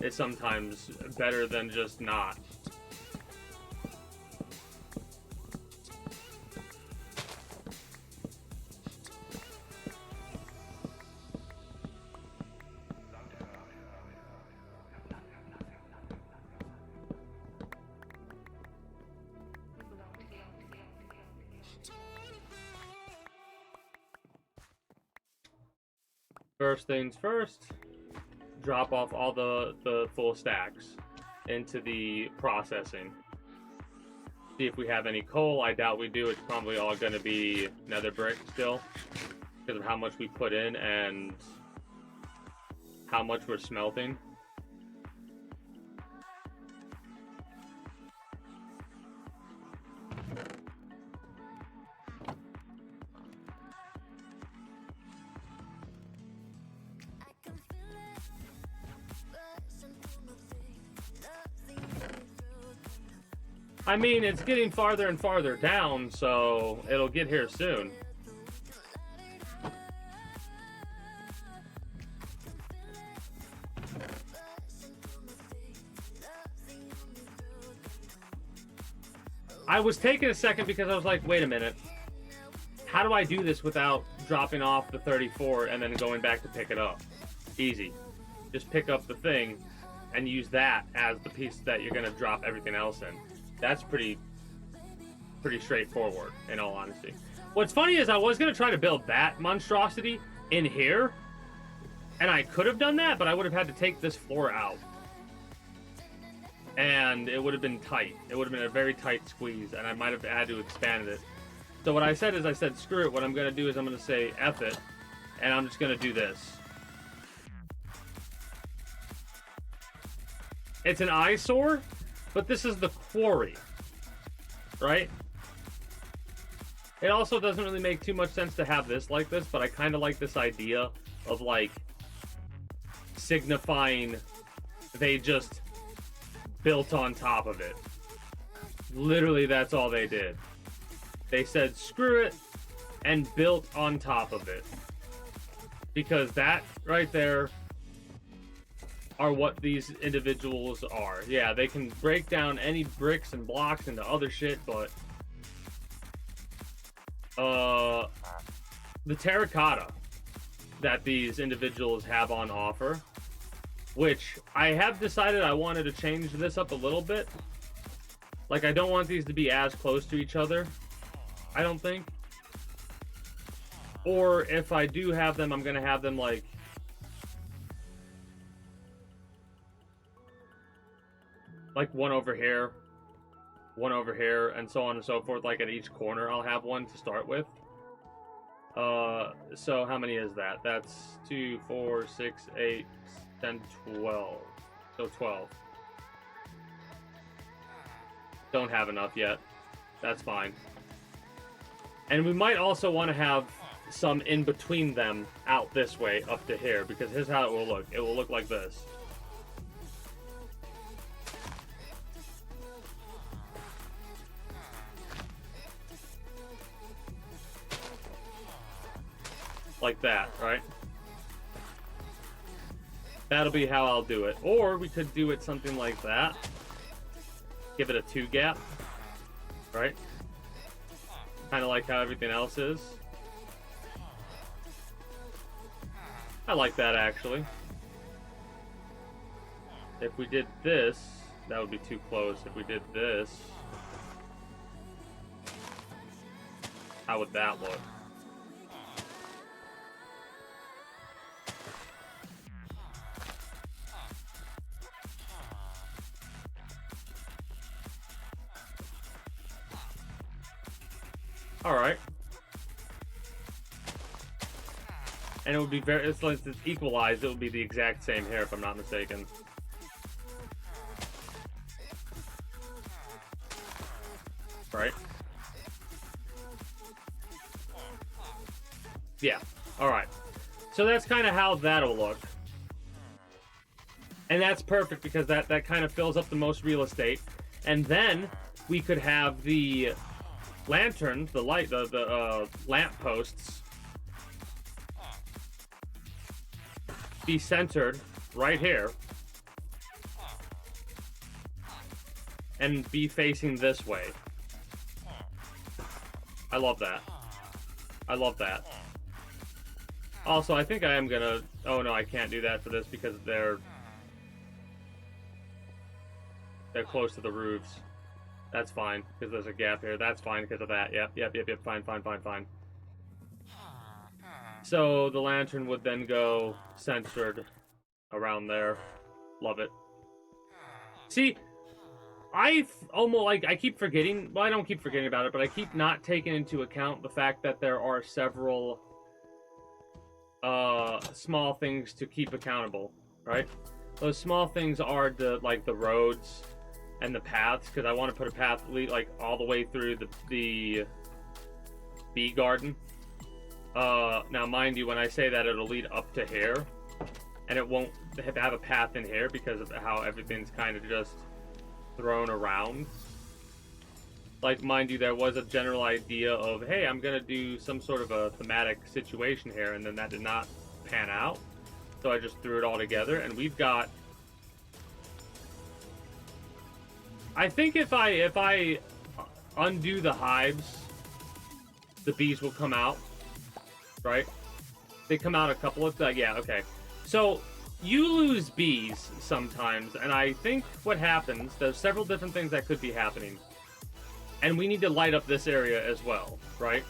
is sometimes better than just not. First things first, drop off all the full stacks into the processing. See if we have any coal. I doubt we do. It's probably all going to be nether brick still because of how much we put in and how much we're smelting. I mean, it's getting farther and farther down, so it'll get here soon. I was taking a second because I was like, wait a minute. How do I do this without dropping off the 34 and then going back to pick it up? Easy. Just pick up the thing and use that as the piece that you're going to drop everything else in. That's pretty straightforward, in all honesty. What's funny is I was going to try to build that monstrosity in here, and I could have done that, but I would have had to take this floor out. And it would have been tight. It would have been a very tight squeeze, and I might have had to expand it. So what I said is, I said, screw it. What I'm going to do is I'm going to say F it, and I'm just going to do this. It's an eyesore, but this is the quarry, right? It also doesn't really make too much sense to have this like this, but I kind of like this idea of, like, signifying they just built on top of it. Literally, that's all they did. They said, screw it, and built on top of it. Because that right there are what these individuals are. Yeah, they can break down any bricks and blocks into other shit, but the terracotta that these individuals have on offer, which I have decided I wanted to change this up a little bit. Like, I don't want these to be as close to each other, I don't think. Or if I do have them, I'm gonna have them like one over here, and so on and so forth. Like at each corner, I'll have one to start with. So how many is that? That's 2, 4, 6, 8, 10, 12. So 12. Don't have enough yet. That's fine. And we might also want to have some in between them out this way up to here, because here's how it will look. It will look like this. Like that, right? That'll be how I'll do it. Or we could do it something like that. Give it a 2 gap, right? Kind of like how everything else is. I like that, actually. If we did this, that would be too close. If we did this, how would that look? Alright. And it would be very, since it's equalized, it would be the exact same here, if I'm not mistaken. Right? Yeah. Alright. So that's kind of how that'll look. And that's perfect, because that kind of fills up the most real estate. And then we could have the lanterns, the light, the lamp posts be centered right here and be facing this way. I love that. I love that. Also, I think I am gonna... Oh no, I can't do that for this because they're close to the roofs. That's fine, because there's a gap here. That's fine because of that. Yep. Fine. So the lantern would then go centered around there. Love it. See, I keep forgetting. Well, I don't keep forgetting about it, but I keep not taking into account the fact that there are several small things to keep accountable, right? Those small things are the roads and the paths, because I want to put a path like all the way through the bee garden. Now, mind you, when I say that, it'll lead up to here, and it won't have a path in here because of how everything's kind of just thrown around. Like, mind you, there was a general idea of, hey, I'm gonna do some sort of a thematic situation here, and then that did not pan out. So I just threw it all together, and we've got... I think if I undo the hives, the bees will come out, right? They come out a couple of... yeah, okay. So, you lose bees sometimes, and I think what happens, there's several different things that could be happening. And we need to light up this area as well, right?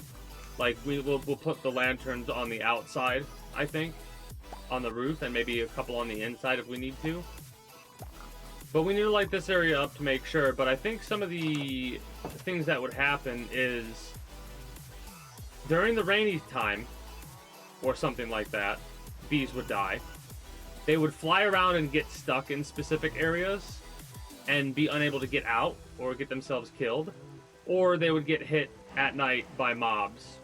Like, we'll put the lanterns on the outside, I think, on the roof, and maybe a couple on the inside if we need to. But we need to light this area up to make sure. But I think some of the things that would happen is during the rainy time, or something like that, bees would die. They would fly around and get stuck in specific areas and be unable to get out or get themselves killed. Or they would get hit at night by mobs.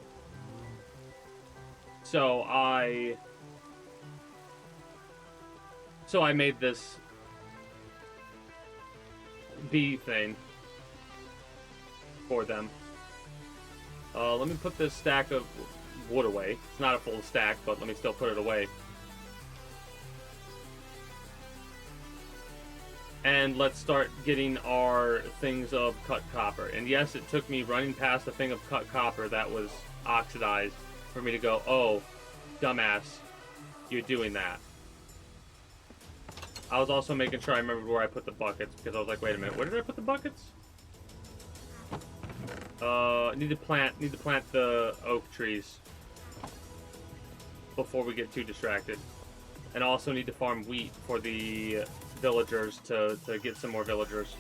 So I made this bee thing for them. Let me put this stack of wood away. It's not a full stack, but let me still put it away. And let's start getting our things of cut copper. And yes, it took me running past a thing of cut copper that was oxidized for me to go, oh, dumbass, you're doing that. I was also making sure I remembered where I put the buckets, because I was like, wait a minute, where did I put the buckets? Need to plant the oak trees before we get too distracted. And also need to farm wheat for the villagers to get some more villagers.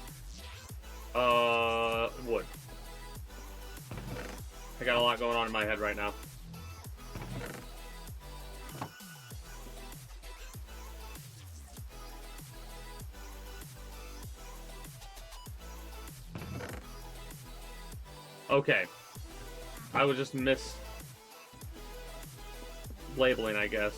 Wood. I got a lot going on in my head right now. Okay. I would just labeling, I guess.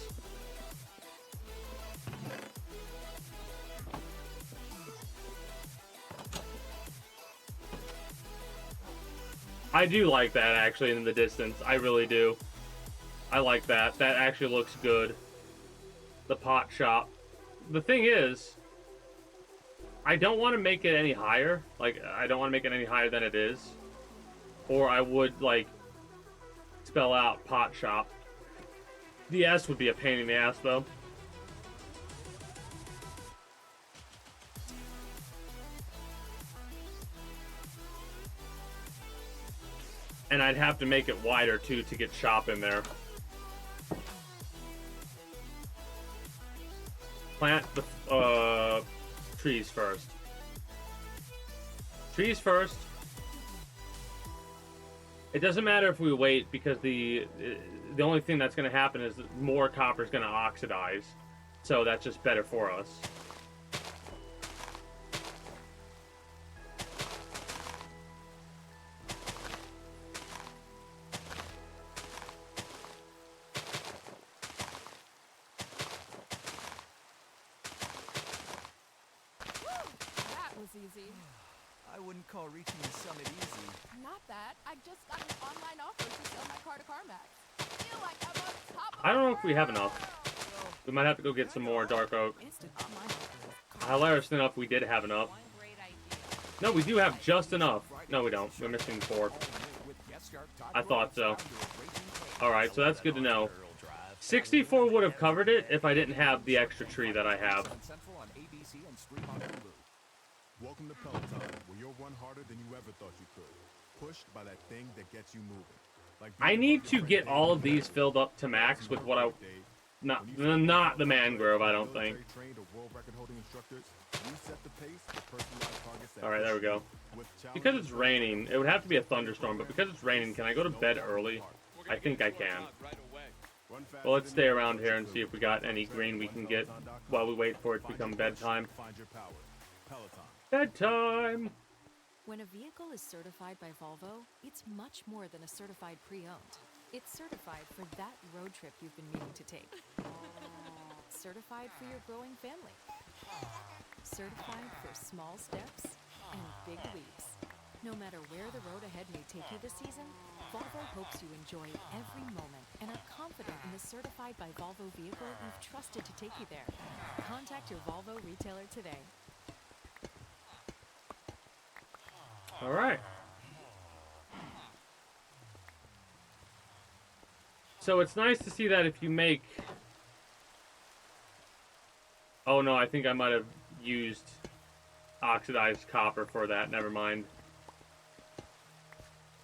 I do like that, actually, in the distance. I really do. I like that. That actually looks good. The pot shop. The thing is, I don't want to make it any higher. Like, I don't want to make it any higher than it is. Or I would, like, spell out pot shop. The S would be a pain in the ass, though. And I'd have to make it wider, too, to get shop in there. Plant the trees first. Trees first. It doesn't matter if we wait, because the only thing that's going to happen is that more copper is going to oxidize. So that's just better for us. Easy. I wouldn't call reaching the summit easy. Not that. I just got an online offer to sell my car to CarMax. I feel like I'm on top of I don't know if we have enough. We might have to go get some more dark oak. Hilarious enough, we did have enough. No, we do have just enough. No, we don't. We're missing 4. I thought so. Alright, so that's good to know. 64 would have covered it if I didn't have the extra tree that I have. Welcome to Peloton, where you'll run harder than you ever thought you could. Pushed by that thing that gets you moving. Like I need to get all of these filled up to max with what I... Not the mangrove, I don't think. Alright, there we go. Because it's raining, it would have to be a thunderstorm, but because it's raining, can I go to bed early? I think I can. Well, let's stay around here and see if we got any green we can get while we wait for it to become bedtime. Bedtime! When a vehicle is certified by Volvo, it's much more than a certified pre-owned. It's certified for that road trip you've been meaning to take. Certified for your growing family. Certified for small steps and big leaps. No matter where the road ahead may take you this season, Volvo hopes you enjoy every moment and are confident in the certified by Volvo vehicle you've trusted to take you there. Contact your Volvo retailer today. All right. So it's nice to see that if you make... Oh no, I think I might have used oxidized copper for that. Never mind.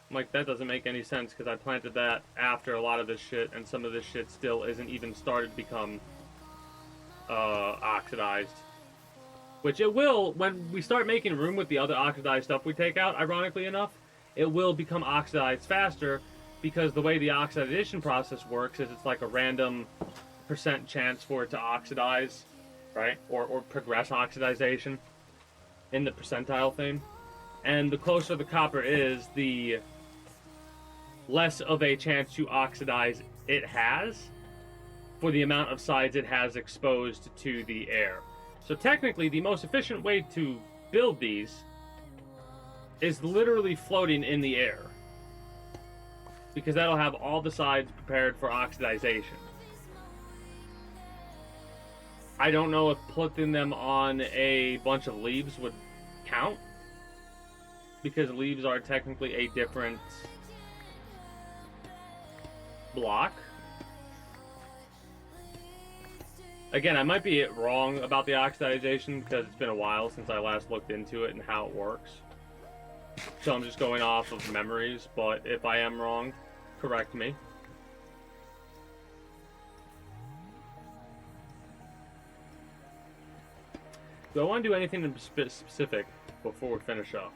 I'm like, that doesn't make any sense because I planted that after a lot of this shit, and some of this shit still isn't even started to become oxidized. Which it will, when we start making room with the other oxidized stuff we take out, ironically enough, it will become oxidized faster, because the way the oxidation process works is it's like a random % chance for it to oxidize, right? Or progress oxidization in the percentile thing. And the closer the copper is, the less of a chance to oxidize it has for the amount of sides it has exposed to the air. So technically, the most efficient way to build these is literally floating in the air, because that'll have all the sides prepared for oxidization. I don't know if putting them on a bunch of leaves would count, because leaves are technically a different block. Again, I might be wrong about the oxidization because it's been a while since I last looked into it and how it works. So I'm just going off of memories, but if I am wrong, correct me. Do I want to do anything in specific before we finish up?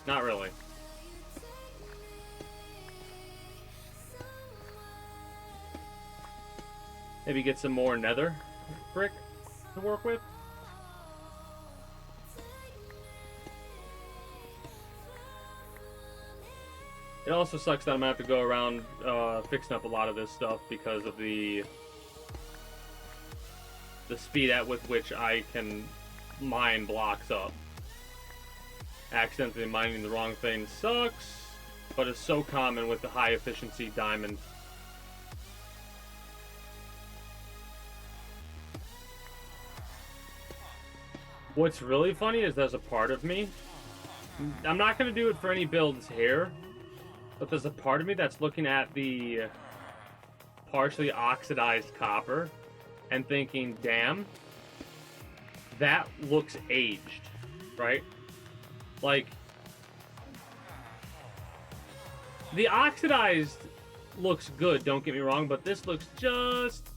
Not really. Maybe get some more nether brick to work with. It also sucks that I'm gonna have to go around fixing up a lot of this stuff because of the speed at with which I can mine blocks up. Accidentally mining the wrong thing sucks, but it's so common with the high efficiency diamond. What's really funny is there's a part of me, I'm not going to do it for any builds here, but there's a part of me that's looking at the partially oxidized copper and thinking, damn, that looks aged, right? Like, the oxidized looks good, don't get me wrong, but this looks just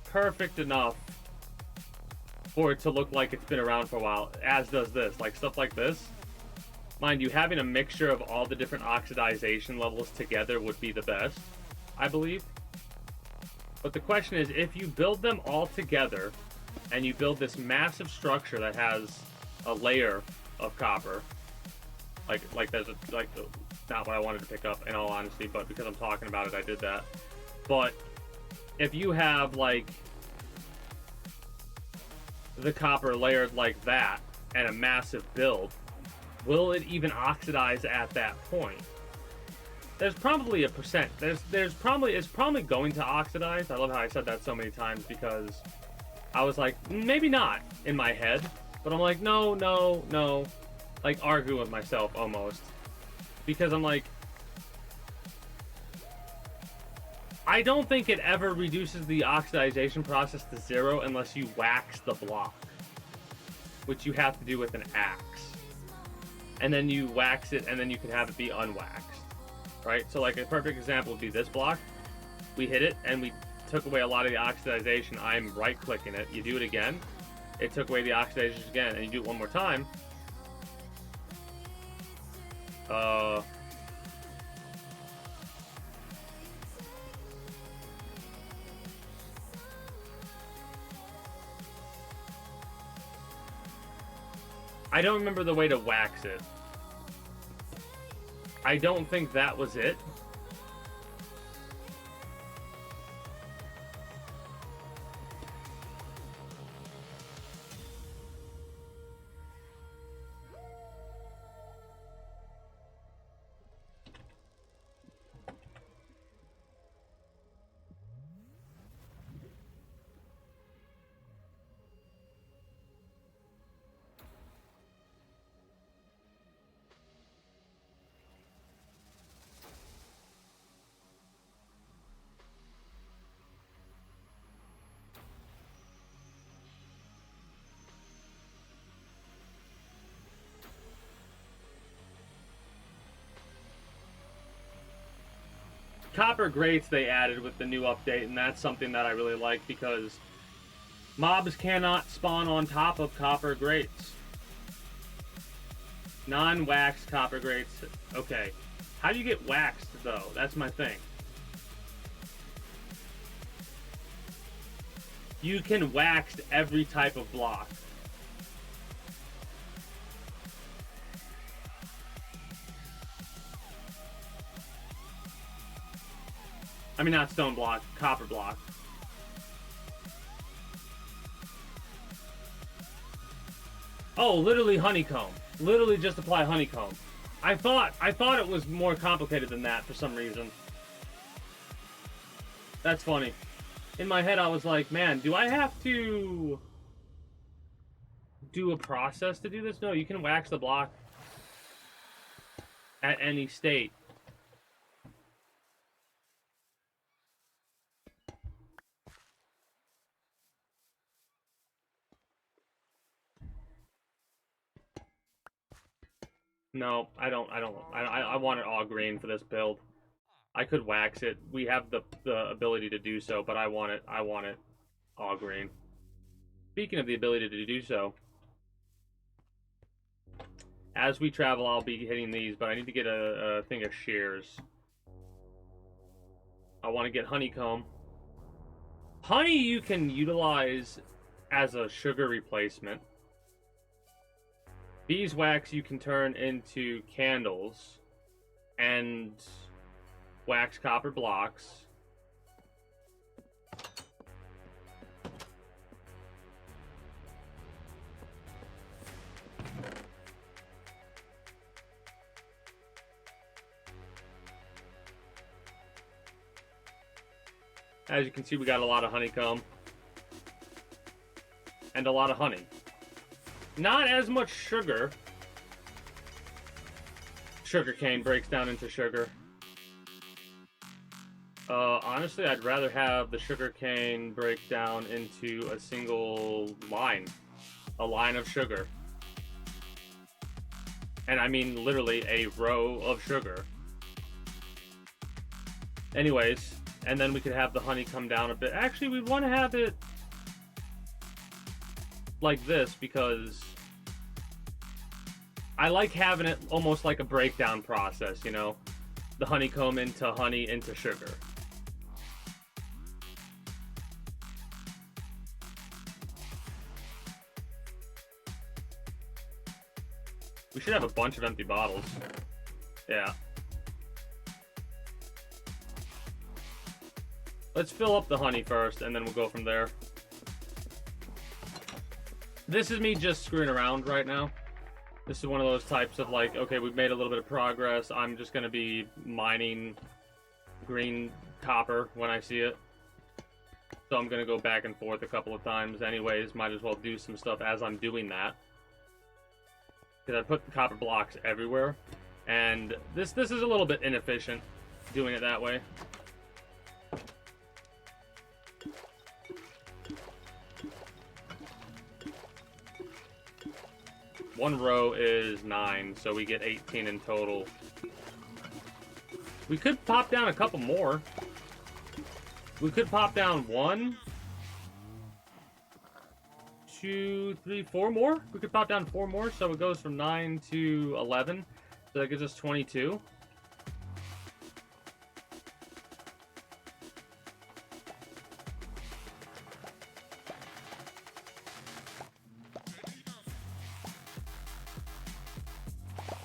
perfect enough for it to look like it's been around for a while, as does this. Like, stuff like this. Mind you, having a mixture of all the different oxidization levels together would be the best, I believe. But the question is, if you build them all together, and you build this massive structure that has a layer of copper, like there's a, like, not what I wanted to pick up in all honesty, but because I'm talking about it, I did that. But if you have, like, the copper layered like that and a massive build, will it even oxidize at that point? There's probably a percent. It's probably going to oxidize. I love how I said that so many times, because I was like, maybe not in my head, but I'm like, no, like arguing with myself almost, because I'm like, I don't think it ever reduces the oxidization process to 0 unless you wax the block, which you have to do with an axe. And then you wax it, and then you can have it be unwaxed, right? So like a perfect example would be this block. We hit it, and we took away a lot of the oxidization. I'm right-clicking it. You do it again. It took away the oxidation again, and you do it one more time. I don't remember the way to wax it. I don't think that was it. copper grates they added with the new update, and that's something that I really like because mobs cannot spawn on top of copper grates. Non-waxed copper grates. Okay. How do you get waxed, though? That's my thing. You can wax every type of block. I mean, not stone block, copper block. Oh, literally honeycomb. Literally just apply honeycomb. I thought it was more complicated than that for some reason. That's funny. In my head, I was like, man, do I have to do a process to do this? No, you can wax the block at any state. No, I don't. I want it all green for this build. I could wax it. We have the ability to do so, but I want it all green. Speaking of the ability to do so, as we travel, I'll be hitting these, but I need to get a thing of shears. I want to get honeycomb. Honey you can utilize as a sugar replacement. Beeswax you can turn into candles and wax copper blocks. As you can see, we got a lot of honeycomb and a lot of honey. Not as much sugar. Sugarcane breaks down into sugar. Honestly, I'd rather have the sugarcane break down into a single line. A line of sugar. And I mean literally a row of sugar. Anyways, and then we could have the honey come down a bit. Actually, we'd want to have it like this because I like having it almost like a breakdown process, you know? The honeycomb into honey into sugar. We should have a bunch of empty bottles. Yeah. Let's fill up the honey first, and then we'll go from there. This is me just screwing around right now. This is one of those types of like, okay, we've made a little bit of progress. I'm just going to be mining green copper when I see it. So I'm going to go back and forth a couple of times anyways. Might as well do some stuff as I'm doing that. Because I put the copper blocks everywhere. And this is a little bit inefficient doing it that way. One row is 9, so we get 18 in total. We could pop down a couple more. We could pop down 1, 2, 3, 4 more. We could pop down 4 more, so it goes from 9 to 11. So that gives us 22.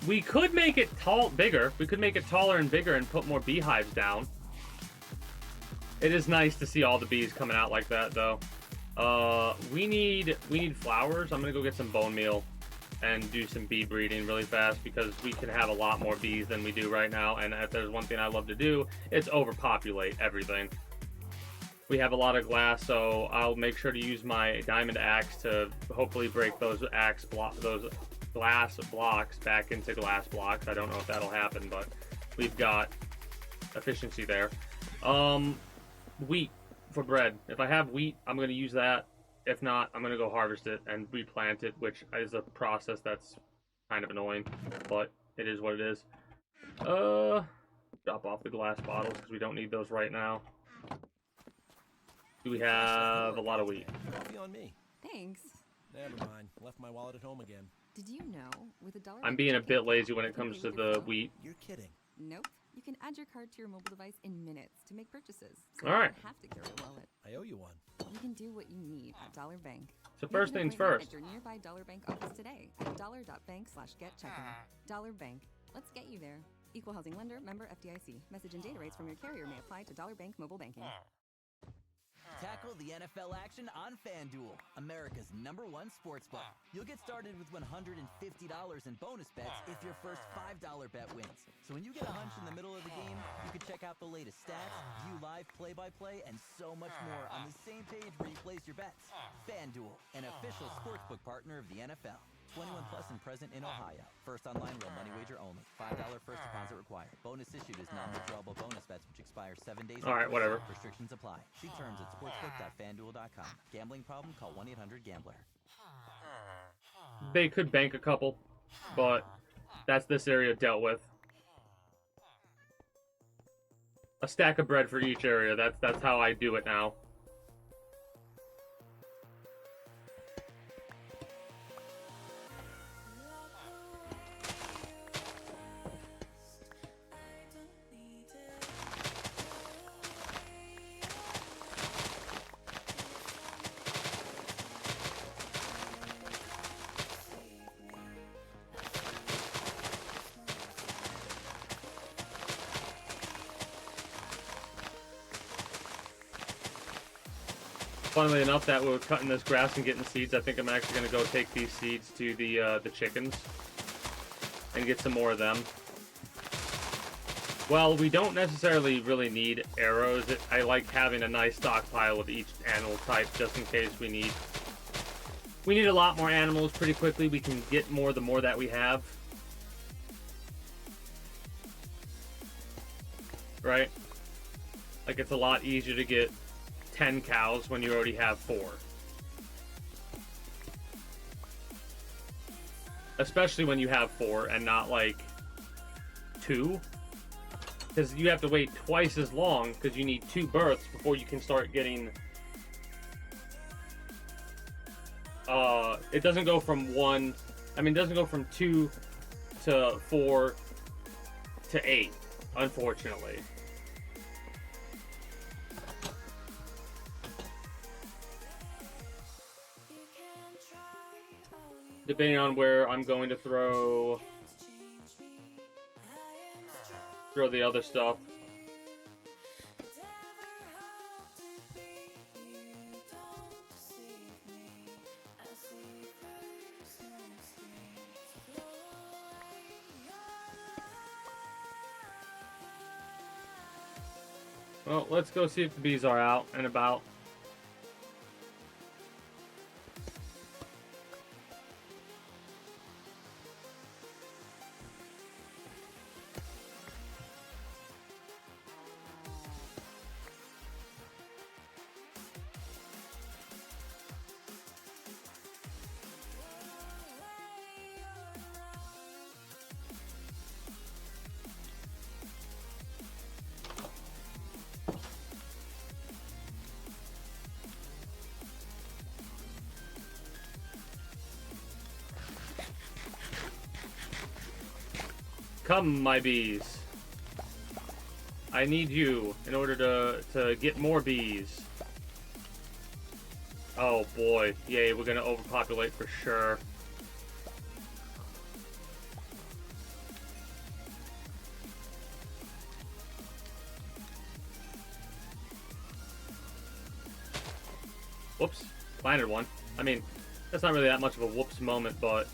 We could make it bigger. We could make it taller and bigger and put more beehives down. It is nice to see all the bees coming out like that, though. We need flowers. I'm gonna go get some bone meal and do some bee breeding really fast because we can have a lot more bees than we do right now. And if there's one thing I love to do, it's overpopulate everything. We have a lot of glass, so I'll make sure to use my diamond axe to hopefully break those glass blocks back into glass blocks. I don't know if that'll happen, but we've got efficiency there. Wheat for bread. If I have wheat, I'm going to use that. If not, I'm going to go harvest it and replant it, which is a process that's kind of annoying, but it is what it is. Drop off the glass bottles because we don't need those right now. Do we have a lot of wheat? Coffee on me. Thanks. Never mind. Left my wallet at home again. Did you know with $1 I'm being a bit lazy when it comes to the wheat. You're kidding. Nope. You can add your card to your mobile device in minutes to make purchases. So All right. You don't have to carry a wallet. I owe you one. You can do what you need at Dollar Bank. So first Make an things appointment first. At your nearby Dollar Bank office today at dollar.bank/getchecking. Dollar Bank. Let's get you there. Equal housing lender, member FDIC. Message and data rates from your carrier may apply to Dollar Bank mobile banking. Tackle the NFL action on FanDuel, America's #1 sportsbook. You'll get started with $150 in bonus bets if your first $5 bet wins. So when you get a hunch in the middle of the game, you can check out the latest stats, view live play-by-play, and so much more on the same page where you place your bets. FanDuel, an official sportsbook partner of the NFL. 21 plus and present in Ohio. First online real money wager only. $5 first deposit required. Bonus issued is non-withdrawable bonus bets which expire 7 days. All right, whatever. Restrictions apply. See terms at sportsbook.fanduel.com. Gambling problem? Call 1-800-GAMBLER. They could bank a couple, but that's this area dealt with. A stack of bread for each area. That's how I do it now. Funnily enough, that we're cutting this grass and getting seeds, I think I'm actually going to go take these seeds to the chickens and get some more of them. Well, we don't necessarily really need arrows. I like having a nice stockpile of each animal type just in case we need a lot more animals pretty quickly. We can get more the more that we have. Right? Like, it's a lot easier to get 10 cows when you already have 4. Especially when you have 4 and not like 2. Because you have to wait twice as long because you need 2 births before you can start getting... it doesn't go from 1... I mean, it doesn't go from 2 to 4 to 8, unfortunately. Depending on where I'm going to throw the other stuff. Well, let's go see if the bees are out and about. Come, my bees. I need you in order to get more bees. Oh boy, yay, we're gonna overpopulate for sure. Whoops, landed one. I mean, that's not really that much of a whoops moment, but...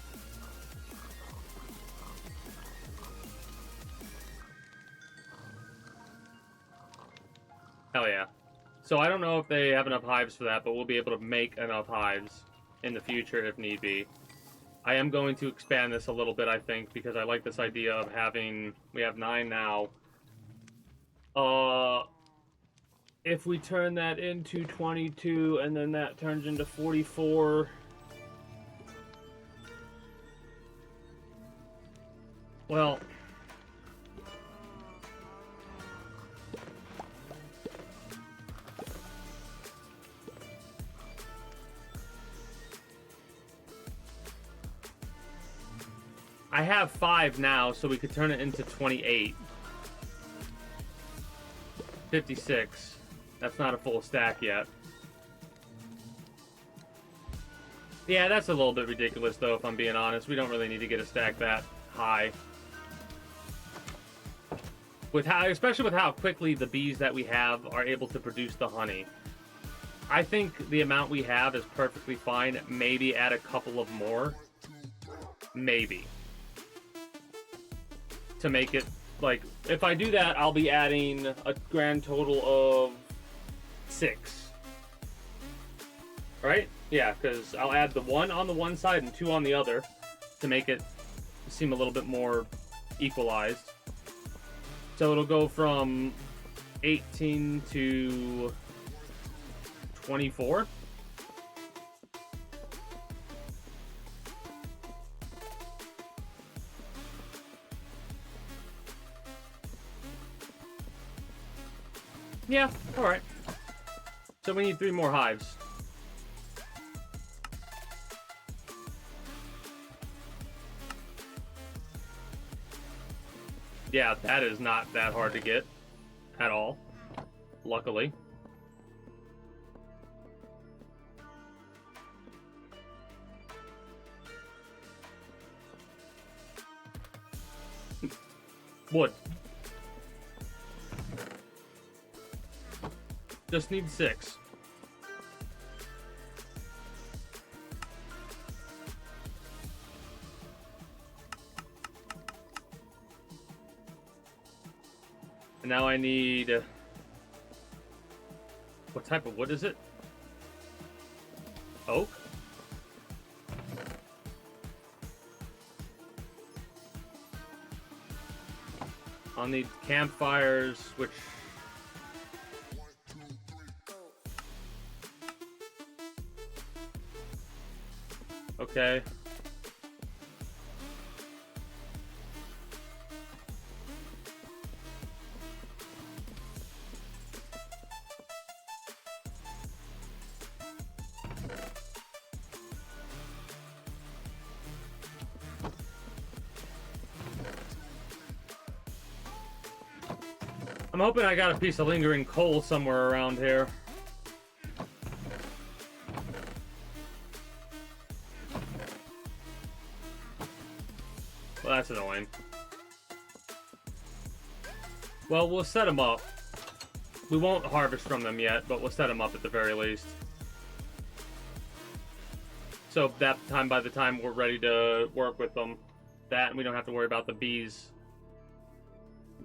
Hell yeah. So I don't know if they have enough hives for that, but we'll be able to make enough hives in the future if need be. I am going to expand this a little bit, I think, because I like this idea of having... We have 9 now. If we turn that into 22, and then that turns into 44... Well... I have 5 now, so we could turn it into 28. 56. That's not a full stack yet. Yeah, that's a little bit ridiculous, though, if I'm being honest. We don't really need to get a stack that high. With how, especially with how quickly the bees that we have are able to produce the honey. I think the amount we have is perfectly fine. Maybe add a couple of more. Maybe. To make it, like, if I do that, I'll be adding a grand total of 6. Right? Yeah, because I'll add the 1 on the one side and 2 on the other to make it seem a little bit more equalized. So it'll go from 18 to 24. Yeah, alright. So we need 3 more hives. Yeah, that is not that hard to get at all, luckily. Wood. Just need 6. And now I need... what type of wood is it? Oak? I'll need campfires, which... okay. I'm hoping I got a piece of lingering coal somewhere around here. Well, that's annoying. Well, we'll set them up. We won't harvest from them yet, but we'll set them up at the very least. So that time, by the time we're ready to work with them, that, and we don't have to worry about the bees,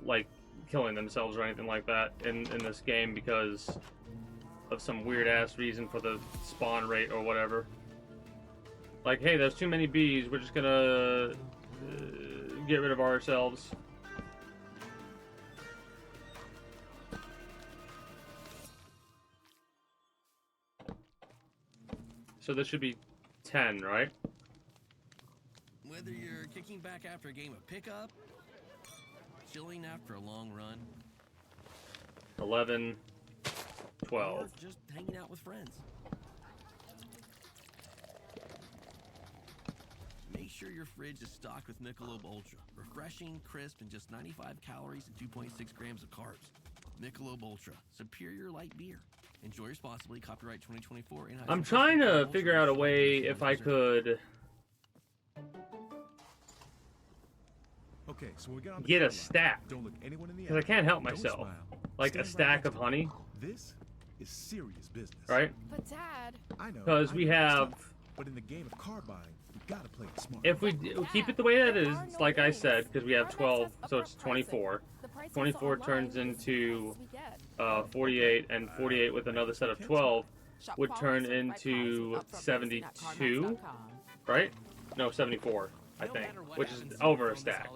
like, killing themselves or anything like that in this game because of some weird-ass reason for the spawn rate or whatever. Like, hey, there's too many bees, we're just gonna get rid of ourselves. So this should be 10, right? Whether you're kicking back after a game of pickup, chilling after a long run, 11, 12. or just hanging out with friends. Make sure your fridge is stocked with Michelob Ultra. Refreshing, crisp, and just 95 calories and 2.6 grams of carbs. Michelob Ultra, superior light beer. Enjoy responsibly. Copyright 2024. I'm trying to figure out a way if I could Okay, so we got get a stack. Don't look anyone in the Because I can't help myself. Like a stack of honey. This is serious business. Right? But Dad, I know. Because we have... but in the game of car buying, we gotta play it smart. If we keep it the way that is, like I said, because we have 12, so it's 24. 24 turns into 48, and 48 with another set of 12 would turn into 72, right? No, 74, I think, which is over a stack.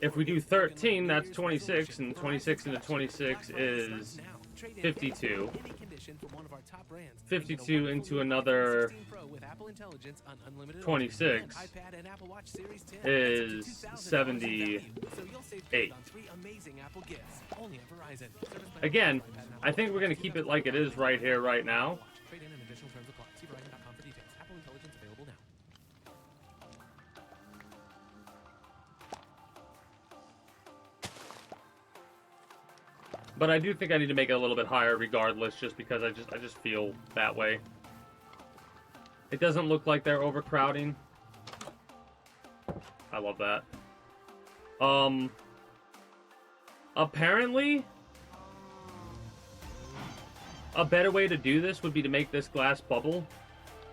If we do 13, that's 26, and 26 into 26 is 52. 52 into another 26 is 78. Again, I think we're going to keep it like it is right here, right now. But I do think I need to make it a little bit higher regardless, just because I just feel that way. It doesn't look like they're overcrowding. I love that. Apparently, a better way to do this would be to make this glass bubble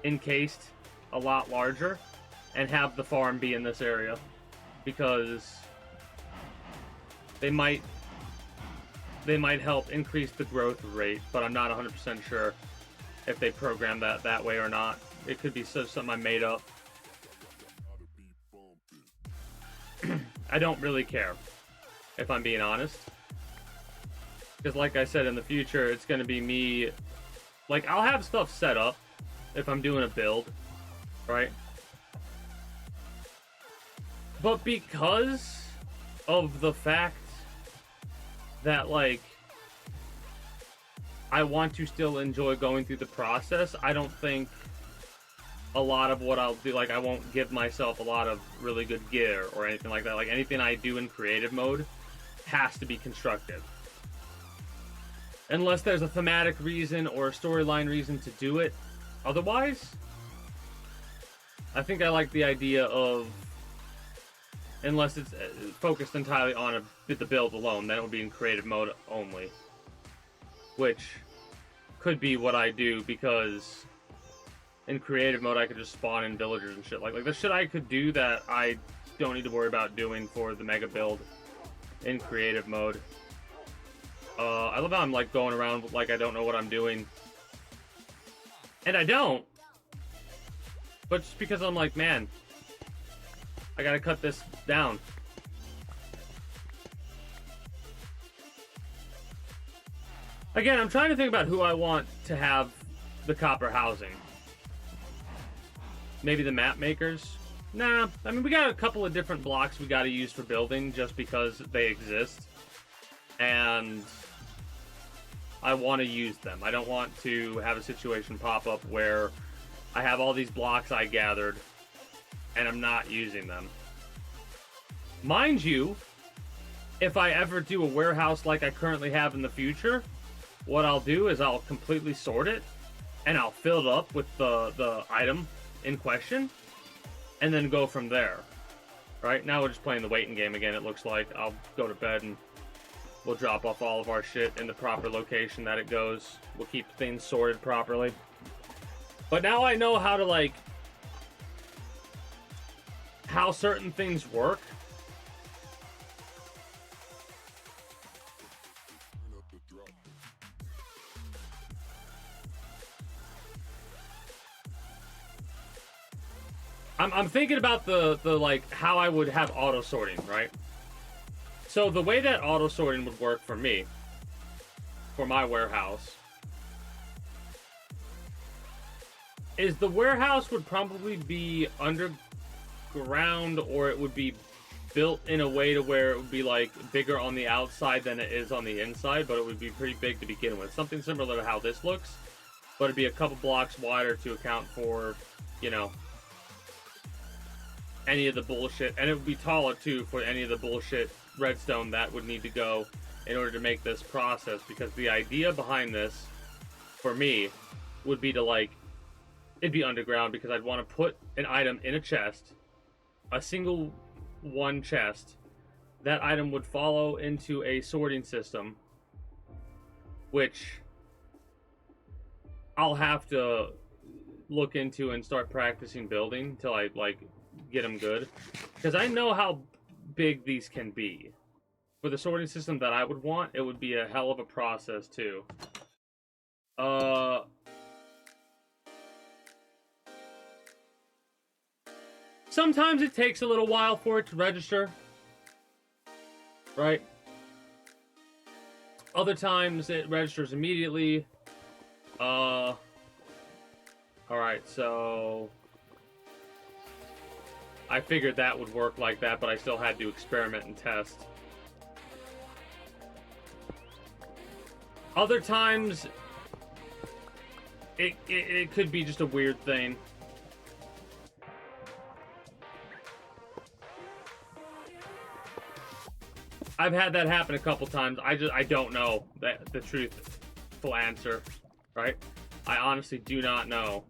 encased a lot larger and have the farm be in this area, because they might help increase the growth rate, but I'm not 100% sure if they program that way or not. It could be something I made up. I don't really care, if I'm being honest. Because like I said, in the future, it's going to be me... Like, I'll have stuff set up if I'm doing a build, right? But because of the fact that, like, I want to still enjoy going through the process, I don't think a lot of what I'll do, like, I won't give myself a lot of really good gear or anything like that. Like, anything I do in creative mode has to be constructive. Unless there's a thematic reason or a storyline reason to do it. Otherwise, I think I like the idea of, unless it's focused entirely on the build alone, then it would be in creative mode only. Which could be what I do, because in creative mode I could just spawn in villagers and shit. Like the shit I could do that I don't need to worry about doing for the mega build in creative mode. I love how I'm like going around like I don't know what I'm doing. And I don't. But just because I'm like, man, I gotta cut this down. Again, I'm trying to think about who I want to have the copper housing. Maybe the map makers? Nah, I mean, we got a couple of different blocks we gotta use for building just because they exist. And I want to use them. I don't want to have a situation pop up where I have all these blocks I gathered and I'm not using them. Mind you, if I ever do a warehouse like I currently have in the future, what I'll do is I'll completely sort it and I'll fill it up with the item in question and then go from there. Right now we're just playing the waiting game again, it looks like. I'll go to bed and we'll drop off all of our shit in the proper location that it goes. We'll keep things sorted properly. But now I know how to, like, how certain things work. I'm thinking about the like how I would have auto sorting, right? So the way that auto sorting would work for me, for my warehouse, is the warehouse would probably be underground, or it would be built in a way to where it would be like bigger on the outside than it is on the inside, but it would be pretty big to begin with. Something similar to how this looks, but it'd be a couple blocks wider to account for, you know, any of the bullshit, and it would be taller too for any of the bullshit redstone that would need to go in order to make this process, because the idea behind this for me would be to, like, it'd be underground because I'd want to put an item in a chest, a single one chest. That item would follow into a sorting system, which I'll have to look into and start practicing building until I, like, get them good, because I know how big these can be. For the sorting system that I would want, it would be a hell of a process too. Sometimes it takes a little while for it to register, right? Other times it registers immediately. Alright, so I figured that would work like that, but I still had to experiment and test. Other times, it could be just a weird thing. I've had that happen a couple times. I don't know the truthful answer, right? I honestly do not know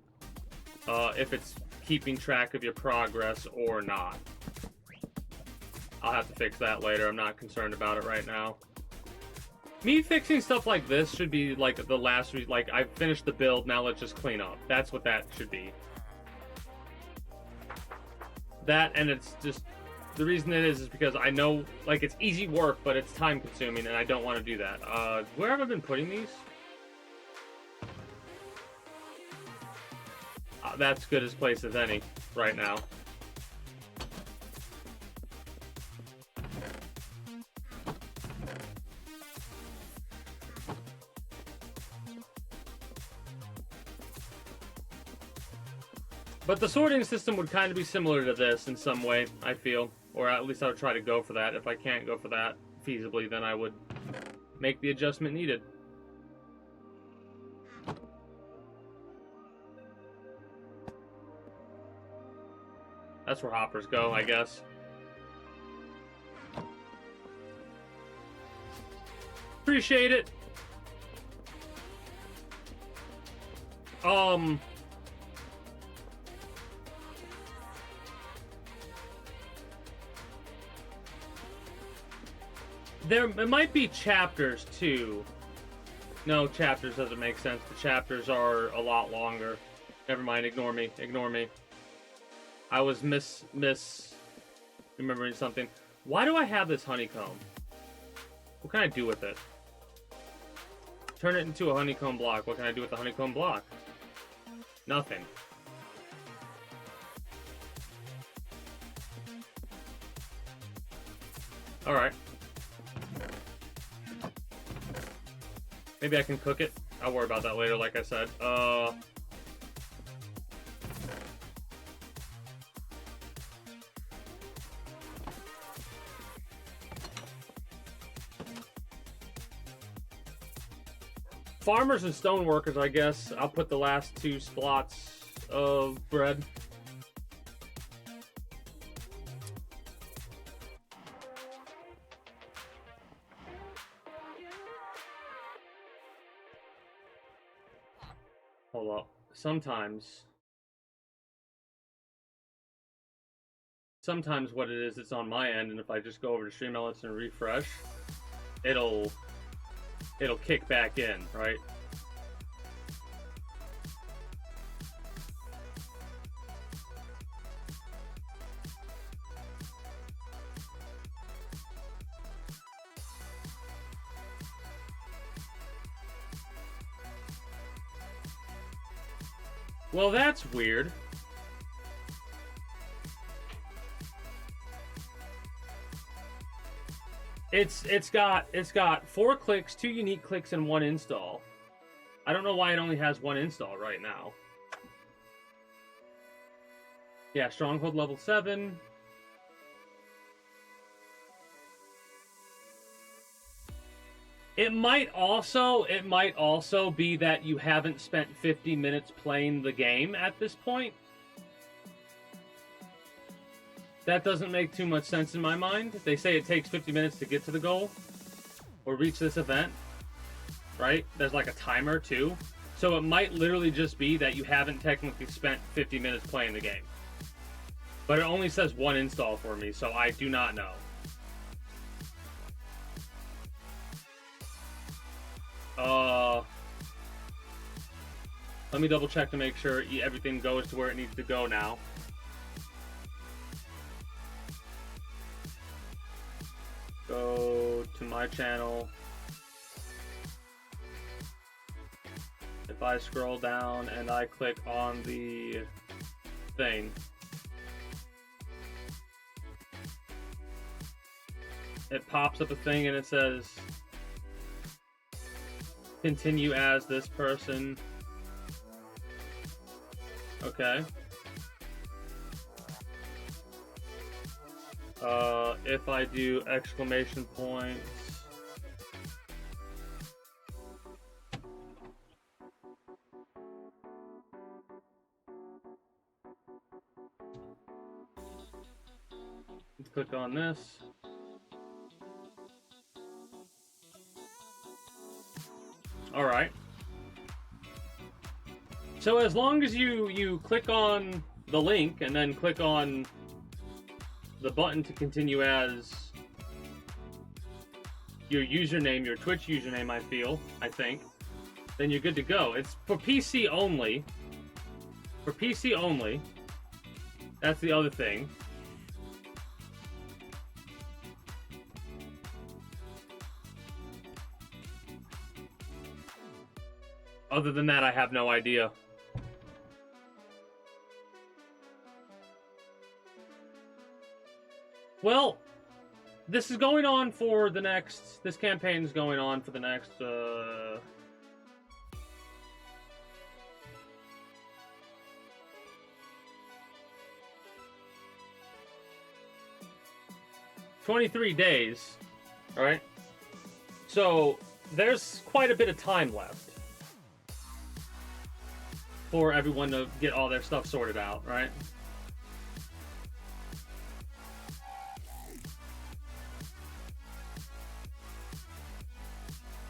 if it's keeping track of your progress or not. I'll have to fix that later. I'm not concerned about it right now. Me fixing stuff like this should be like the last like I finished the build, now let's just clean up. That's what that should be. That, and it's just the reason it is because I know like it's easy work, but it's time consuming and I don't want to do that. Where have I been putting these? That's good as place as any right now. But the sorting system would kind of be similar to this in some way, I feel. Or at least I would try to go for that. If I can't go for that feasibly, then I would make the adjustment needed. That's where hoppers go, I guess. Appreciate it. It might be chapters too. No, chapters doesn't make sense. The chapters are a lot longer. Never mind, ignore me. Ignore me. I was remembering something. Why do I have this honeycomb? What can I do with it? Turn it into a honeycomb block. What can I do with the honeycomb block? Nothing. Alright. Maybe I can cook it. I'll worry about that later, like I said. Farmers and stoneworkers, I guess. I'll put the last 2 slots of bread. Hold up. Sometimes what it is, it's on my end, and if I just go over to Stream Elements and refresh, it'll kick back in, right? Well, that's weird. It's got 4 clicks, 2 unique clicks, and 1 install. I don't know why it only has 1 install right now. Yeah, Stronghold level 7. It might also be that you haven't spent 50 minutes playing the game at this point. That doesn't make too much sense in my mind. They say it takes 50 minutes to get to the goal or reach this event, right? There's like a timer too. So it might literally just be that you haven't technically spent 50 minutes playing the game. But it only says 1 install for me, so I do not know. Let me double check to make sure everything goes to where it needs to go now. Go to my channel. If I scroll down and I click on the thing, it pops up a thing and it says continue as this person. Okay. If I do exclamation points, let's click on this. All right. So as long as you click on the link and then click on the button to continue as your username, your Twitch username, I think, then you're good to go. It's for PC only. For PC only. That's the other thing. Other than that, I have no idea. Well, this is going on for the next... This campaign's going on for the next... 23 days. Alright? So, there's quite a bit of time left for everyone to get all their stuff sorted out, right?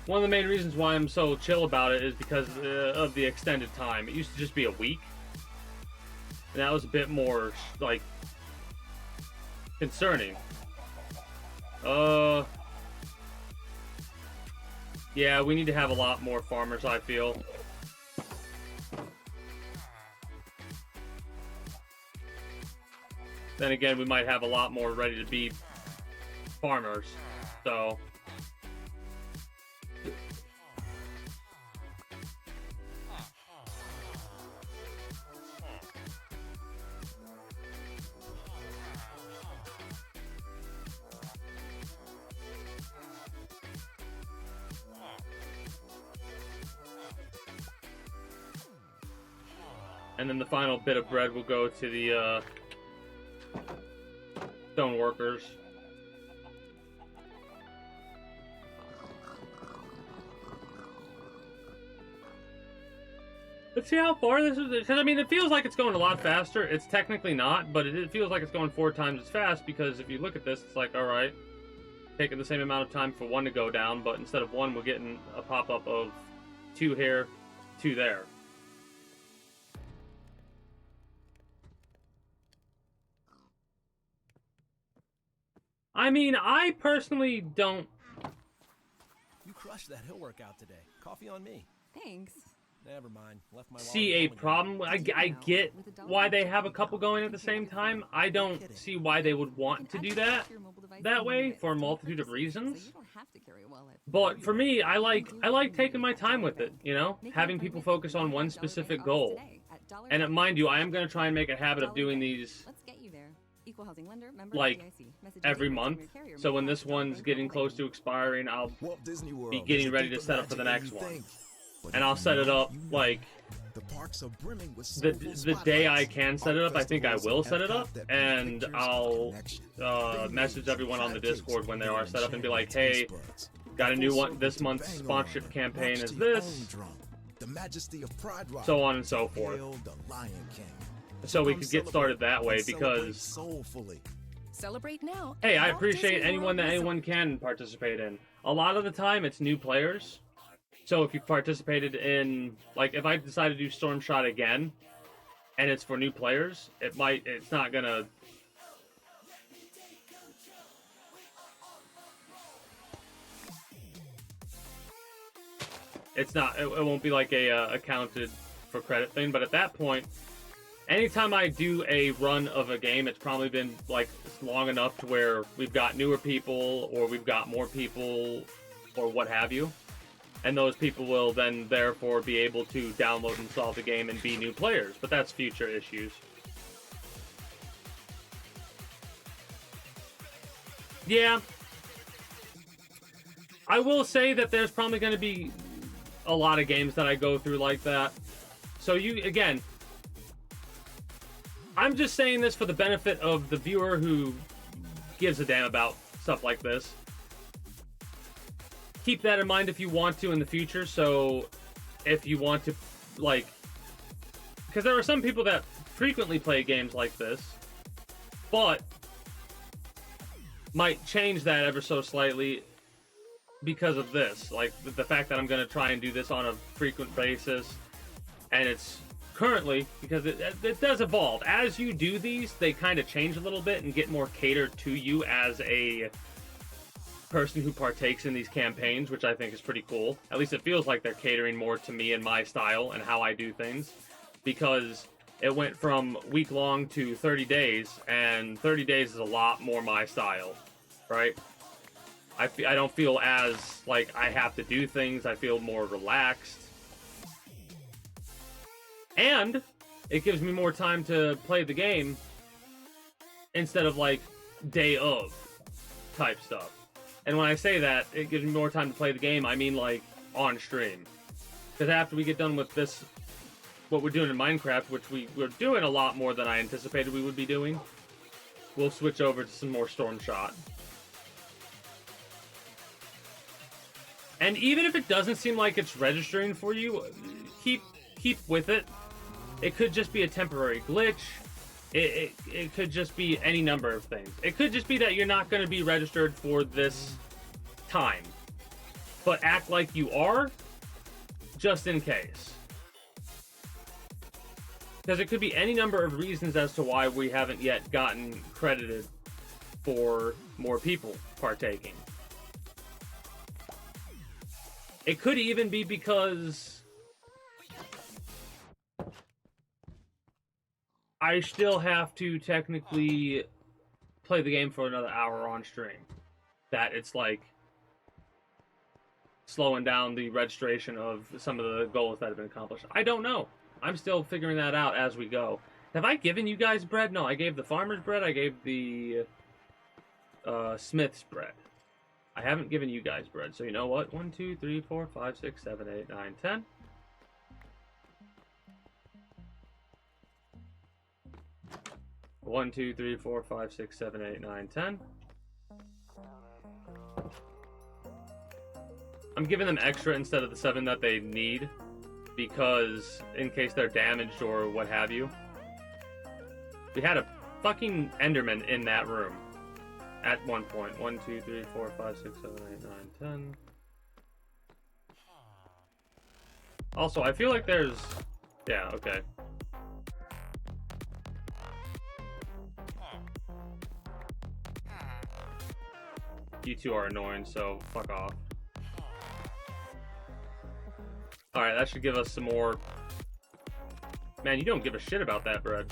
One of the main reasons why I'm so chill about it is because of the extended time. It used to just be a week. And that was a bit more, like, concerning. Yeah, we need to have a lot more farmers, I feel. Then again, we might have a lot more ready to be farmers, so... And then the final bit of bread will go to the stone workers. Let's see how far this is. Because, I mean, it feels like it's going a lot faster. It's technically not, but it feels like it's going 4 times as fast, because if you look at this, it's like, alright, taking the same amount of time for one to go down, but instead of one, we're getting a pop-up of 2 here, 2 there. I mean, I personally don't... You crushed that hill workout today. Coffee on me. Thanks. Never mind. Left my see a problem. I get why they have a couple going at the same time. I don't see why they would want to do that way for a multitude of reasons. But for me, I like taking my time with it, you know, having people focus on one specific goal. And mind you, I am going to try and make a habit of doing these like every month. So when this one's getting close to expiring, I'll be getting ready to set up for the next one. And I'll set it up like the day I can set it up. I think I will set it up, and I'll message everyone on the Discord when they are set up and be like, hey, got a new one. This month's sponsorship campaign is this, so on and so forth. So we could get started that way, because celebrate now. Hey, I appreciate anyone can participate in. A lot of the time it's new players. So if you participated in, like, if I decide to do Storm Shot again and it's for new players, it's not gonna it won't be like a accounted for credit thing. But at that point, anytime I do a run of a game, it's probably been like long enough to where we've got newer people, or we've got more people, or what have you. And those people will then therefore be able to download and install the game and be new players. But that's future issues. Yeah. I will say that there's probably going to be a lot of games that I go through like that. So again, I'm just saying this for the benefit of the viewer who gives a damn about stuff like this. Keep that in mind if you want to in the future. So if you want to, like, because there are some people that frequently play games like this, but might change that ever so slightly because of this. Like, the fact that I'm going to try and do this on a frequent basis. And it's currently, because it does evolve. As you do these, they kind of change a little bit and get more catered to you as a person who partakes in these campaigns, which I think is pretty cool. At least it feels like they're catering more to me and my style and how I do things. Because it went from week-long to 30 days, and 30 days is a lot more my style, right? I don't feel as like I have to do things. I feel more relaxed. And it gives me more time to play the game instead of like day of type stuff. And when I say that, it gives me more time to play the game, I mean like on stream. Because after we get done with this, what we're doing in Minecraft, which we're doing a lot more than I anticipated we would be doing, we'll switch over to some more Storm Shot. And even if it doesn't seem like it's registering for you, keep with it. It could just be a temporary glitch. It could just be any number of things. It could just be that you're not going to be registered for this time. But act like you are, just in case. Because it could be any number of reasons as to why we haven't yet gotten credited for more people partaking. It could even be because I still have to technically play the game for another hour on stream. That it's like slowing down the registration of some of the goals that have been accomplished. I don't know. I'm still figuring that out as we go. Have I given you guys bread? No, I gave the farmer's bread. I gave the smith's bread. I haven't given you guys bread. So you know what? 1, 2, 3, 4, 5, 6, 7, 8, 9, 10. One, 2, 3, 4, 5, 6, 7, 8, 9, 10. I'm giving them extra instead of the 7 that they need, because in case they're damaged or what have you. We had a fucking Enderman in that room at one point. 1, 2, 3, 4, 5, 6, 7, 8, 9, 10. Also, I feel like there's... Yeah, okay. You two are annoying, so fuck off. Alright, that should give us some more... Man, you don't give a shit about that bread.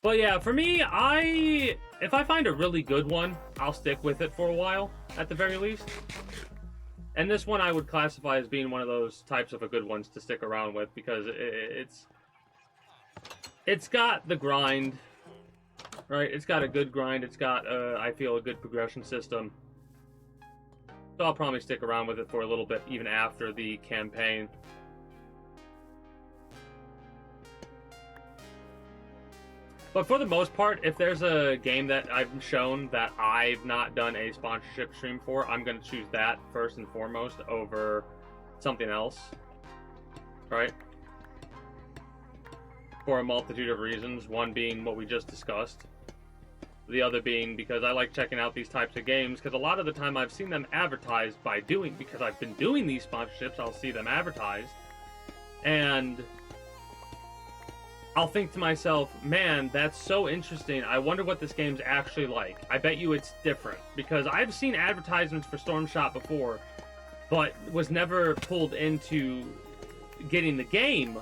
But yeah, for me, if I find a really good one, I'll stick with it for a while, at the very least. And this one I would classify as being one of those types of a good ones to stick around with, because it's got the grind, right? It's got a good grind. It's got, I feel, a good progression system. So I'll probably stick around with it for a little bit, even after the campaign. But for the most part, if there's a game that I've shown that I've not done a sponsorship stream for, I'm going to choose that first and foremost over something else. Right? For a multitude of reasons. One being what we just discussed. The other being because I like checking out these types of games, because a lot of the time I've seen them advertised because I've been doing these sponsorships, I'll see them advertised. And I'll think to myself, man, that's so interesting. I wonder what this game's actually like. I bet you it's different. Because I've seen advertisements for Storm Shot before, but was never pulled into getting the game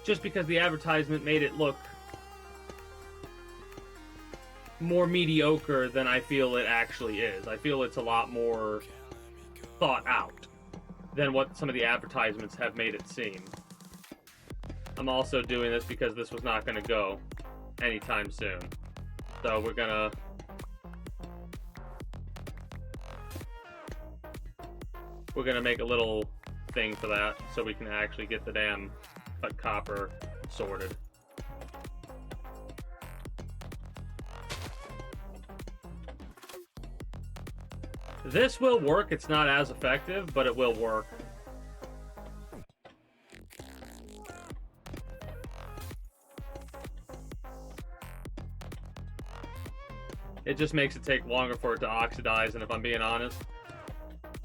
just because the advertisement made it look more mediocre than I feel it actually is. I feel it's a lot more thought out than what some of the advertisements have made it seem. I'm also doing this because this was not going to go anytime soon. So we're going to make a little thing for that so we can actually get the damn cut copper sorted. This will work. It's not as effective, but it will work. It just makes it take longer for it to oxidize, and if I'm being honest,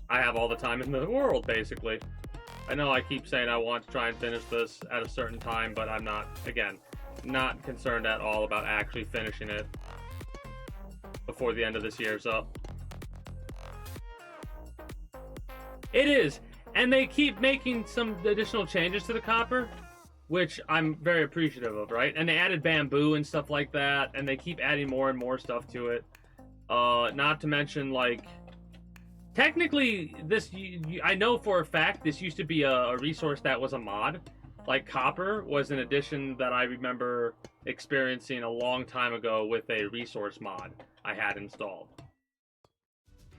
I have all the time in the world, basically. I know I keep saying I want to try and finish this at a certain time, but I'm not, again, not concerned at all about actually finishing it before the end of this year's up. It is, and they keep making some additional changes to the copper, which I'm very appreciative of, right? And they added bamboo and stuff like that, and they keep adding more and more stuff to it. Not to mention, like, technically, this, I know for a fact this used to be a resource that was a mod. Like, copper was an addition that I remember experiencing a long time ago with a resource mod I had installed.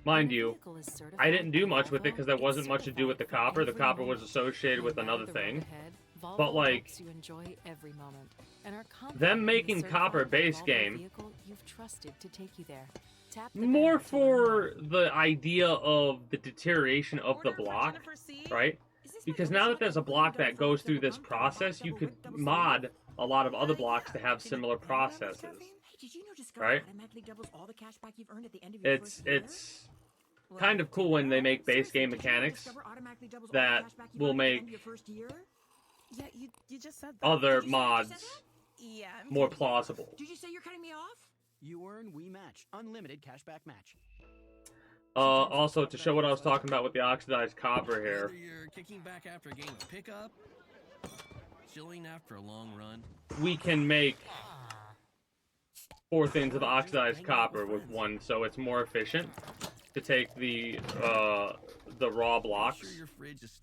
Mind you, I didn't do much with it because there wasn't much to do with the copper. The copper was associated with another thing. But, like, them making copper base game more for the idea of the deterioration of the block, right? Because now that there's a block that goes through this process, you could mod a lot of other blocks to have similar processes, right? It's kind of cool when they make base game mechanics that will make other mods more plausible. Did you say you're cutting me off? You earn We Match, unlimited cashback match. Also, to show what I was talking about with the oxidized copper here. Whether you're kicking back after a game of pickup, chilling after a long run, we can make 4 things of oxidized copper with one, so it's more efficient to take the raw blocks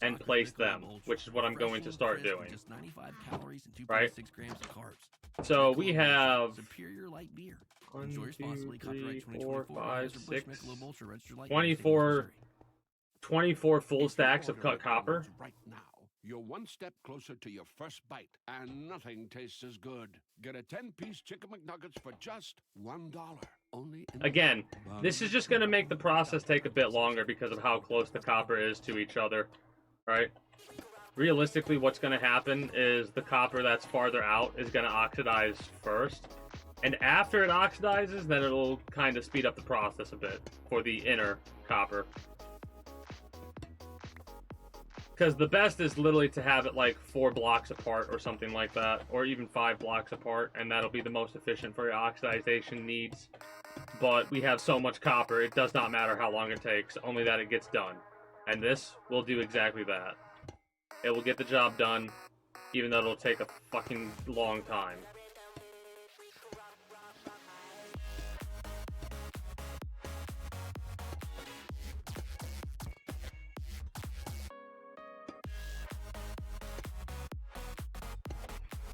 and place them, which is what I'm going to start doing. Right? So we have 1, 2, 3, 4, 5, 6, 24 full stacks of cut copper. Right now, you're one step closer to your first bite, and nothing tastes as good. Get a 10-piece Chicken McNuggets for just $1. Only Again, this is just going to make the process take a bit longer because of how close the copper is to each other, right? Realistically, what's going to happen is the copper that's farther out is going to oxidize first. And after it oxidizes, then it'll kind of speed up the process a bit for the inner copper. Because the best is literally to have it like 4 blocks apart or something like that, or even 5 blocks apart, and that'll be the most efficient for your oxidization needs. But we have so much copper, it does not matter how long it takes, only that it gets done. And this will do exactly that. It will get the job done, even though it'll take a fucking long time.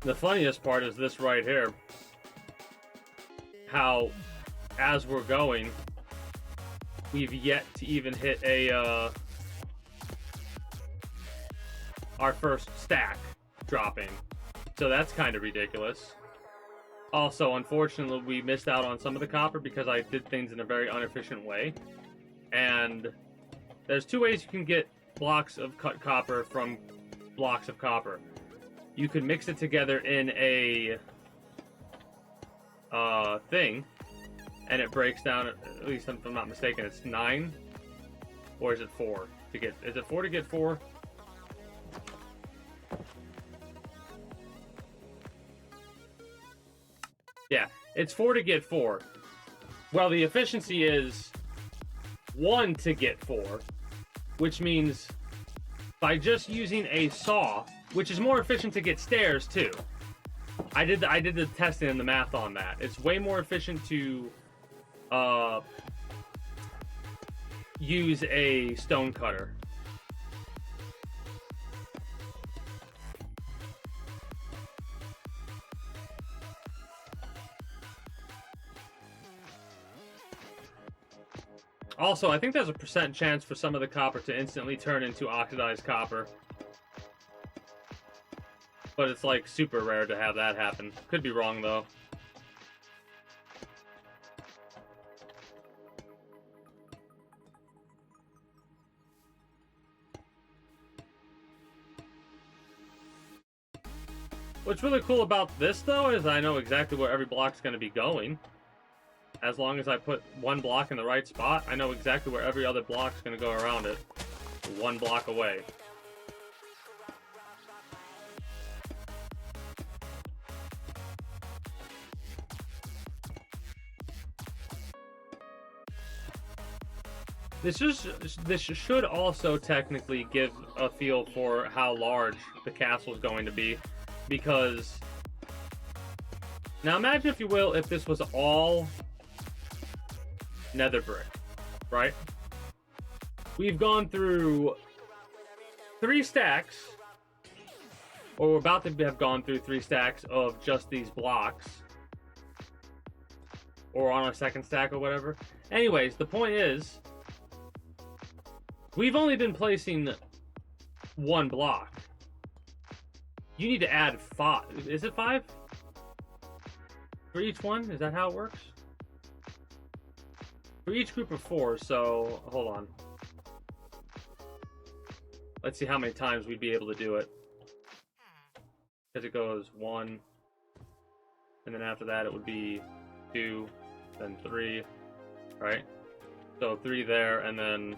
The funniest part is this right here. How, as we're going, we've yet to even hit a, our first stack dropping. So that's kind of ridiculous. Also, unfortunately, we missed out on some of the copper because I did things in a very inefficient way. And there's 2 ways you can get blocks of cut copper from blocks of copper. You could mix it together in a thing, and it breaks down, at least if I'm not mistaken, it's 9, or is it 4 to get, is it 4 to get 4? Yeah, it's 4 to get 4. Well, the efficiency is 1 to get 4, which means by just using a saw, which is more efficient to get stairs too. I did the testing and the math on that. It's way more efficient to use a stone cutter. Also, I think there's a % chance for some of the copper to instantly turn into oxidized copper. But it's like super rare to have that happen. Could be wrong though. What's really cool about this though is I know exactly where every block's going to be going. As long as I put one block in the right spot, I know exactly where every other block's going to go around it. One block away. This should also technically give a feel for how large the castle is going to be, because now imagine, if you will, if this was all nether brick, right? We've gone through 3 stacks, or we're about to have gone through 3 stacks of just these blocks, or on our second stack or whatever. Anyways, the point is, we've only been placing 1 block. You need to add 5. Is it 5? For each one? Is that how it works? For each group of 4, so hold on. Let's see how many times we'd be able to do it. Because it goes 1, and then after that it would be 2, then 3, right? So 3 there, and then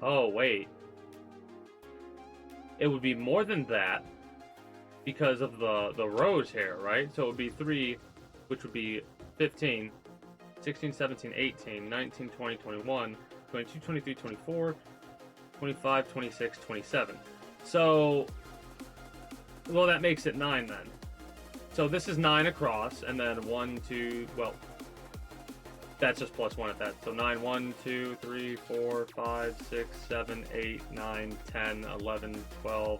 oh, wait. It would be more than that because of the rows here, right? So it would be 3, which would be 15, 16, 17, 18, 19, 20, 21, 22, 23, 24, 25, 26, 27. So, well, that makes it 9 then. So this is 9 across, and then 1, 2, well, that's just plus 1 at that. So 9, 1, 2, 3, 4, 5, 6, 7, 8, 9, 10, 11, 12.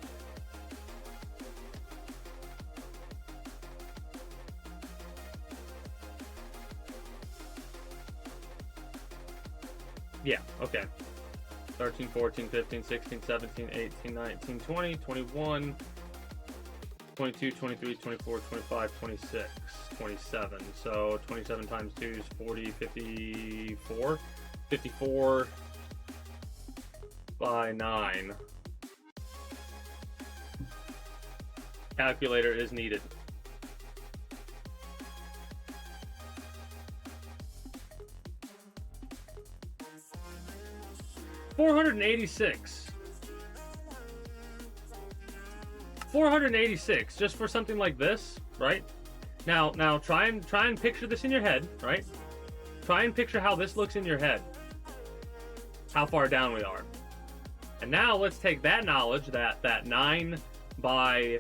Yeah, okay. 13, 14, 15, 16, 17, 18, 19, 20, 21, 22, 23, 24, 25, 26, 27. So 27 times 2 is 40, 54. 54 by 9. Calculator is needed. $486. 486 just for something like this, right? Now try and picture this in your head, right? Try and picture how this looks in your head. How far down we are. And now let's take that knowledge, that 9 by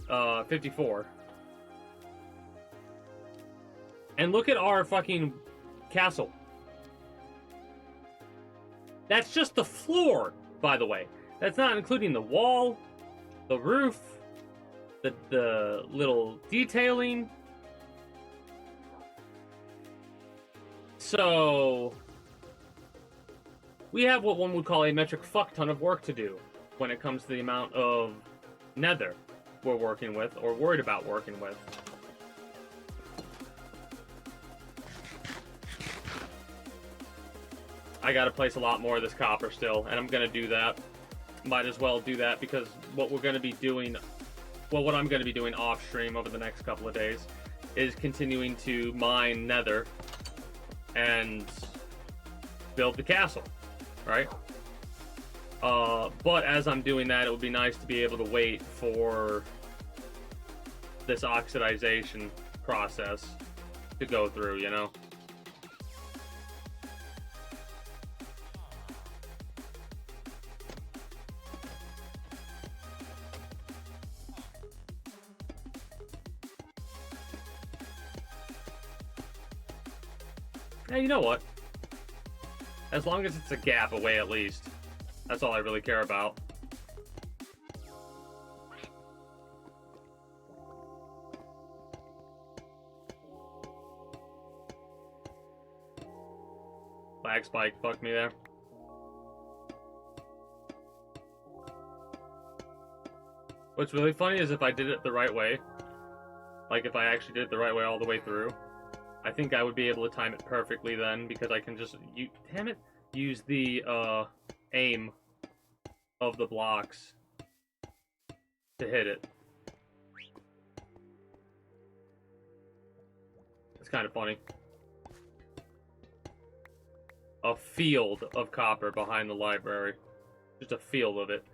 54, and look at our fucking castle. That's just the floor, by the way. That's not including the wall, the roof, the little detailing. So we have what one would call a metric fuck ton of work to do when it comes to the amount of nether we're working with or worried about working with. I gotta place a lot more of this copper still, and I'm gonna do that. Might as well do that because what we're gonna be doing, well, what I'm gonna be doing off stream over the next couple of days is continuing to mine nether and build the castle, right? But as I'm doing that, it would be nice to be able to wait for this oxidization process to go through, you know? Hey, you know what? As long as it's a gap away at least. That's all I really care about. Lag spike fucked me there. What's really funny is if I did it the right way, like if I actually did it the right way all the way through, I think I would be able to time it perfectly then, because I can just, use the aim of the blocks to hit it. It's kind of funny. A field of copper behind the library. Just a field of it.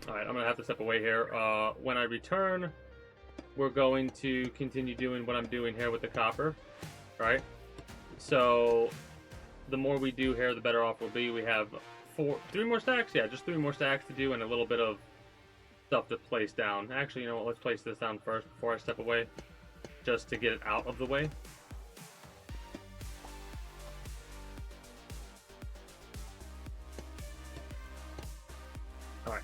Alright, I'm going to have to step away here. When I return, we're going to continue doing what I'm doing here with the copper. Right? So, the more we do here, the better off we'll be. We have 3 more stacks? Yeah, just 3 more stacks to do and a little bit of stuff to place down. Actually, you know what? Let's place this down first before I step away. Just to get it out of the way. Alright.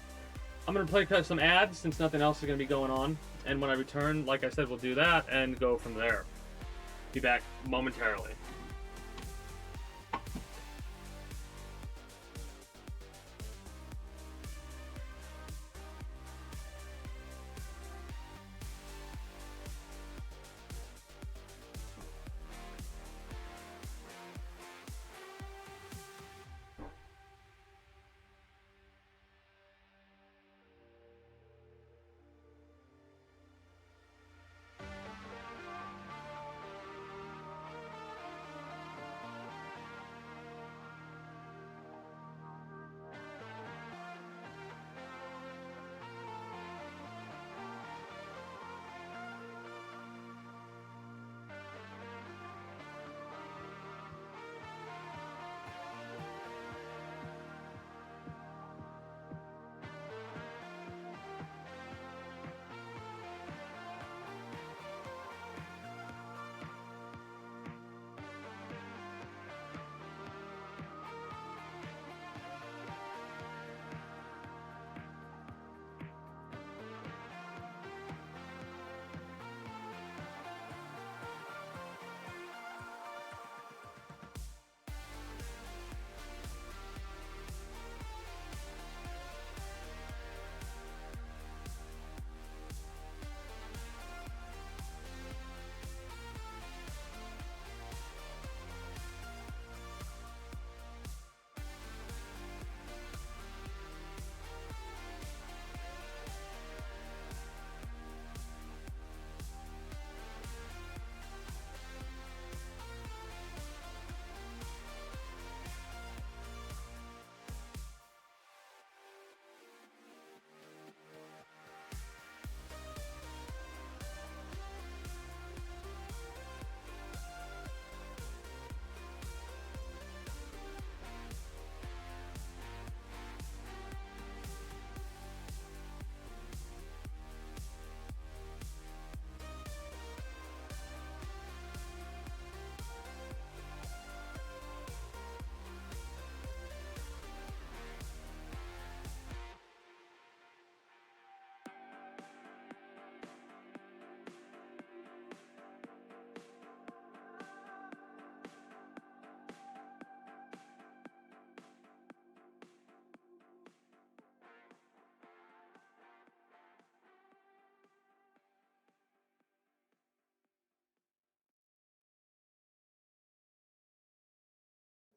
I'm going to play some ads since nothing else is going to be going on. And when I return, like I said, we'll do that and go from there. Be back momentarily.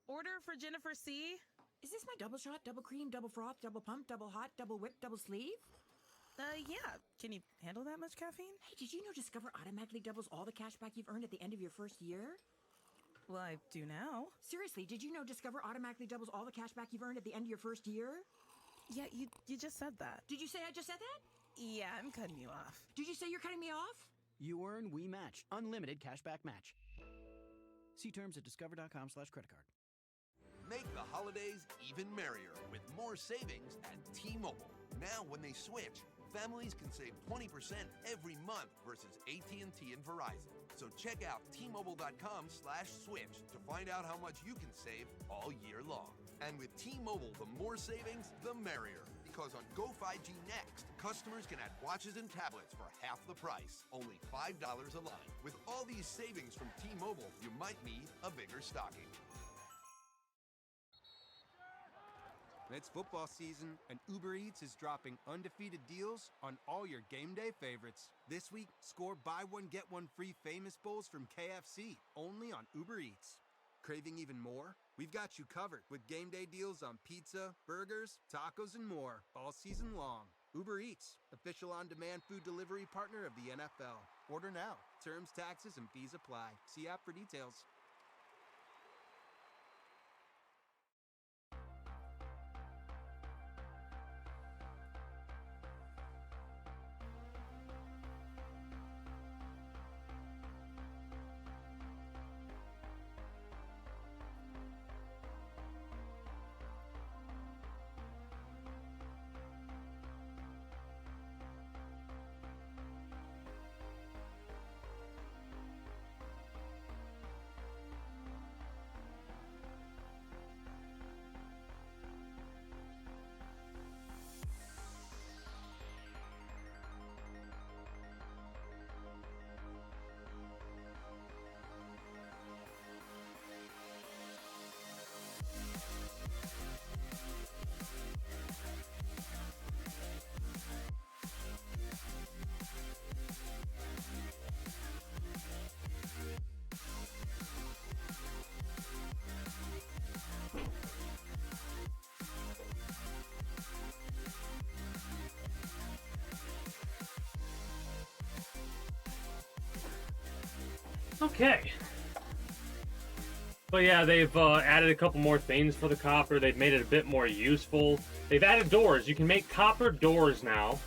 Order for Jennifer C. Is this my double shot, double cream, double froth, double pump, double hot, double whip, double sleeve? Yeah. Can you handle that much caffeine? Hey, did you know Discover automatically doubles all the cash back you've earned at the end of your first year? Well, I do now. Seriously, did you know Discover automatically doubles all the cash back you've earned at the end of your first year? Yeah, you just said that. Did you say I just said that? Yeah, I'm cutting you off. Did you say you're cutting me off? You earn We Match. Unlimited cashback match. See terms at discover.com/creditcard. Make the holidays even merrier with more savings at T-Mobile. Now when they switch, families can save 20% every month versus AT&T and Verizon. So check out T-Mobile.com/switch to find out how much you can save all year long. And with T-Mobile, the more savings, the merrier. Because on Go 5G Next, customers can add watches and tablets for half the price, only $5 a line. With all these savings from T-Mobile, you might need a bigger stocking. It's football season, and Uber Eats is dropping undefeated deals on all your game day favorites. This week, score buy one, get one free famous bowls from KFC, only on Uber Eats. Craving even more? We've got you covered with game day deals on pizza, burgers, tacos, and more all season long. Uber Eats, official on-demand food delivery partner of the NFL. Order now. Terms, taxes, and fees apply. See app for details. Okay. But yeah, they've added a couple more things for the copper. They've made it a bit more useful. They've added doors. You can make copper doors now.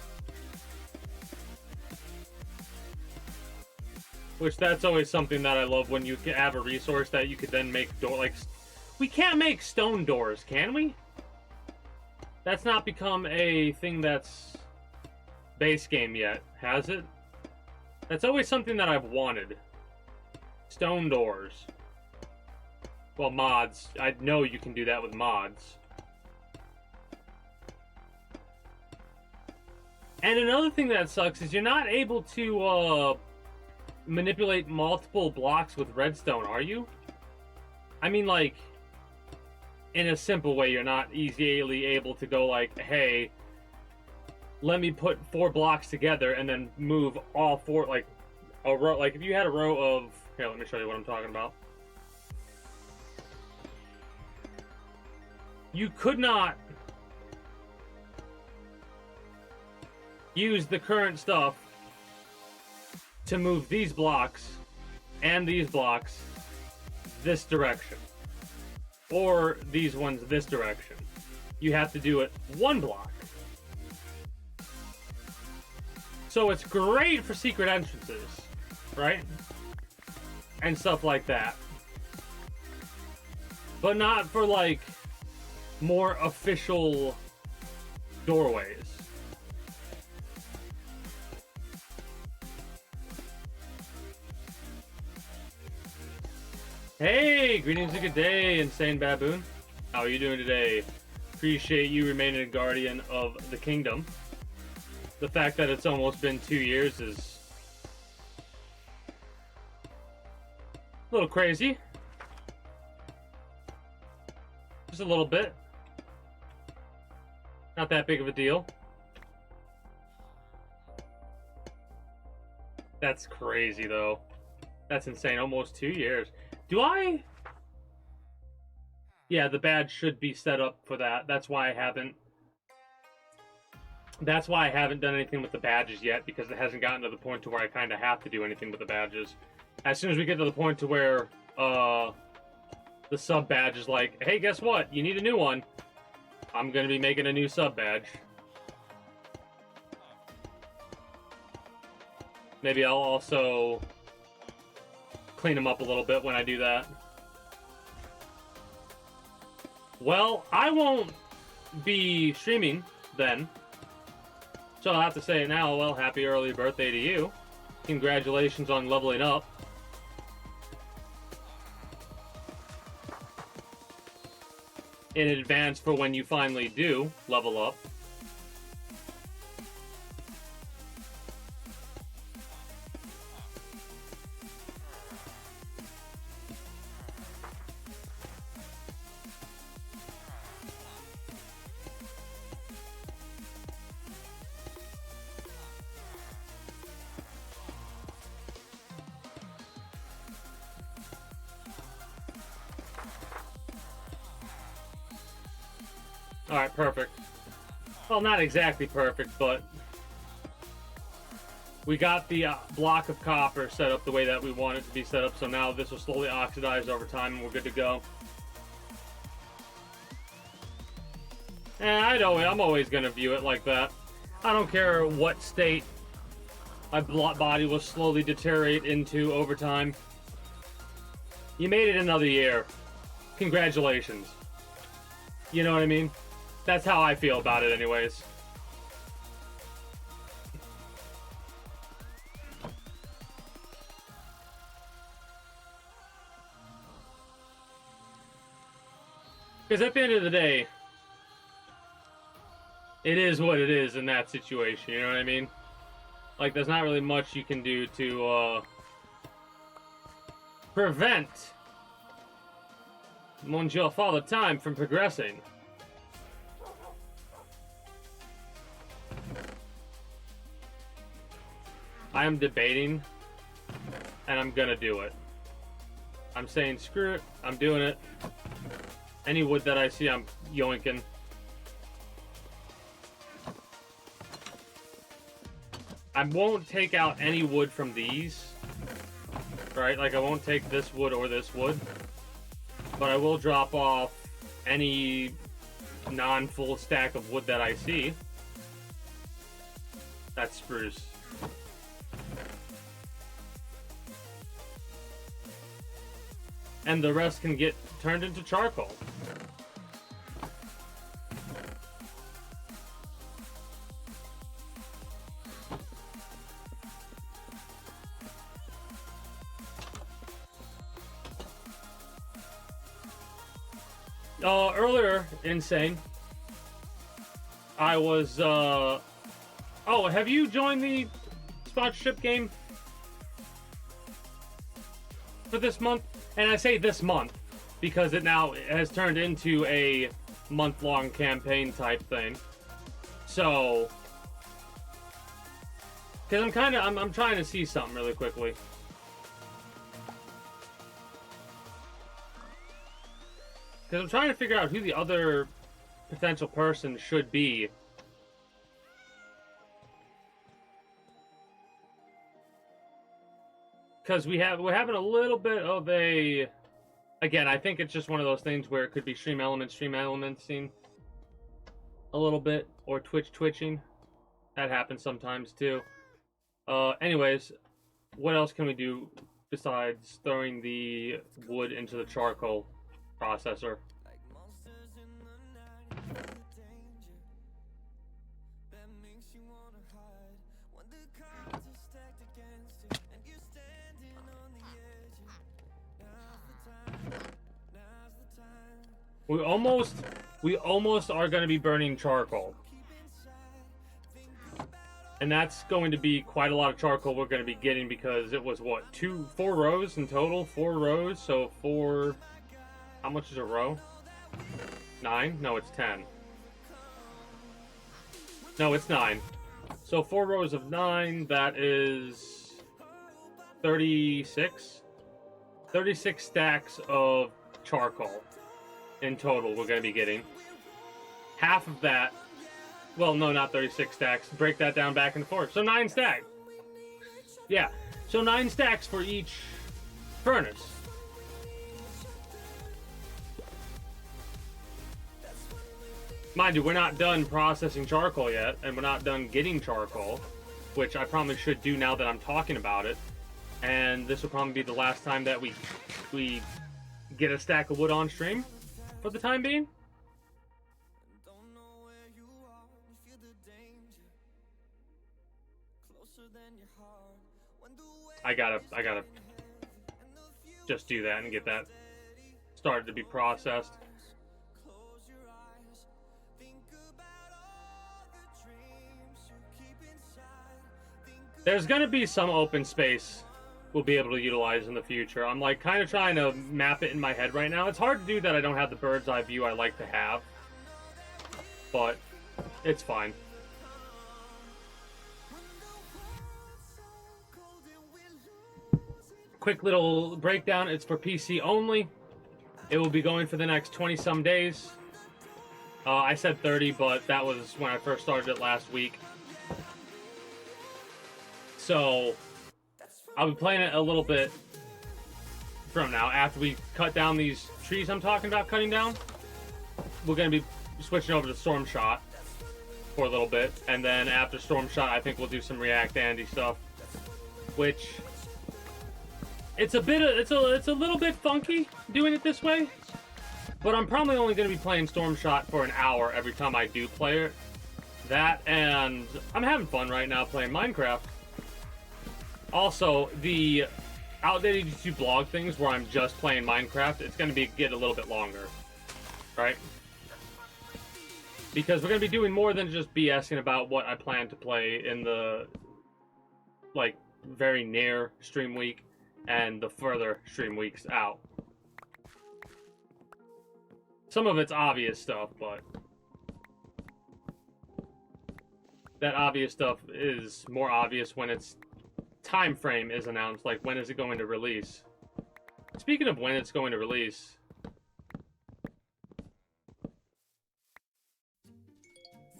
Which, that's always something that I love, when you have a resource that you could then make door, like, we can't make stone doors, can we? That's not become a thing that's base game yet, has it? That's always something that I've wanted. Stone doors. Well, mods. I know you can do that with mods. And another thing that sucks is you're not able to manipulate multiple blocks with redstone, are you? I mean, like, in a simple way, you're not easily able to go like, hey, let me put 4 blocks together and then move all 4, like, a row. Like, if you had a row of... Here, let me show you what I'm talking about. You could not use the current stuff to move these blocks and these blocks this direction, or these ones this direction. You have to do it one block. So it's great for secret entrances, right? And stuff like that. But not for, like, more official doorways. Hey, greetings and good day, Insane Baboon. How are you doing today? Appreciate you remaining a guardian of the kingdom. The fact that it's almost been 2 years is a little crazy. Just a little bit. Not that big of a deal. That's crazy, though. That's insane. Almost 2 years. Do I? Yeah, the badge should be set up for that. That's why I haven't done anything with the badges yet, because it hasn't gotten to the point to where I kind of have to do anything with the badges. As soon as we get to the point to where the sub badge is like, hey, guess what? You need a new one. I'm going to be making a new sub badge. Maybe I'll also clean them up a little bit when I do that. Well, I won't be streaming then. So I'll have to say it now. Well, happy early birthday to you. Congratulations on leveling up. In advance for when you finally do level up. Alright, perfect. Well, not exactly perfect, but we got the block of copper set up the way that we want it to be set up, so now this will slowly oxidize over time and we're good to go. And I'm always going to view it like that. I don't care what state my body will slowly deteriorate into over time. You made it another year. Congratulations. You know what I mean? That's how I feel about it anyways. Because at the end of the day, it is what it is in that situation, you know what I mean? Like, there's not really much you can do to, prevent Monsieur Father Time from progressing. I am debating, and I'm gonna do it. I'm saying screw it, I'm doing it. Any wood that I see, I'm yoinking. I won't take out any wood from these, right? Like, I won't take this wood or this wood, but I will drop off any non-full stack of wood that I see. That's spruce. And the rest can get turned into charcoal. Earlier, Insane, I was, oh, have you joined the sponsorship game for this month? And I say this month because it now has turned into a month-long campaign type thing. So, because I'm trying to see something really quickly. Because I'm trying to figure out who the other potential person should be. Because we're having a little bit of a... Again, I think it's just one of those things where it could be Stream Elementsing a little bit, or twitching. That happens sometimes too. Anyways, what else can we do besides throwing the wood into the charcoal processor? We almost are going to be burning charcoal. And that's going to be quite a lot of charcoal we're going to be getting because it was, what, 4 rows in total? 4 rows, so 4... How much is a row? 9? No, it's 10. No, it's 9. So 4 rows of 9, that is 36? 36 stacks of charcoal in total we're going to be getting. Half of that... Well, no, not 36 stacks. Break that down back and forth. So 9 stacks. Yeah. So 9 stacks for each furnace. Mind you, we're not done processing charcoal yet, and we're not done getting charcoal, which I probably should do now that I'm talking about it. And this will probably be the last time that we get a stack of wood on stream for the time being. I gotta just do that and get that started to be processed. There's gonna be some open space we'll be able to utilize in the future. I'm like kind of trying to map it in my head right now. It's hard to do that. I don't have the bird's eye view I like to have, but it's fine. Quick little breakdown. It's for PC only. It will be going for the next 20-some days. I said 30, but that was when I first started it last week. So, I'll be playing it a little bit from now. After we cut down these trees I'm talking about cutting down, we're going to be switching over to Storm Shot for a little bit. And then after Storm Shot, I think we'll do some React Andy stuff. Which, it's a little bit funky doing it this way. But I'm probably only going to be playing Storm Shot for an hour every time I do play it. That, and I'm having fun right now playing Minecraft. Also, the outdated YouTube blog things where I'm just playing Minecraft, it's going to get a little bit longer. Right? Because we're going to be doing more than just BSing about what I plan to play in the, like, very near stream week and the further stream weeks out. Some of it's obvious stuff, but that obvious stuff is more obvious when its time frame is announced, like when is it going to release. Speaking of when it's going to release,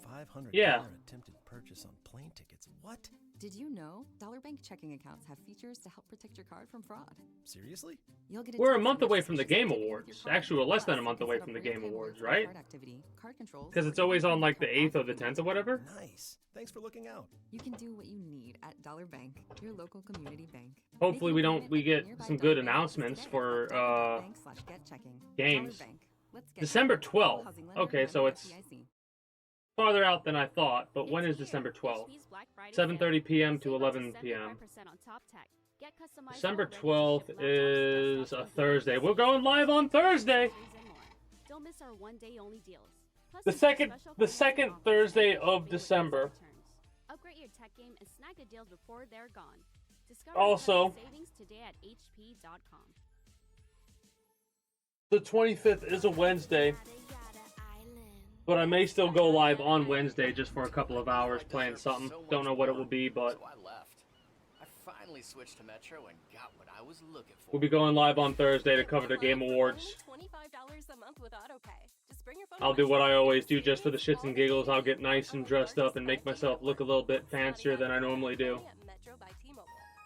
$500 yeah. attempted purchase on plane tickets. What? Did you know Dollar Bank checking accounts have features to help protect your card from fraud? Seriously? You'll get We're a month away from the Game Awards. Actually, we're less than a month away from the Game Awards, right? Because it's always on like the 8th or the 10th or whatever. Nice. Thanks for looking out. You can do what you need at Dollar Bank, your local community bank. Hopefully we get some good announcements for games. December 12th. Okay, so it's farther out than I thought, but when is December 12th? 7:30 p.m. to 11 p.m. December 12th is a Thursday. We're going live on Thursday. Don't miss our one-day only deals. The second Thursday of December. Upgrade your tech game and snag the deals before they're gone. Discover Also, savings today at hp.com. the 25th is a Wednesday, but I may still go live on Wednesday just for a couple of hours playing something. Don't know what it will be, but So I left. I finally switched to Metro and got what I was looking for. we'll be going live on Thursday to cover the Game Awards. $25 a month with AutoPay. Just bring your phone. I'll do what I always do just for the shits and giggles. I'll get nice and dressed up and make myself look a little bit fancier than I normally do.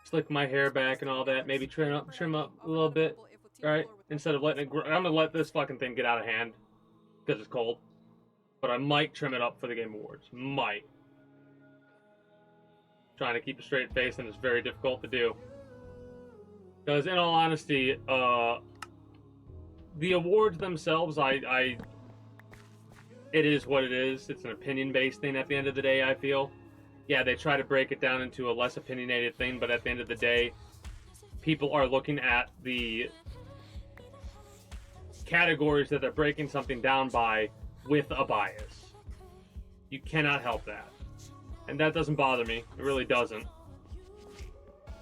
Slick my hair back and all that. Maybe trim up a little bit, right? Instead of letting it grow. I'm gonna let this fucking thing get out of hand because it's cold. But I might trim it up for the Game Awards. Might. Trying to keep a straight face, and it's very difficult to do. Because in all honesty, the awards themselves, it is what it is. It's an opinion-based thing at the end of the day, I feel. Yeah, they try to break it down into a less opinionated thing, but at the end of the day, people are looking at the categories that they're breaking something down by with a bias. You cannot help that. And that doesn't bother me. It really doesn't.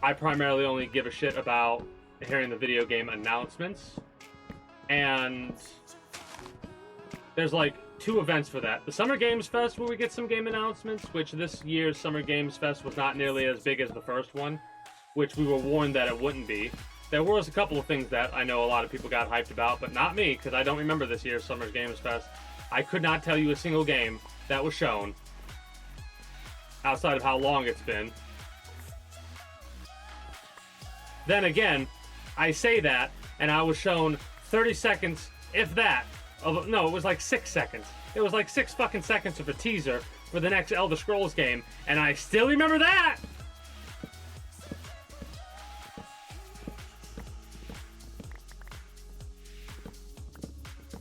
I primarily only give a shit about hearing the video game announcements. And there's like 2 events for that. The Summer Games Fest, where we get some game announcements, which this year's Summer Games Fest was not nearly as big as the first one, which we were warned that it wouldn't be. There was a couple of things that I know a lot of people got hyped about, but not me, because I don't remember this year's Summer Games Fest. I could not tell you a single game that was shown, outside of how long it's been. Then again, I say that, and I was shown 30 seconds, if that, of, no, it was like 6 seconds. It was like 6 fucking seconds of a teaser for the next Elder Scrolls game, and I still remember that!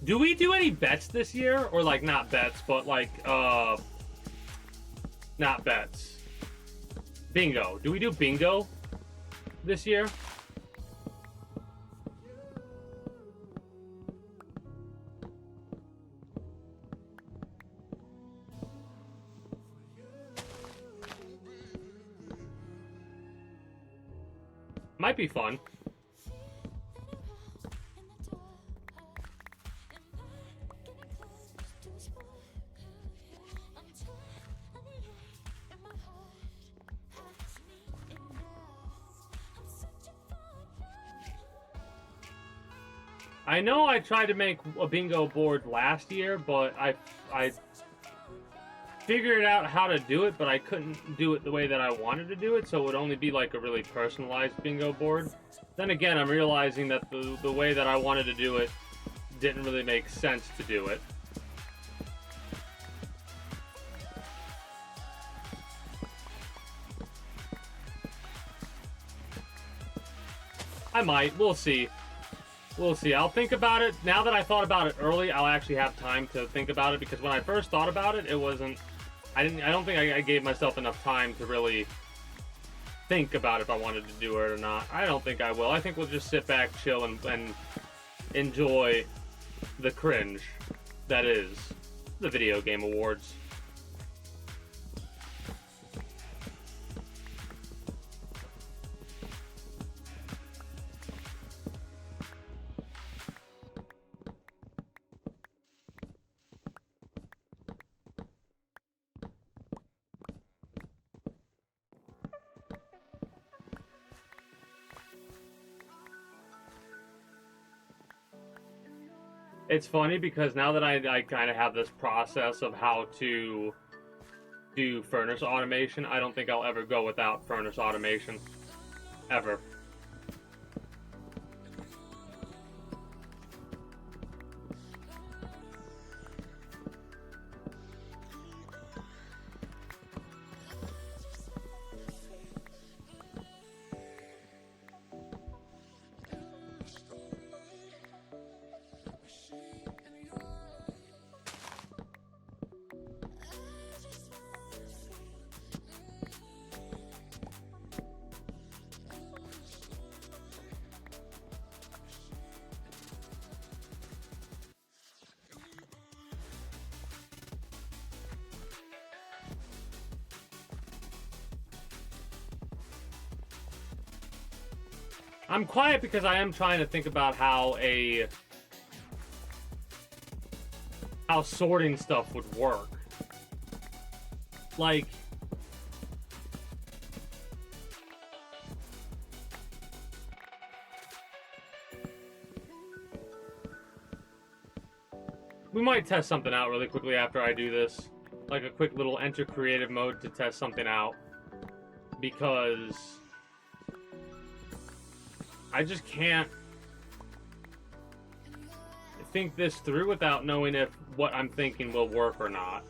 Do we do any bets this year? Or like, not bets, but like, not bets. Bingo. Do we do bingo this year? Might be fun. I know I tried to make a bingo board last year, but I figured out how to do it, but I couldn't do it the way that I wanted to do it, so it would only be like a really personalized bingo board. Then again, I'm realizing that the way that I wanted to do it didn't really make sense to do it. I might. We'll see. We'll see. I'll think about it. Now that I thought about it early, I'll actually have time to think about it, because when I first thought about it, it wasn't... I don't think I gave myself enough time to really think about if I wanted to do it or not. I don't think I will. I think we'll just sit back, chill, and enjoy the cringe that is the Video Game Awards. It's funny because now that I kind of have this process of how to do furnace automation, I don't think I'll ever go without furnace automation. Ever. I'm quiet because I am trying to think about how sorting stuff would work. Like, we might test something out really quickly after I do this. Like a quick little enter creative mode to test something out. Because I just can't think this through without knowing if what I'm thinking will work or not.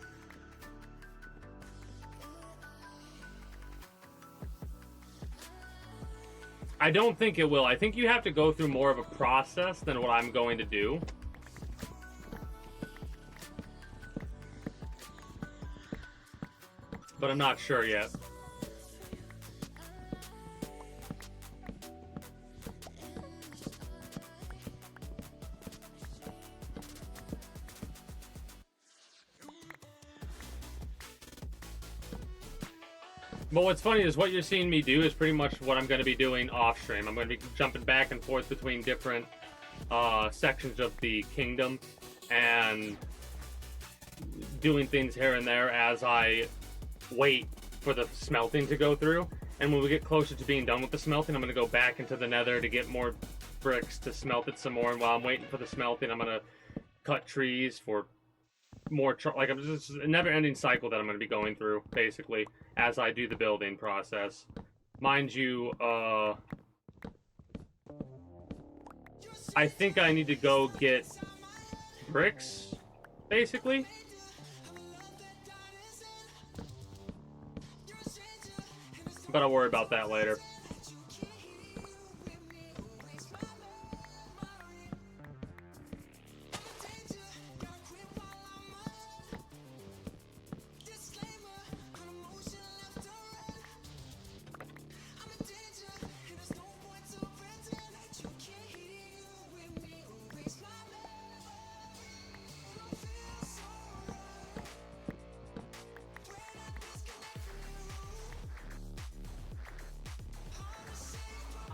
I don't think it will. I think you have to go through more of a process than what I'm going to do. But I'm not sure yet. But what's funny is what you're seeing me do is pretty much what I'm going to be doing off stream. I'm going to be jumping back and forth between different sections of the kingdom and doing things here and there as I wait for the smelting to go through. And when we get closer to being done with the smelting, I'm going to go back into the nether to get more bricks to smelt it some more. And while I'm waiting for the smelting, I'm going to cut trees for more like I'm just a never-ending cycle that I'm going to be going through basically as I do the building process. Mind you, I think I need to go get bricks basically. But I'll worry about that later.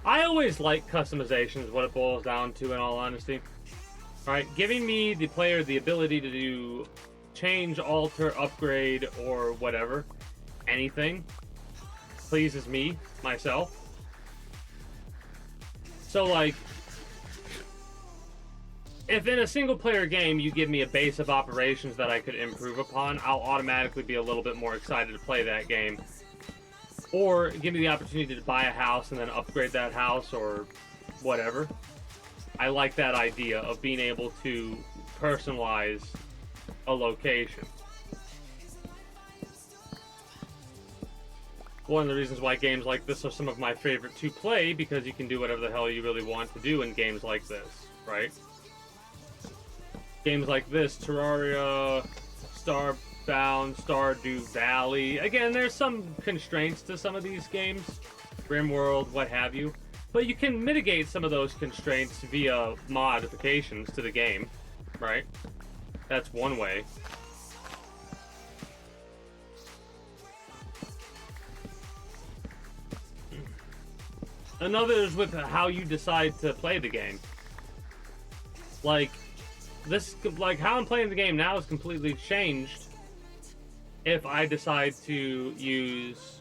I always like customization is what it boils down to, in all honesty. Alright, giving me, the player, the ability to do change, alter, upgrade, or whatever, anything, pleases me, myself. So, like, if in a single-player game you give me a base of operations that I could improve upon, I'll automatically be a little bit more excited to play that game. Or give me the opportunity to buy a house and then upgrade that house or whatever. I like that idea of being able to personalize a location. One of the reasons why games like this are some of my favorite to play, because you can do whatever the hell you really want to do in games like this, right? Games like this, Terraria, Starbound, Stardew Valley. Again, there's some constraints to some of these games, RimWorld, what have you. But you can mitigate some of those constraints via modifications to the game, right? That's one way. Another is with how you decide to play the game. Like how I'm playing the game now is completely changed if I decide to use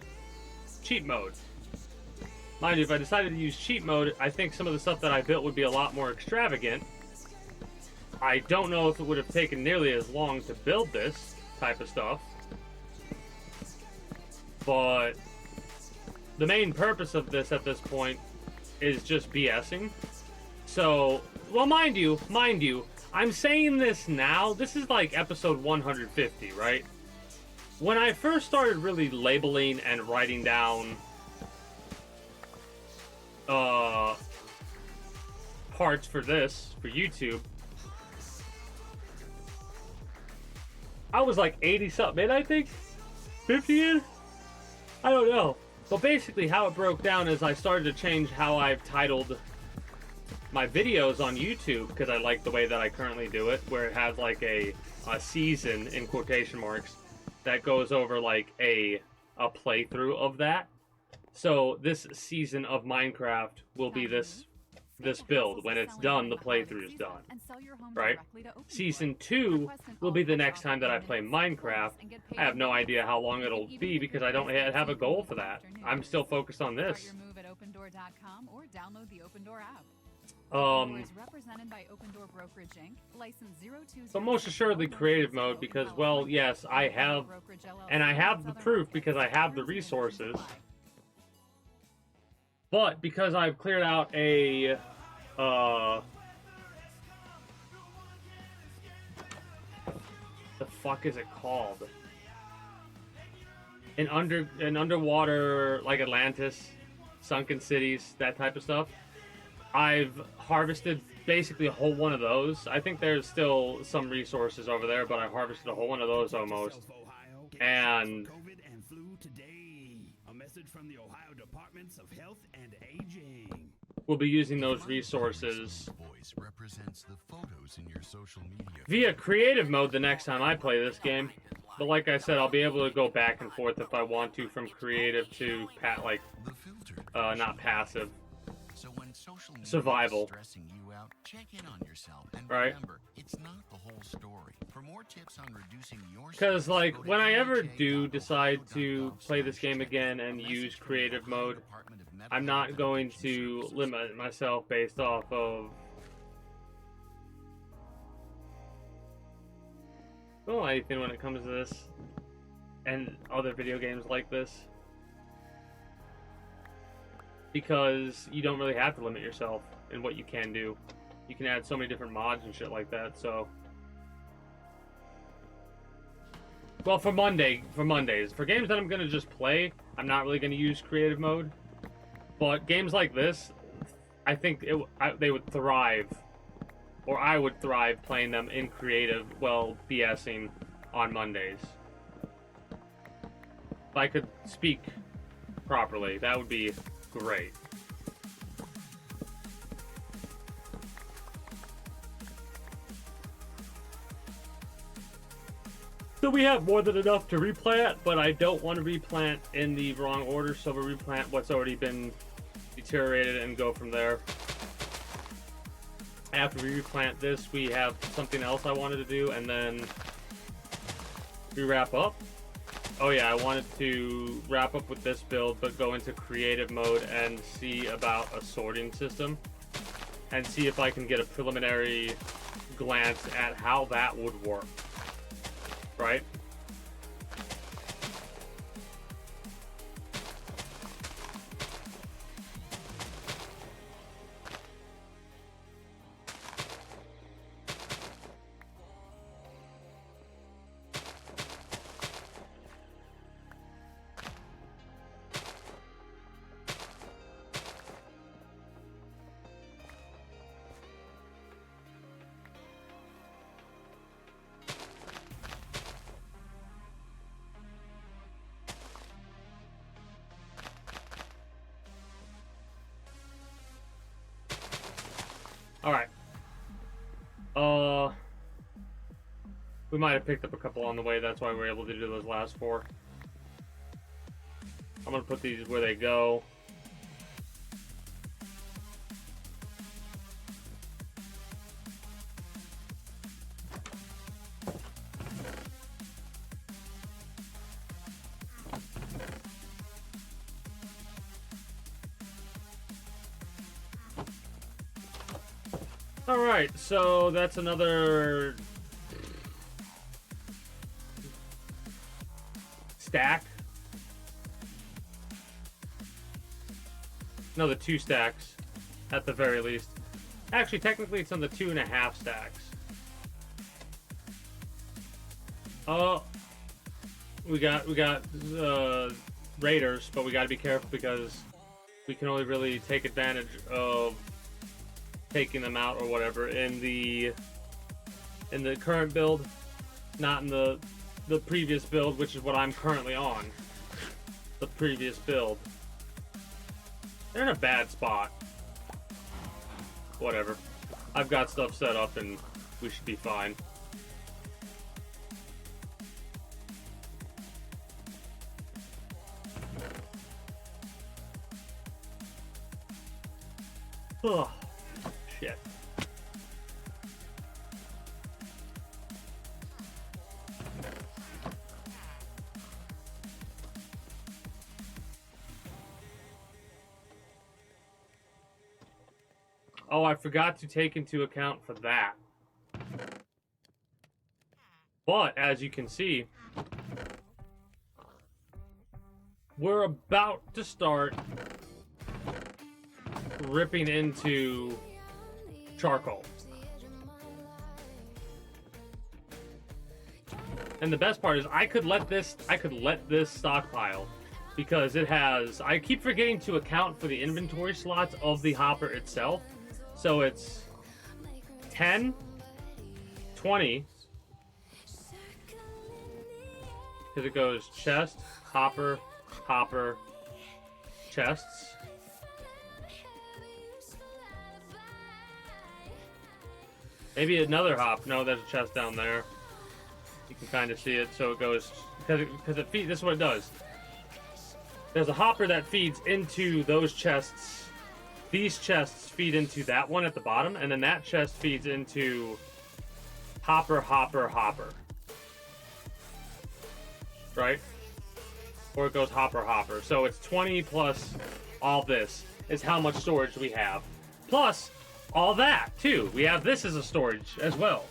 cheat mode. Mind you, if I decided to use cheat mode, I think some of the stuff that I built would be a lot more extravagant. I don't know if it would have taken nearly as long to build this type of stuff. But the main purpose of this at this point is just BSing. So, well, mind you, I'm saying this now, this is like episode 150, right? When I first started really labeling and writing down parts for this, for YouTube, I was like 80 something in, I think? 50 in? I don't know. But basically how it broke down is I started to change how I've titled my videos on YouTube, because I like the way that I currently do it, where it has like a season, in quotation marks, that goes over like a playthrough of that. So this season of Minecraft will be this build. When it's done, the playthrough is done, right? Season 2 will be the next time that I play Minecraft. I have no idea how long it'll be because I don't have a goal for that. I'm still focused on this. But most assuredly creative mode, because, well, yes, I have, and I have the proof because I have the resources. But because I've cleared out a the fuck is it called? An underwater, like Atlantis, sunken cities, that type of stuff. I've harvested basically a whole one of those. I think there's still some resources over there, but I harvested a whole one of those almost. And from the Ohio Departments of Health and Aging. We'll be using those resources via creative mode the next time I play this game. But like I said, I'll be able to go back and forth if I want to, from creative to not passive. So when social media survival. Is stressing you out, check in on yourself and right. Remember, it's not the whole story. For more tips on reducing your Because like when I ever do decide to play this game again and use creative mode, I'm not going to limit myself based off of anything when it comes to this and other video games like this. Because you don't really have to limit yourself in what you can do. You can add so many different mods and shit like that, so. Well, for Mondays. For games that I'm going to just play, I'm not really going to use creative mode. But games like this, I think they would thrive, or I would thrive playing them in creative, well, BSing on Mondays. If I could speak properly, that would be great. So we have more than enough to replant, but I don't want to replant in the wrong order, so we'll replant what's already been deteriorated and go from there. After we replant this, we have something else I wanted to do, and then we wrap up. Oh yeah, I wanted to wrap up with this build, but go into creative mode and see about a sorting system. And see if I can get a preliminary glance at how that would work, right? Alright. We might have picked up a couple on the way, that's why we were able to do those last 4. I'm gonna put these where they go. Alright, so that's another stack. Another 2 stacks, at the very least. Actually, technically it's on the 2.5 stacks. We got raiders, but we gotta be careful because we can only really take advantage of taking them out or whatever in the current build, not in the previous build, which is what I'm currently on. The previous build. They're in a bad spot. Whatever. I've got stuff set up and we should be fine. Ugh. Shit. Oh, I forgot to take into account for that. But, as you can see, we're about to start ripping into charcoal. And the best part is I could let this stockpile because it has, I keep forgetting to account for the inventory slots of the hopper itself. So it's 10, 20, because it goes chest, hopper, hopper, chests. Maybe another hop. No, there's a chest down there. You can kind of see it. So it goes because it feeds. This is what it does. There's a hopper that feeds into those chests. These chests feed into that one at the bottom, and then that chest feeds into hopper, hopper, hopper. Right? Or it goes hopper, hopper. So it's 20 plus all this is how much storage we have. Plus all that, too. We have this as a storage as well.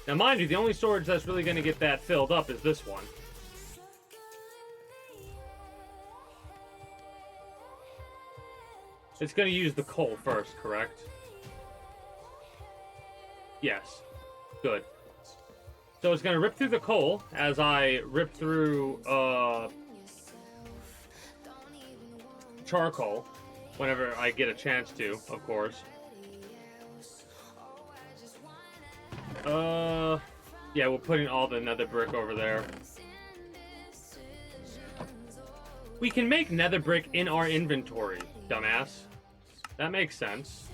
Now, mind you, the only storage that's really going to get that filled up is this one. It's going to use the coal first, correct? Yes. Good. So it's going to rip through the coal as I rip through charcoal whenever I get a chance to, of course. Yeah, we're putting all the nether brick over there. We can make nether brick in our inventory, dumbass. That makes sense.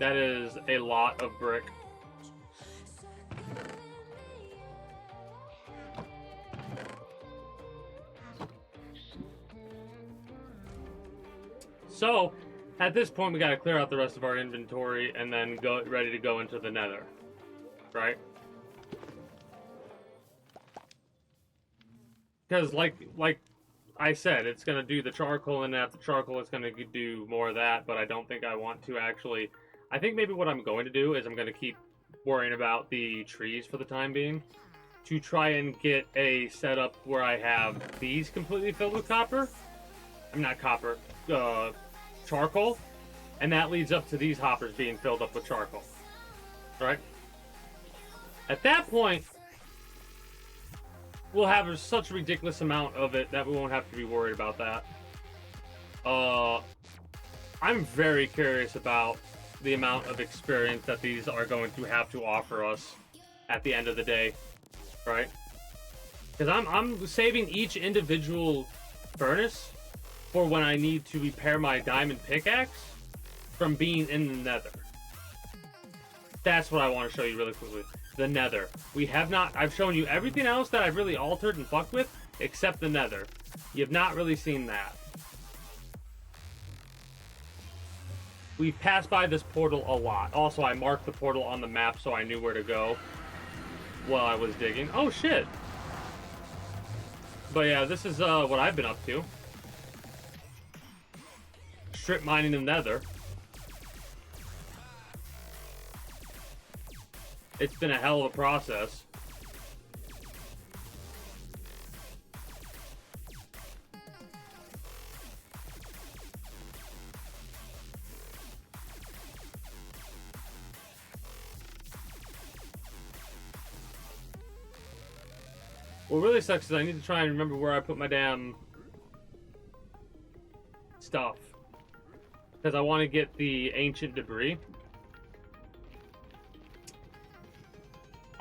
That is a lot of brick. So, at this point, we gotta clear out the rest of our inventory and then go ready to go into the nether. Right? Because like I said, it's gonna do the charcoal, and after charcoal it's gonna do more of that, but I don't think I want to actually. I think maybe what I'm going to do is I'm gonna keep worrying about the trees for the time being to try and get a setup where I have these completely filled with copper. I'm not copper, charcoal, and that leads up to these hoppers being filled up with charcoal. Right? At that point, we'll have such a ridiculous amount of it that we won't have to be worried about that. I'm very curious about the amount of experience that these are going to have to offer us at the end of the day, right? Because I'm saving each individual furnace for when I need to repair my diamond pickaxe from being in the nether. That's what I want to show you really quickly. The nether. We have not... I've shown you everything else that I've really altered and fucked with, except the nether. You have not really seen that. We've passed by this portal a lot. Also, I marked the portal on the map so I knew where to go while I was digging. Oh, shit! But yeah, this is what I've been up to. Strip mining the nether. It's been a hell of a process. What really sucks is I need to try and remember where I put my damn stuff. Because I want to get the ancient debris.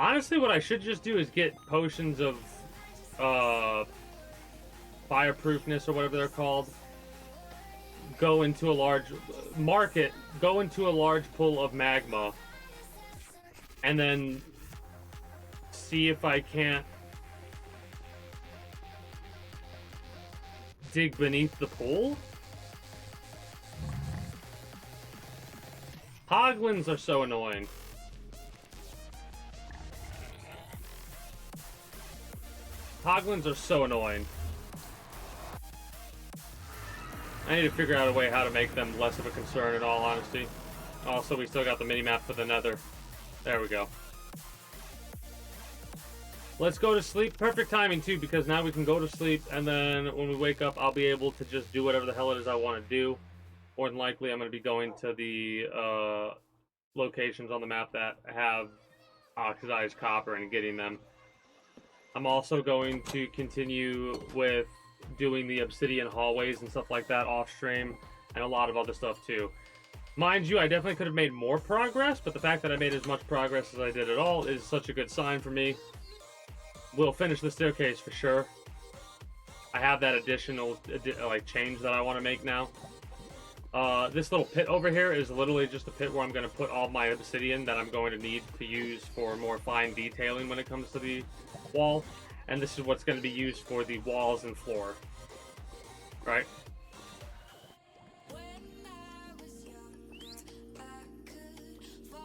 Honestly, what I should just do is get potions of fireproofness or whatever they're called. Go into a large market, go into a large pool of magma, and then see if I can't dig beneath the pool. Hoglins are so annoying. Hoglins are so annoying. I need to figure out a way how to make them less of a concern in all honesty. Also, we still got the mini-map for the nether. There we go. Let's go to sleep. Perfect timing, too, because now we can go to sleep, and then when we wake up, I'll be able to just do whatever the hell it is I want to do. More than likely, I'm going to be going to the locations on the map that have oxidized copper and getting them. I'm also going to continue with doing the obsidian hallways and stuff like that off stream, and a lot of other stuff too. Mind you, I definitely could have made more progress, but the fact that I made as much progress as I did at all is such a good sign for me. We'll finish the staircase for sure. I have that additional like change that I want to make now. This little pit over here is literally just a pit where I'm going to put all my obsidian that I'm going to need to use for more fine detailing when it comes to the wall, and this is what's going to be used for the walls and floor, right?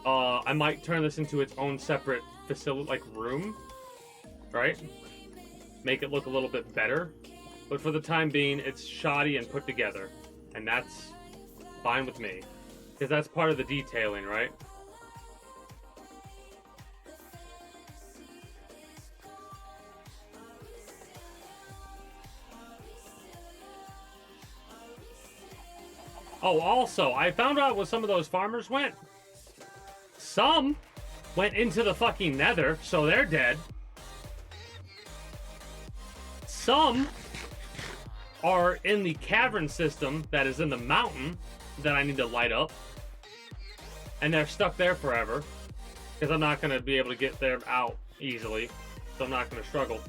I might turn this into its own separate facility, like room, right? Make it look a little bit better, but for the time being, it's shoddy and put together, and that's fine with me, because that's part of the detailing, right? Oh, also, I found out where some of those farmers went. Some went into the fucking nether, so they're dead. Some are in the cavern system that is in the mountain that I need to light up. And they're stuck there forever, because I'm not going to be able to get them out easily. So I'm not going to struggle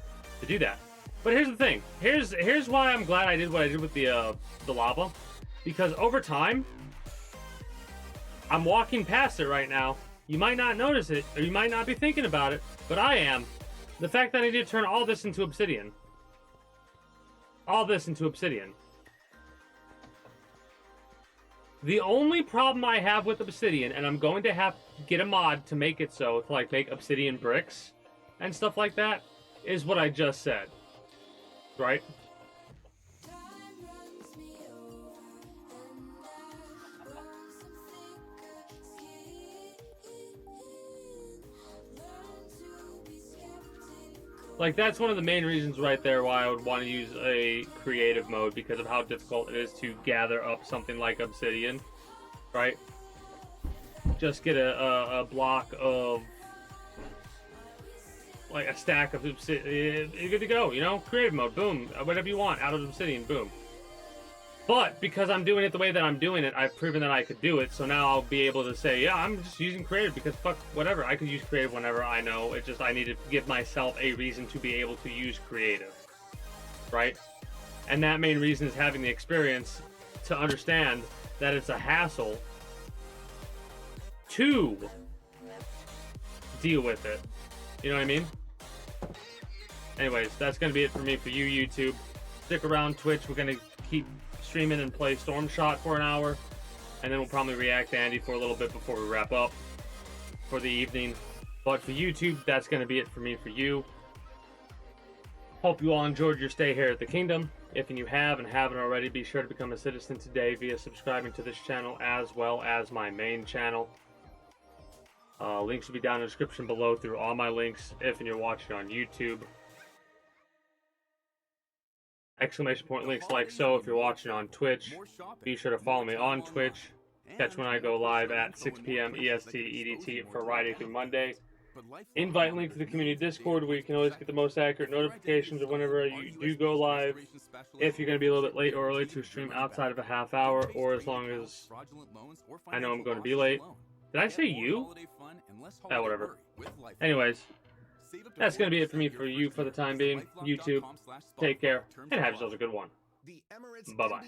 to do that. But here's the thing. Here's why I'm glad I did what I did with the lava. Because over time, I'm walking past it right now. You might not notice it, or you might not be thinking about it, but I am. The fact that I need to turn all this into obsidian. All this into obsidian. The only problem I have with obsidian, and I'm going to have to get a mod to make it so, to like make obsidian bricks and stuff like that, is what I just said. Right? Like, that's one of the main reasons right there why I would want to use a creative mode, because of how difficult it is to gather up something like obsidian, right? Just get a block of, like, a stack of obsidian, you're good to go, you know? Creative mode, boom, whatever you want, out of obsidian, boom. But, because I'm doing it the way that I'm doing it, I've proven that I could do it, so now I'll be able to say, yeah, I'm just using creative, because fuck, whatever, I could use creative whenever I know, it's just I need to give myself a reason to be able to use creative, right? And that main reason is having the experience to understand that it's a hassle to deal with it, you know what I mean? Anyways, that's going to be it for me for you, YouTube. Stick around, Twitch, we're going to keep streaming and play Storm Shot for an hour, and then we'll probably react to Andy for a little bit before we wrap up for the evening. But for YouTube, that's going to be it for me for you. Hope you all enjoyed your stay here at the Kingdom. If you have and haven't already, be sure to become a citizen today via subscribing to this channel as well as my main channel. Links will be down in the description below through all my links if you're watching on YouTube. Exclamation point links like so if you're watching on Twitch. Be sure to follow me on Twitch. Catch when I go live at 6 p.m. EST EDT Friday through Monday. Invite link to the community Discord where you can always get the most accurate notifications of whenever you do go live. If you're going to be a little bit late or early to stream outside of a half hour, or as long as I know I'm going to be late. Did I say you? Ah, whatever. Anyways. That's going to be it for me for you for the time being. YouTube, take care, and have yourselves a good one. Bye-bye.